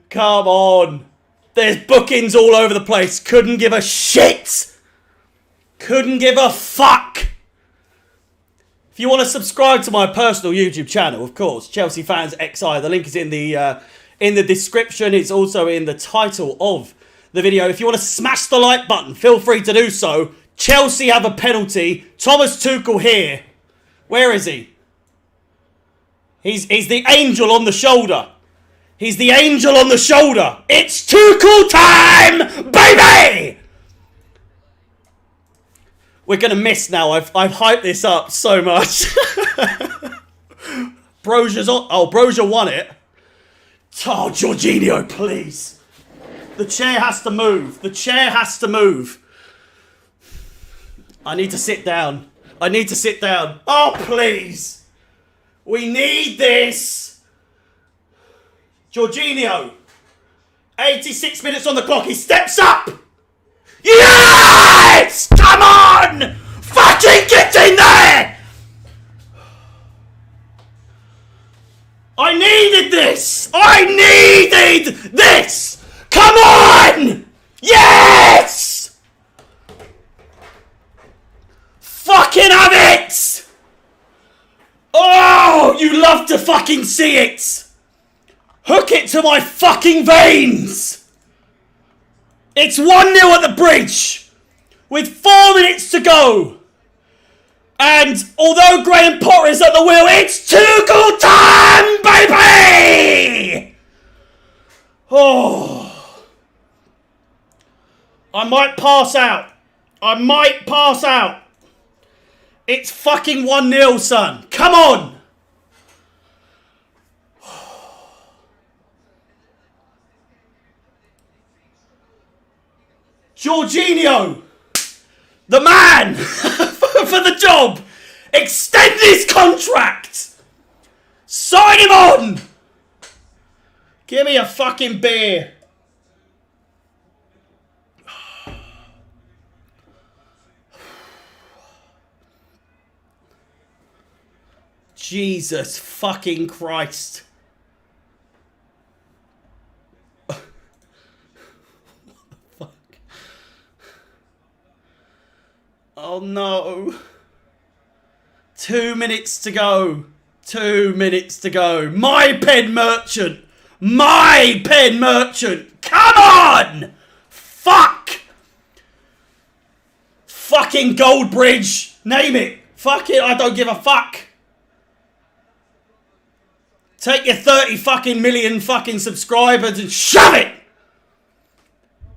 Come on! There's bookings all over the place. Couldn't give a shit! Couldn't give a fuck! If you want to subscribe to my personal YouTube channel, of course, Chelsea Fans XI, the link is in the description. It's also in the title of the video. If you want to smash the like button, feel free to do so. Chelsea have a penalty. Thomas Tuchel here. Where is he? He's the angel on the shoulder. He's the angel on the shoulder. It's Tuchel time, baby! We're going to miss now. I've hyped this up so much. Brozia's on. Oh, Brozia won it. Oh, Jorginho, please. The chair has to move. The chair has to move. I need to sit down. I need to sit down. Oh, please. We need this. Jorginho. 86 minutes on the clock. He steps up. Yes! Come on! Fucking get in there! I needed this! I needed this! Come on! Yes! Fucking have it! Oh, you love to fucking see it! Hook it to my fucking veins! It's 1-0 at the bridge! With 4 minutes to go! And although Graham Potter is at the wheel, it's Tuchel time, baby! Oh. I might pass out. It's fucking 1-0, son. Come on! Jorginho! The man! For the job! Extend his contract! Sign him on! Give me a fucking beer. Jesus fucking Christ. What the fuck? Oh no. 2 minutes to go. 2 minutes to go. My pen merchant. My pen merchant. Come on! Fuck! Fucking Goldbridge. Name it. Fuck it. I don't give a fuck. Take your 30 fucking million fucking subscribers and shove it!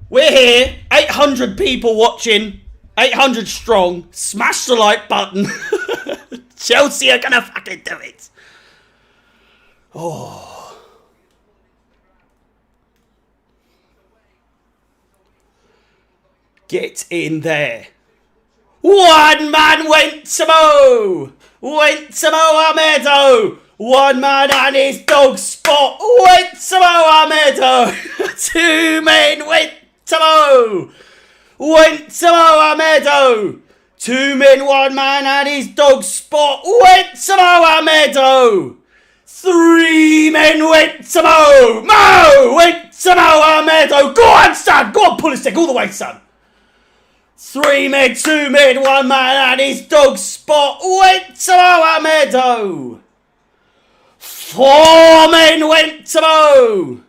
We're here. 800 people watching. 800 strong. Smash the like button. Chelsea are gonna fucking do it. Oh. Get in there. One man went to Mo. Went to Mohamedo. One man and his dog Spot went to Mohamedo. 2 men went to Mo. Went to Mohamedo. 2 men, 1 man and his dog Spot went to Mohamedo. 3 men went to Mo. Mo went to Mohamedo. Go on, son. Go on, Pulisic. All the way, son. 3 men, 2 men, 1 man and his dog Spot went to Mohamedo. 4 men went to Mo.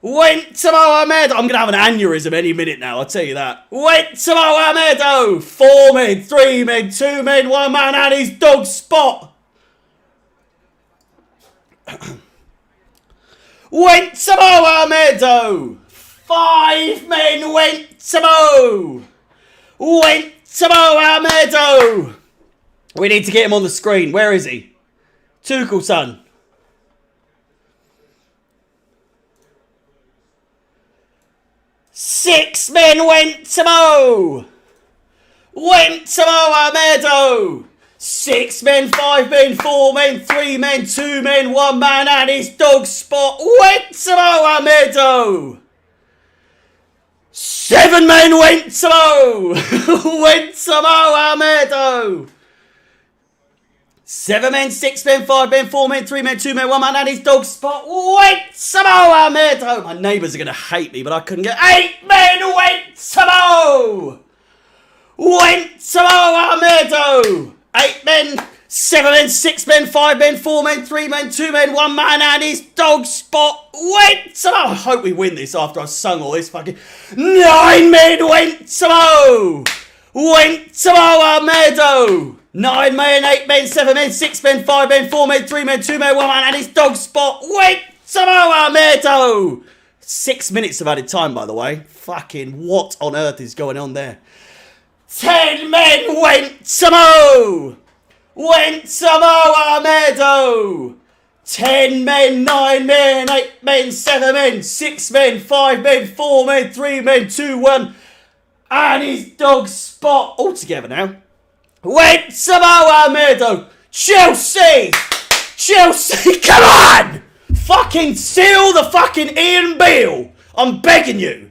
Went to Mohamed. I'm going to have an aneurysm any minute now, I'll tell you that. Went to Mohamedo. 4 men, 3 men, 2 men, 1 man and his dog Spot. Went to Mohamedo. 5 men went to Mo. Went to Mohamedo. We need to get him on the screen. Where is he? Tuchel, son. 6 men went to Mo. Went to Mohamedo. 6 men, 5 men, 4 men, 3 men, 2 men, 1 man and his dog Spot went to Mohamedo. 7 men went to Mo. Went to Mohamedo. 7 men, 6 men, 5 men, 4 men, 3 men, 2 men, 1 man and his dog Spot went to Mohamedo. My neighbours are going to hate me, but I couldn't get... 8 men went to Mo. Went to Mohamedo. 8 men, 7 men, 6 men, 5 men, 4 men, 3 men, 2 men, 1 man and his dog Spot went to Mo. I hope we win this after I've sung all this fucking... 9 men went to Mo. Went to Mohamedo. 9 men, 8 men, 7 men, 6 men, 5 men, 4 men, 3 men, 2 men, 1 man and his dog Spot went to Mohamedo. 6 minutes of added time, by the way. Fucking what on earth is going on there? 10 men went to Mo. Went to Mohamedo. 10 men, 9 men, 8 men, 7 men, 6 men, 5 men, 4 men, 3 men, 2, 1. And his dog Spot, all together now, went to Mohamedo. Chelsea! Chelsea, come on! Fucking seal the fucking Ian Beale. I'm begging you.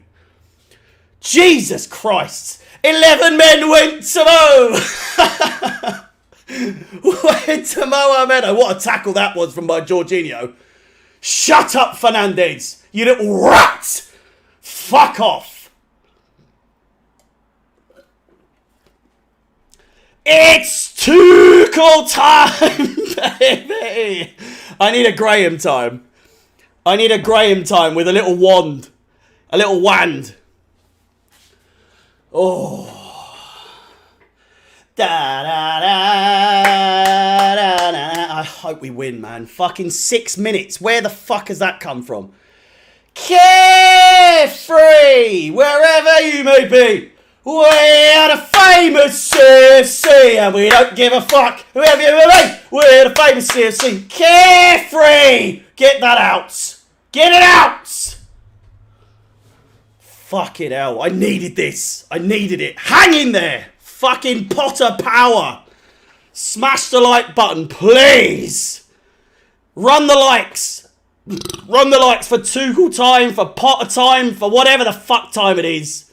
Jesus Christ. 11 men went to Mo. Went to Mohamedo. What a tackle that was from my Jorginho. Shut up, Fernandez. You little rat. Fuck off. It's Tuchel time, baby. I need a Graham time. I need a Graham time with a little wand. A little wand. Oh. Da, da, da, da, da. I hope we win, man. Fucking 6 minutes. Where the fuck has that come from? Carefree, wherever you may be. We are the famous CFC, and we don't give a fuck whoever you may be. We're the famous CFC. Carefree, get that out. Get it out. Fucking hell, I needed this. I needed it. Hang in there. Fucking Potter power. Smash the like button, please. Run the likes. Run the likes for Tuchel time, for Potter time, for whatever the fuck time it is.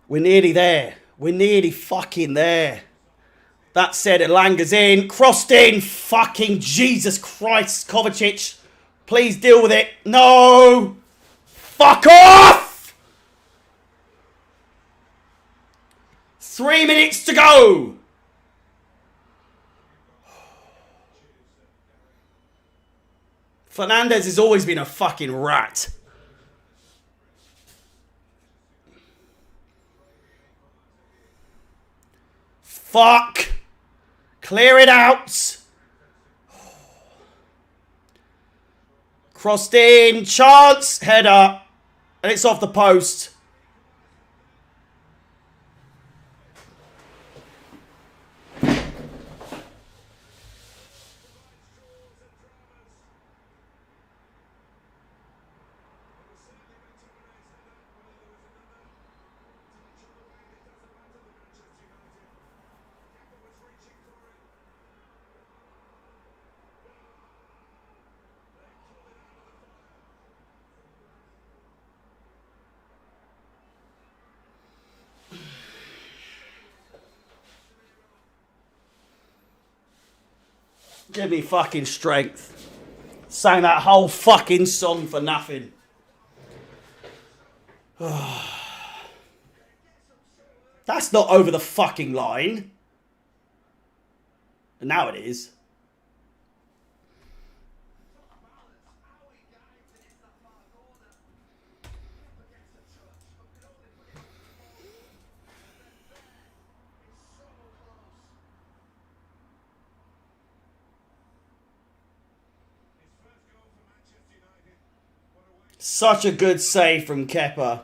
We're nearly there. We're nearly fucking there. That said, Elanga's in. Crossed in. Fucking Jesus Christ, Kovacic. Please deal with it. No! Fuck off! 3 minutes to go! Fernandez has always been a fucking rat. Fuck! Clear it out! Crossed in, chance, header, and it's off the post. Give me fucking strength. Sang that whole fucking song for nothing. That's not over the fucking line. And now it is. Such a good save from Kepa.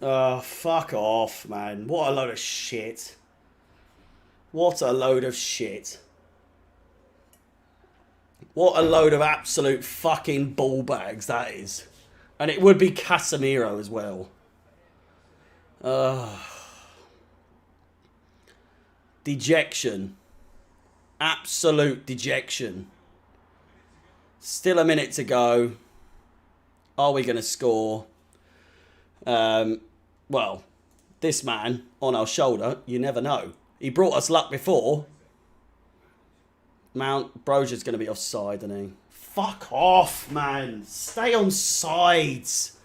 Oh, fuck off, man. What a load of shit. What a load of shit. What a load of absolute fucking ball bags that is. And it would be Casemiro as well. Dejection. Absolute dejection. Still a minute to go. Are we going to score? Well, this man on our shoulder, you never know. He brought us luck before. Mount Brosier's going to be offside, isn't he? Fuck off, man. Stay on sides.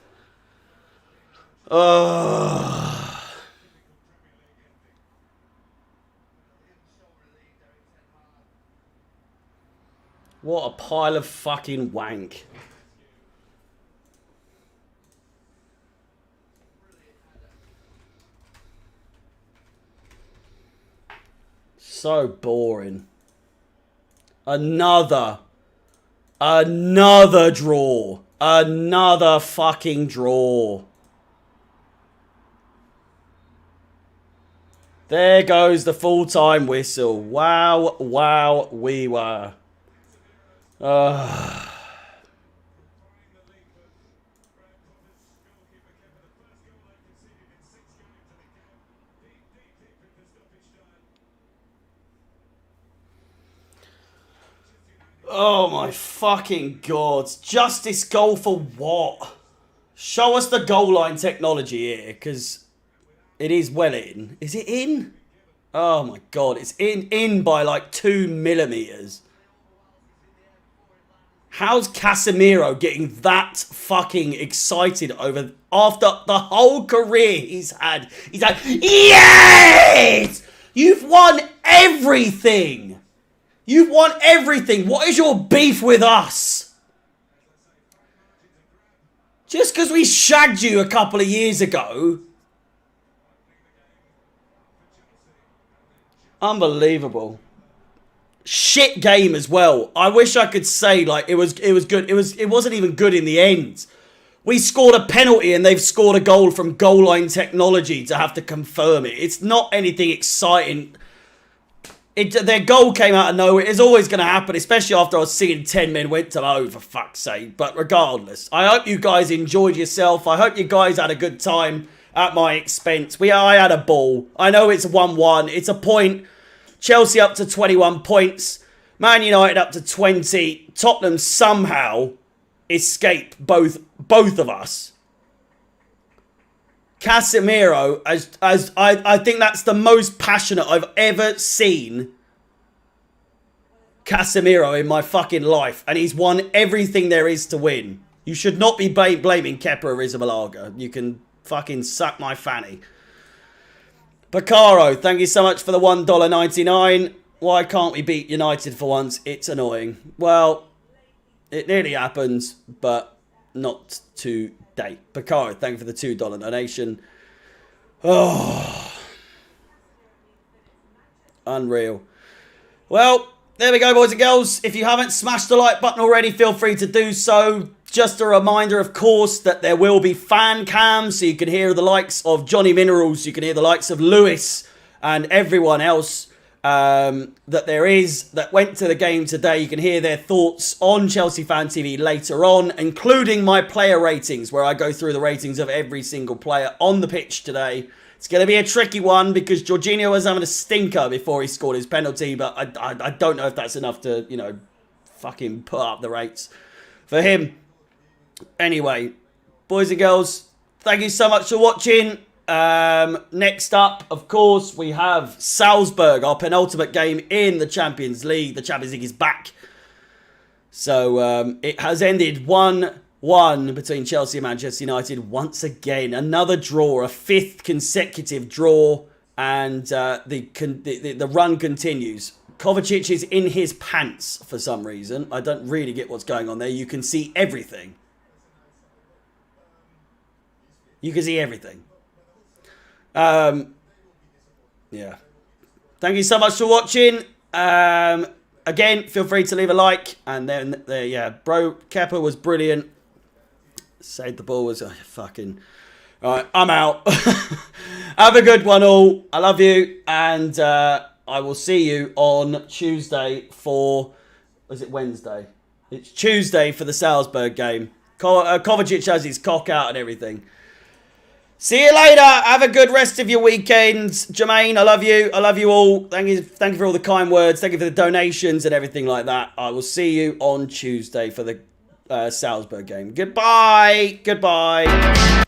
What a pile of fucking wank. So boring. Another draw. Another fucking draw. There goes the full-time whistle. Wow, wow, we were. Oh my fucking god. Justice goal for what? Show us the goal line technology here, because it is well in. Is it in? Oh my god, it's in by like 2 millimeters. How's Casemiro getting that fucking excited over after the whole career he's had? He's like, yes! You've won everything. You've won everything. What is your beef with us? Just because we shagged you a couple of years ago. Unbelievable. Shit game as well. I wish I could say like it was good. It wasn't even good in the end. We scored a penalty and they've scored a goal from goal line technology to have to confirm it. It's not anything exciting. Their goal came out of nowhere. It's always going to happen, especially after I was seeing 10 men went to oh, for fuck's sake. But regardless, I hope you guys enjoyed yourself. I hope you guys had a good time at my expense. I had a ball. I know it's 1-1. It's a point. Chelsea up to 21 points. Man United up to 20. Tottenham somehow escape both of us. Casemiro, as I think that's the most passionate I've ever seen Casemiro in my fucking life. And he's won everything there is to win. You should not be blaming Kepa Arrizabalaga. You can fucking suck my fanny. Bacaro, thank you so much for the $1.99. Why can't we beat United for once? It's annoying. Well, it nearly happens, but not today. Bacaro, thank you for the $2 donation. Oh, unreal. Well, there we go, boys and girls. If you haven't smashed the like button already, feel free to do so. Just a reminder, of course, that there will be fan cams, so you can hear the likes of Johnny Minerals, you can hear the likes of Lewis and everyone else that went to the game today. You can hear their thoughts on Chelsea Fan TV later on, including my player ratings, where I go through the ratings of every single player on the pitch today. It's going to be a tricky one because Jorginho was having a stinker before he scored his penalty, but I don't know if that's enough to, you know, fucking put up the rates for him. Anyway, boys and girls, thank you so much for watching. Next up, of course, we have Salzburg, our penultimate game in the Champions League. The Champions League is back. So it has ended 1-1 between Chelsea and Manchester United once again. Another draw, a fifth consecutive draw, and the run continues. Kovacic is in his pants for some reason. I don't really get what's going on there. You can see everything. You can see everything. Yeah. Thank you so much for watching. Again, feel free to leave a like. And then, yeah, bro, Kepa was brilliant. Saved the ball was fucking... All right, I'm out. Have a good one all. I love you. And I will see you on Tuesday for... Was it Wednesday? It's Tuesday for the Salzburg game. Kovacic has his cock out and everything. See you later. Have a good rest of your weekends. Jermaine, I love you. I love you all. Thank you for all the kind words. Thank you for the donations and everything like that. I will see you on Tuesday for the Salzburg game. Goodbye. Goodbye.